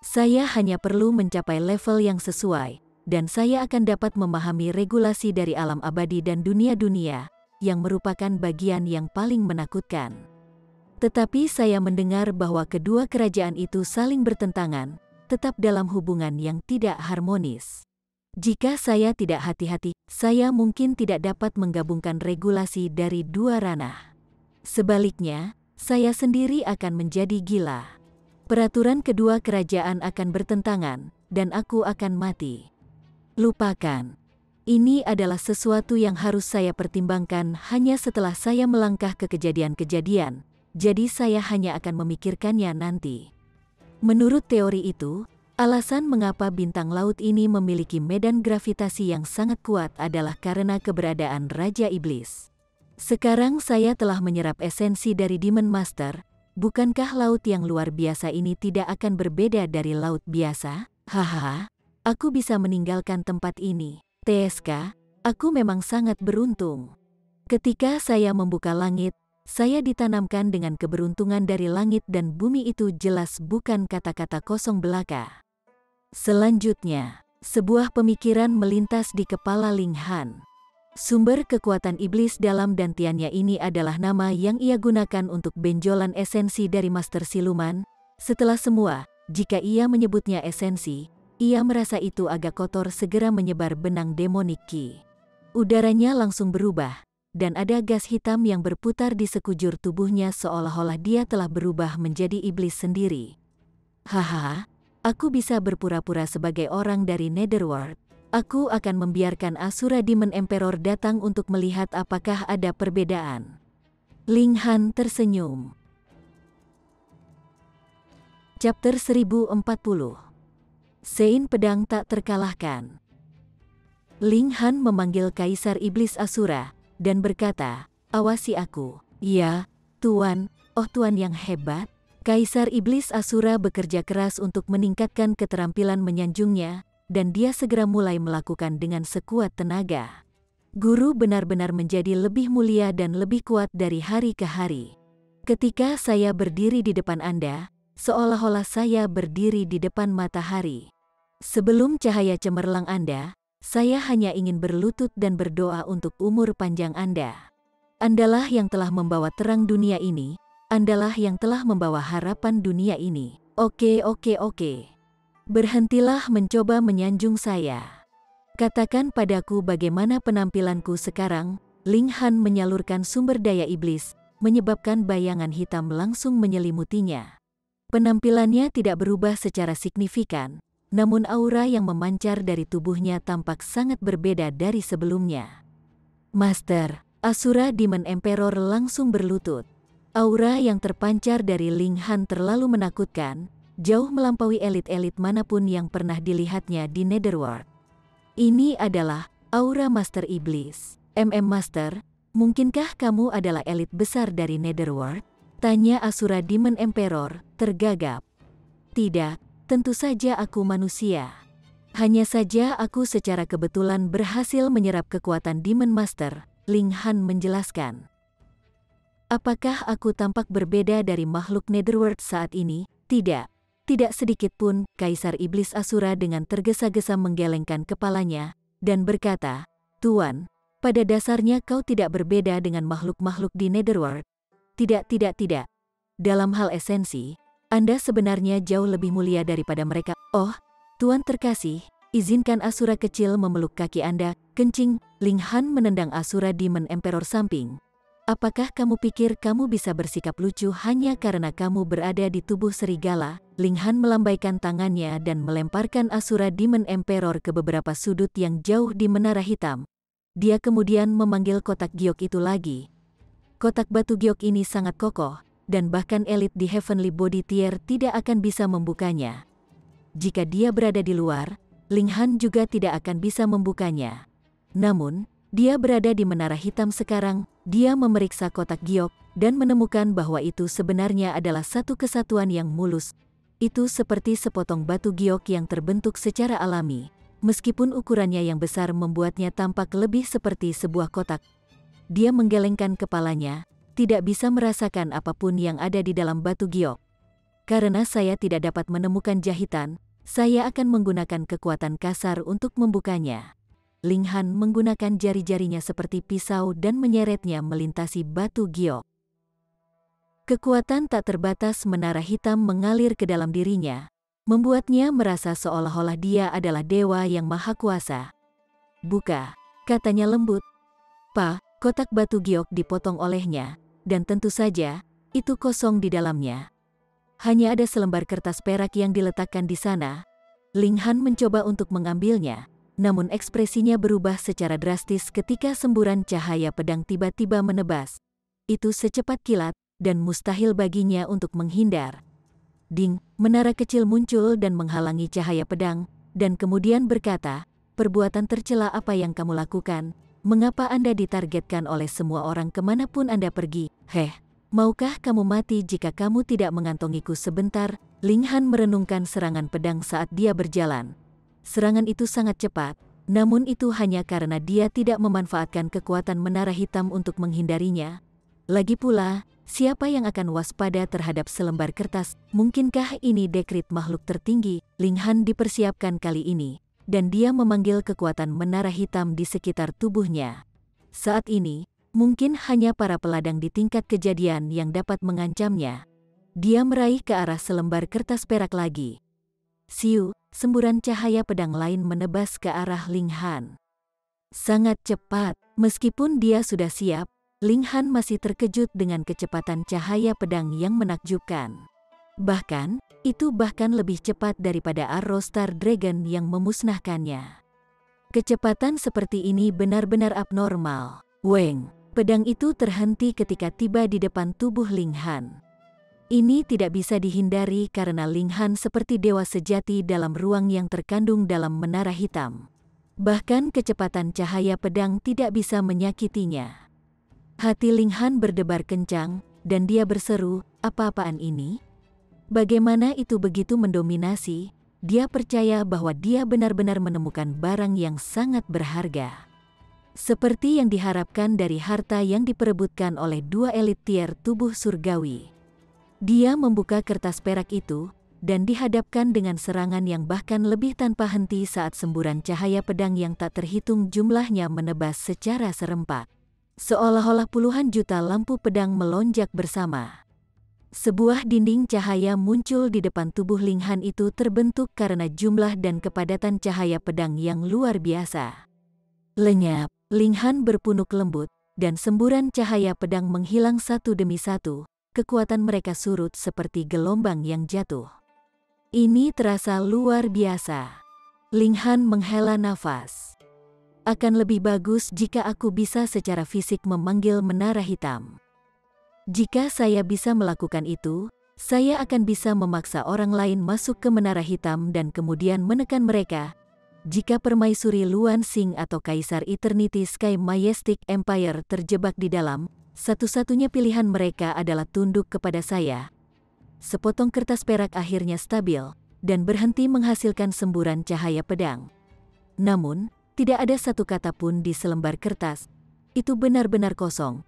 Saya hanya perlu mencapai level yang sesuai, dan saya akan dapat memahami regulasi dari alam abadi dan dunia-dunia, yang merupakan bagian yang paling menakutkan. Tetapi saya mendengar bahwa kedua kerajaan itu saling bertentangan, tetap dalam hubungan yang tidak harmonis. Jika saya tidak hati-hati, saya mungkin tidak dapat menggabungkan regulasi dari dua ranah. Sebaliknya, saya sendiri akan menjadi gila. Peraturan kedua kerajaan akan bertentangan, dan aku akan mati. Lupakan. Ini adalah sesuatu yang harus saya pertimbangkan hanya setelah saya melangkah ke kejadian-kejadian. Jadi saya hanya akan memikirkannya nanti. Menurut teori itu, alasan mengapa bintang laut ini memiliki medan gravitasi yang sangat kuat adalah karena keberadaan Raja Iblis. Sekarang saya telah menyerap esensi dari Demon Master. Bukankah laut yang luar biasa ini tidak akan berbeda dari laut biasa? Hahaha, aku bisa meninggalkan tempat ini. TSK, aku memang sangat beruntung. Ketika saya membuka langit, saya ditanamkan dengan keberuntungan dari langit dan bumi itu jelas bukan kata-kata kosong belaka. Selanjutnya, Sebuah pemikiran melintas di kepala Ling Han. Sumber kekuatan iblis dalam dantiannya ini adalah nama yang ia gunakan untuk benjolan esensi dari Master Siluman. Setelah semua, jika ia menyebutnya esensi, ia merasa itu agak kotor, segera menyebar benang demonik Qi. Udaranya langsung berubah, dan ada gas hitam yang berputar di sekujur tubuhnya seolah-olah dia telah berubah menjadi iblis sendiri. Hahaha. Aku bisa berpura-pura sebagai orang dari Netherworld. Aku akan membiarkan Asura Demon Emperor datang untuk melihat apakah ada perbedaan. Ling Han tersenyum. Chapter 1040. Sein Pedang Tak Terkalahkan. Ling Han memanggil Kaisar Iblis Asura, dan berkata, "Awasi aku." "Ya, Tuan." "Oh Tuan yang hebat." Kaisar Iblis Asura bekerja keras untuk meningkatkan keterampilan menyanjungnya, dan dia segera mulai melakukan dengan sekuat tenaga. Guru benar-benar menjadi lebih mulia dan lebih kuat dari hari ke hari. Ketika saya berdiri di depan Anda, seolah-olah saya berdiri di depan matahari. Sebelum cahaya cemerlang Anda, saya hanya ingin berlutut dan berdoa untuk umur panjang Anda. Andalah yang telah membawa terang dunia ini. Andalah yang telah membawa harapan dunia ini. Oke. Berhentilah mencoba menyanjung saya. Katakan padaku bagaimana penampilanku sekarang." Ling Han menyalurkan sumber daya iblis, menyebabkan bayangan hitam langsung menyelimutinya. Penampilannya tidak berubah secara signifikan, namun aura yang memancar dari tubuhnya tampak sangat berbeda dari sebelumnya. "Master," Asura Demon Emperor langsung berlutut. Aura yang terpancar dari Ling Han terlalu menakutkan, jauh melampaui elit-elit manapun yang pernah dilihatnya di Netherworld. Ini adalah aura Master Iblis. Master, mungkinkah kamu adalah elit besar dari Netherworld?" tanya Asura Demon Emperor, tergagap. "Tidak, tentu saja aku manusia. Hanya saja aku secara kebetulan berhasil menyerap kekuatan Demon Master," Ling Han menjelaskan. "Apakah aku tampak berbeda dari makhluk Netherworld saat ini?" "Tidak. Tidak sedikit pun," Kaisar Iblis Asura dengan tergesa-gesa menggelengkan kepalanya, dan berkata, "Tuan, pada dasarnya kau tidak berbeda dengan makhluk-makhluk di Netherworld." Tidak. Dalam hal esensi, Anda sebenarnya jauh lebih mulia daripada mereka." "Oh, Tuan terkasih, izinkan Asura kecil memeluk kaki Anda." "Kencing." Ling Han menendang Asura Demon Emperor samping. "Apakah kamu pikir kamu bisa bersikap lucu hanya karena kamu berada di tubuh serigala?" Ling Han melambaikan tangannya dan melemparkan Asura Demon Emperor ke beberapa sudut yang jauh di menara hitam. Dia kemudian memanggil kotak giok itu lagi. Kotak batu giok ini sangat kokoh, dan bahkan elit di Heavenly Body Tier tidak akan bisa membukanya. Jika dia berada di luar, Ling Han juga tidak akan bisa membukanya. Namun, dia berada di menara hitam sekarang. Dia memeriksa kotak giok dan menemukan bahwa itu sebenarnya adalah satu kesatuan yang mulus. Itu seperti sepotong batu giok yang terbentuk secara alami, meskipun ukurannya yang besar membuatnya tampak lebih seperti sebuah kotak. Dia menggelengkan kepalanya, tidak bisa merasakan apapun yang ada di dalam batu giok. "Karena saya tidak dapat menemukan jahitan, saya akan menggunakan kekuatan kasar untuk membukanya." Ling Han menggunakan jari-jarinya seperti pisau dan menyeretnya melintasi batu giok. Kekuatan tak terbatas menara hitam mengalir ke dalam dirinya, membuatnya merasa seolah-olah dia adalah dewa yang maha kuasa. "Buka," katanya lembut. Kotak batu giok dipotong olehnya, dan tentu saja, itu kosong di dalamnya. Hanya ada selembar kertas perak yang diletakkan di sana. Ling Han mencoba untuk mengambilnya, namun ekspresinya berubah secara drastis ketika semburan cahaya pedang tiba-tiba menebas. Itu secepat kilat, dan mustahil baginya untuk menghindar. Ding, menara kecil muncul dan menghalangi cahaya pedang, dan kemudian berkata, "Perbuatan tercela apa yang kamu lakukan? Mengapa Anda ditargetkan oleh semua orang kemanapun Anda pergi? Maukah kamu mati jika kamu tidak mengantongiku sebentar?" Ling Han merenungkan serangan pedang saat dia berjalan. Serangan itu sangat cepat, namun itu hanya karena dia tidak memanfaatkan kekuatan menara hitam untuk menghindarinya. Lagi pula, siapa yang akan waspada terhadap selembar kertas? Mungkinkah ini dekrit makhluk tertinggi? Ling Han dipersiapkan kali ini. dan dia memanggil kekuatan menara hitam di sekitar tubuhnya. Saat ini, mungkin hanya para peladang di tingkat kejadian yang dapat mengancamnya. Dia meraih ke arah selembar kertas perak lagi. Siu, semburan cahaya pedang lain menebas ke arah Ling Han. Sangat cepat, meskipun dia sudah siap, Ling Han masih terkejut dengan kecepatan cahaya pedang yang menakjubkan. Bahkan, itu bahkan lebih cepat daripada Arrow Star Dragon yang memusnahkannya. Kecepatan seperti ini benar-benar abnormal. Weng, pedang itu terhenti ketika tiba di depan tubuh Ling Han. Ini tidak bisa dihindari karena Ling Han seperti dewa sejati dalam ruang yang terkandung dalam menara hitam. Bahkan kecepatan cahaya pedang tidak bisa menyakitinya. Hati Ling Han berdebar kencang, dan dia berseru, "Apa-apaan ini?" Bagaimana itu begitu mendominasi? Dia percaya bahwa dia benar-benar menemukan barang yang sangat berharga. Seperti yang diharapkan dari harta yang diperebutkan oleh dua elit tier tubuh surgawi. Dia membuka kertas perak itu, dan dihadapkan dengan serangan yang bahkan lebih tanpa henti saat semburan cahaya pedang yang tak terhitung jumlahnya menebas secara serempak. Seolah-olah puluhan juta lampu pedang melonjak bersama. Sebuah dinding cahaya muncul di depan tubuh Ling Han itu terbentuk karena jumlah dan kepadatan cahaya pedang yang luar biasa. Lenyap, Ling Han berpunuk lembut, dan semburan cahaya pedang menghilang satu demi satu, kekuatan mereka surut seperti gelombang yang jatuh. Ini terasa luar biasa. Ling Han menghela nafas. Akan lebih bagus jika aku bisa secara fisik memanggil menara hitam. Jika saya bisa melakukan itu, saya akan bisa memaksa orang lain masuk ke menara hitam dan kemudian menekan mereka. Jika permaisuri Luan Xing atau Kaisar Eternity Sky Majestic Empire terjebak di dalam, satu-satunya pilihan mereka adalah tunduk kepada saya. Sepotong kertas perak akhirnya stabil, dan berhenti menghasilkan semburan cahaya pedang. Namun, tidak ada satu kata pun di selembar kertas. Itu benar-benar kosong.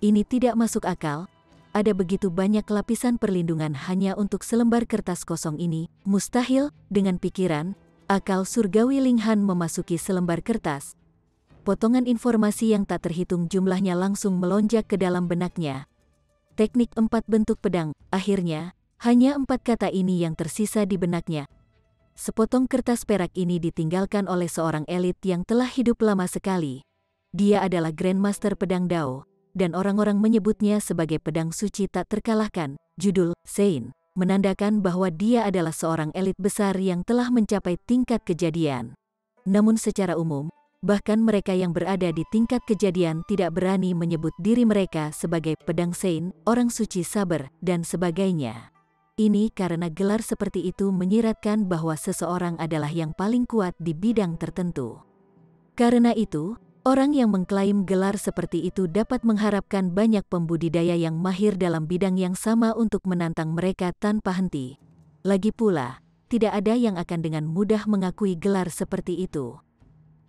Ini tidak masuk akal. Ada begitu banyak lapisan perlindungan hanya untuk selembar kertas kosong ini. Mustahil, dengan pikiran, akal surgawi Ling Han memasuki selembar kertas. Potongan informasi yang tak terhitung jumlahnya langsung melonjak ke dalam benaknya. Teknik 4 bentuk pedang, akhirnya, hanya 4 kata ini yang tersisa di benaknya. Sepotong kertas perak ini ditinggalkan oleh seorang elit yang telah hidup lama sekali. Dia adalah Grandmaster Pedang Dao, dan orang-orang menyebutnya sebagai pedang suci tak terkalahkan. Judul, Sein, menandakan bahwa dia adalah seorang elit besar yang telah mencapai tingkat kejadian. Namun secara umum, bahkan mereka yang berada di tingkat kejadian tidak berani menyebut diri mereka sebagai pedang Sein, orang suci sabar, dan sebagainya. Ini karena gelar seperti itu menyiratkan bahwa seseorang adalah yang paling kuat di bidang tertentu. Karena itu, orang yang mengklaim gelar seperti itu dapat mengharapkan banyak pembudidaya yang mahir dalam bidang yang sama untuk menantang mereka tanpa henti. Lagi pula, tidak ada yang akan dengan mudah mengakui gelar seperti itu.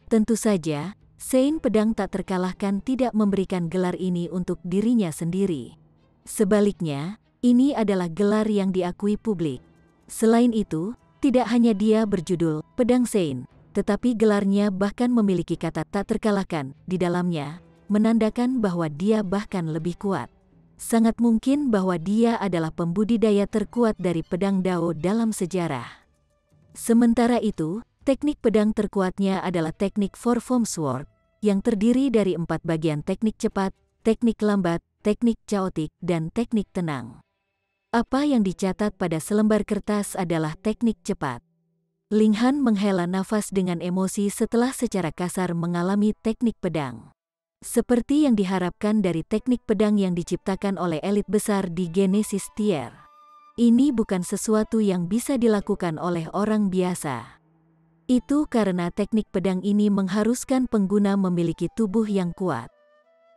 Tentu saja, Sein pedang tak terkalahkan tidak memberikan gelar ini untuk dirinya sendiri. Sebaliknya, ini adalah gelar yang diakui publik. Selain itu, tidak hanya dia berjudul Pedang Sein, tetapi gelarnya bahkan memiliki kata tak terkalahkan di dalamnya, menandakan bahwa dia bahkan lebih kuat. Sangat mungkin bahwa dia adalah pembudidaya terkuat dari pedang Dao dalam sejarah. Sementara itu, teknik pedang terkuatnya adalah teknik Four Form Sword, yang terdiri dari 4 bagian: teknik cepat, teknik lambat, teknik chaotic, dan teknik tenang. Apa yang dicatat pada selembar kertas adalah teknik cepat. Ling Han menghela nafas dengan emosi setelah secara kasar mengalami teknik pedang. Seperti yang diharapkan dari teknik pedang yang diciptakan oleh elit besar di Genesis Tier. Ini bukan sesuatu yang bisa dilakukan oleh orang biasa. Itu karena teknik pedang ini mengharuskan pengguna memiliki tubuh yang kuat.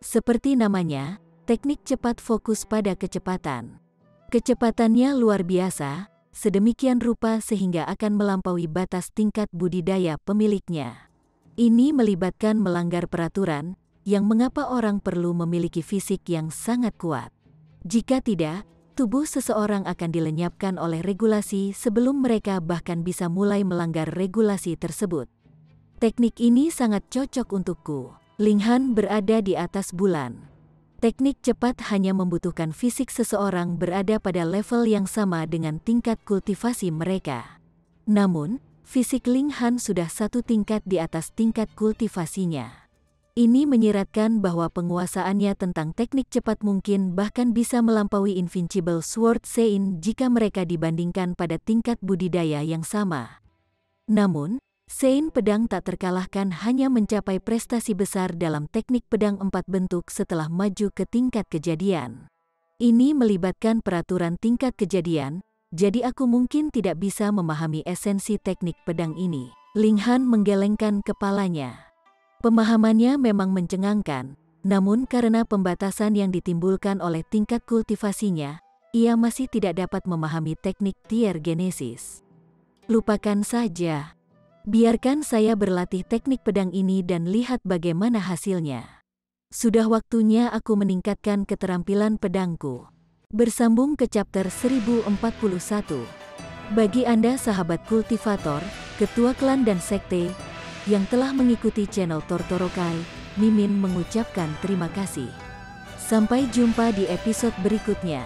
Seperti namanya, teknik cepat fokus pada kecepatan. Kecepatannya luar biasa, sedemikian rupa sehingga akan melampaui batas tingkat budidaya pemiliknya. Ini melibatkan melanggar peraturan, yang mengapa orang perlu memiliki fisik yang sangat kuat. Jika tidak, tubuh seseorang akan dilenyapkan oleh regulasi sebelum mereka bahkan bisa mulai melanggar regulasi tersebut. Teknik ini sangat cocok untukku. Ling Han berada di atas bulan. Teknik cepat hanya membutuhkan fisik seseorang berada pada level yang sama dengan tingkat kultivasi mereka. Namun, fisik Ling Han sudah satu tingkat di atas tingkat kultivasinya. Ini menyiratkan bahwa penguasaannya tentang teknik cepat mungkin bahkan bisa melampaui Invincible Sword Sein jika mereka dibandingkan pada tingkat budidaya yang sama. Namun, Sein pedang tak terkalahkan hanya mencapai prestasi besar dalam teknik pedang 4 bentuk setelah maju ke tingkat kejadian. Ini melibatkan peraturan tingkat kejadian, jadi aku mungkin tidak bisa memahami esensi teknik pedang ini. Ling Han menggelengkan kepalanya. Pemahamannya memang mencengangkan, namun karena pembatasan yang ditimbulkan oleh tingkat kultivasinya, ia masih tidak dapat memahami teknik tier genesis. Lupakan saja. Biarkan saya berlatih teknik pedang ini dan lihat bagaimana hasilnya. Sudah waktunya aku meningkatkan keterampilan pedangku. Bersambung ke chapter 1041. Bagi Anda sahabat kultivator, ketua klan dan sekte, yang telah mengikuti channel Tortorokai, Mimin mengucapkan terima kasih. Sampai jumpa di episode berikutnya.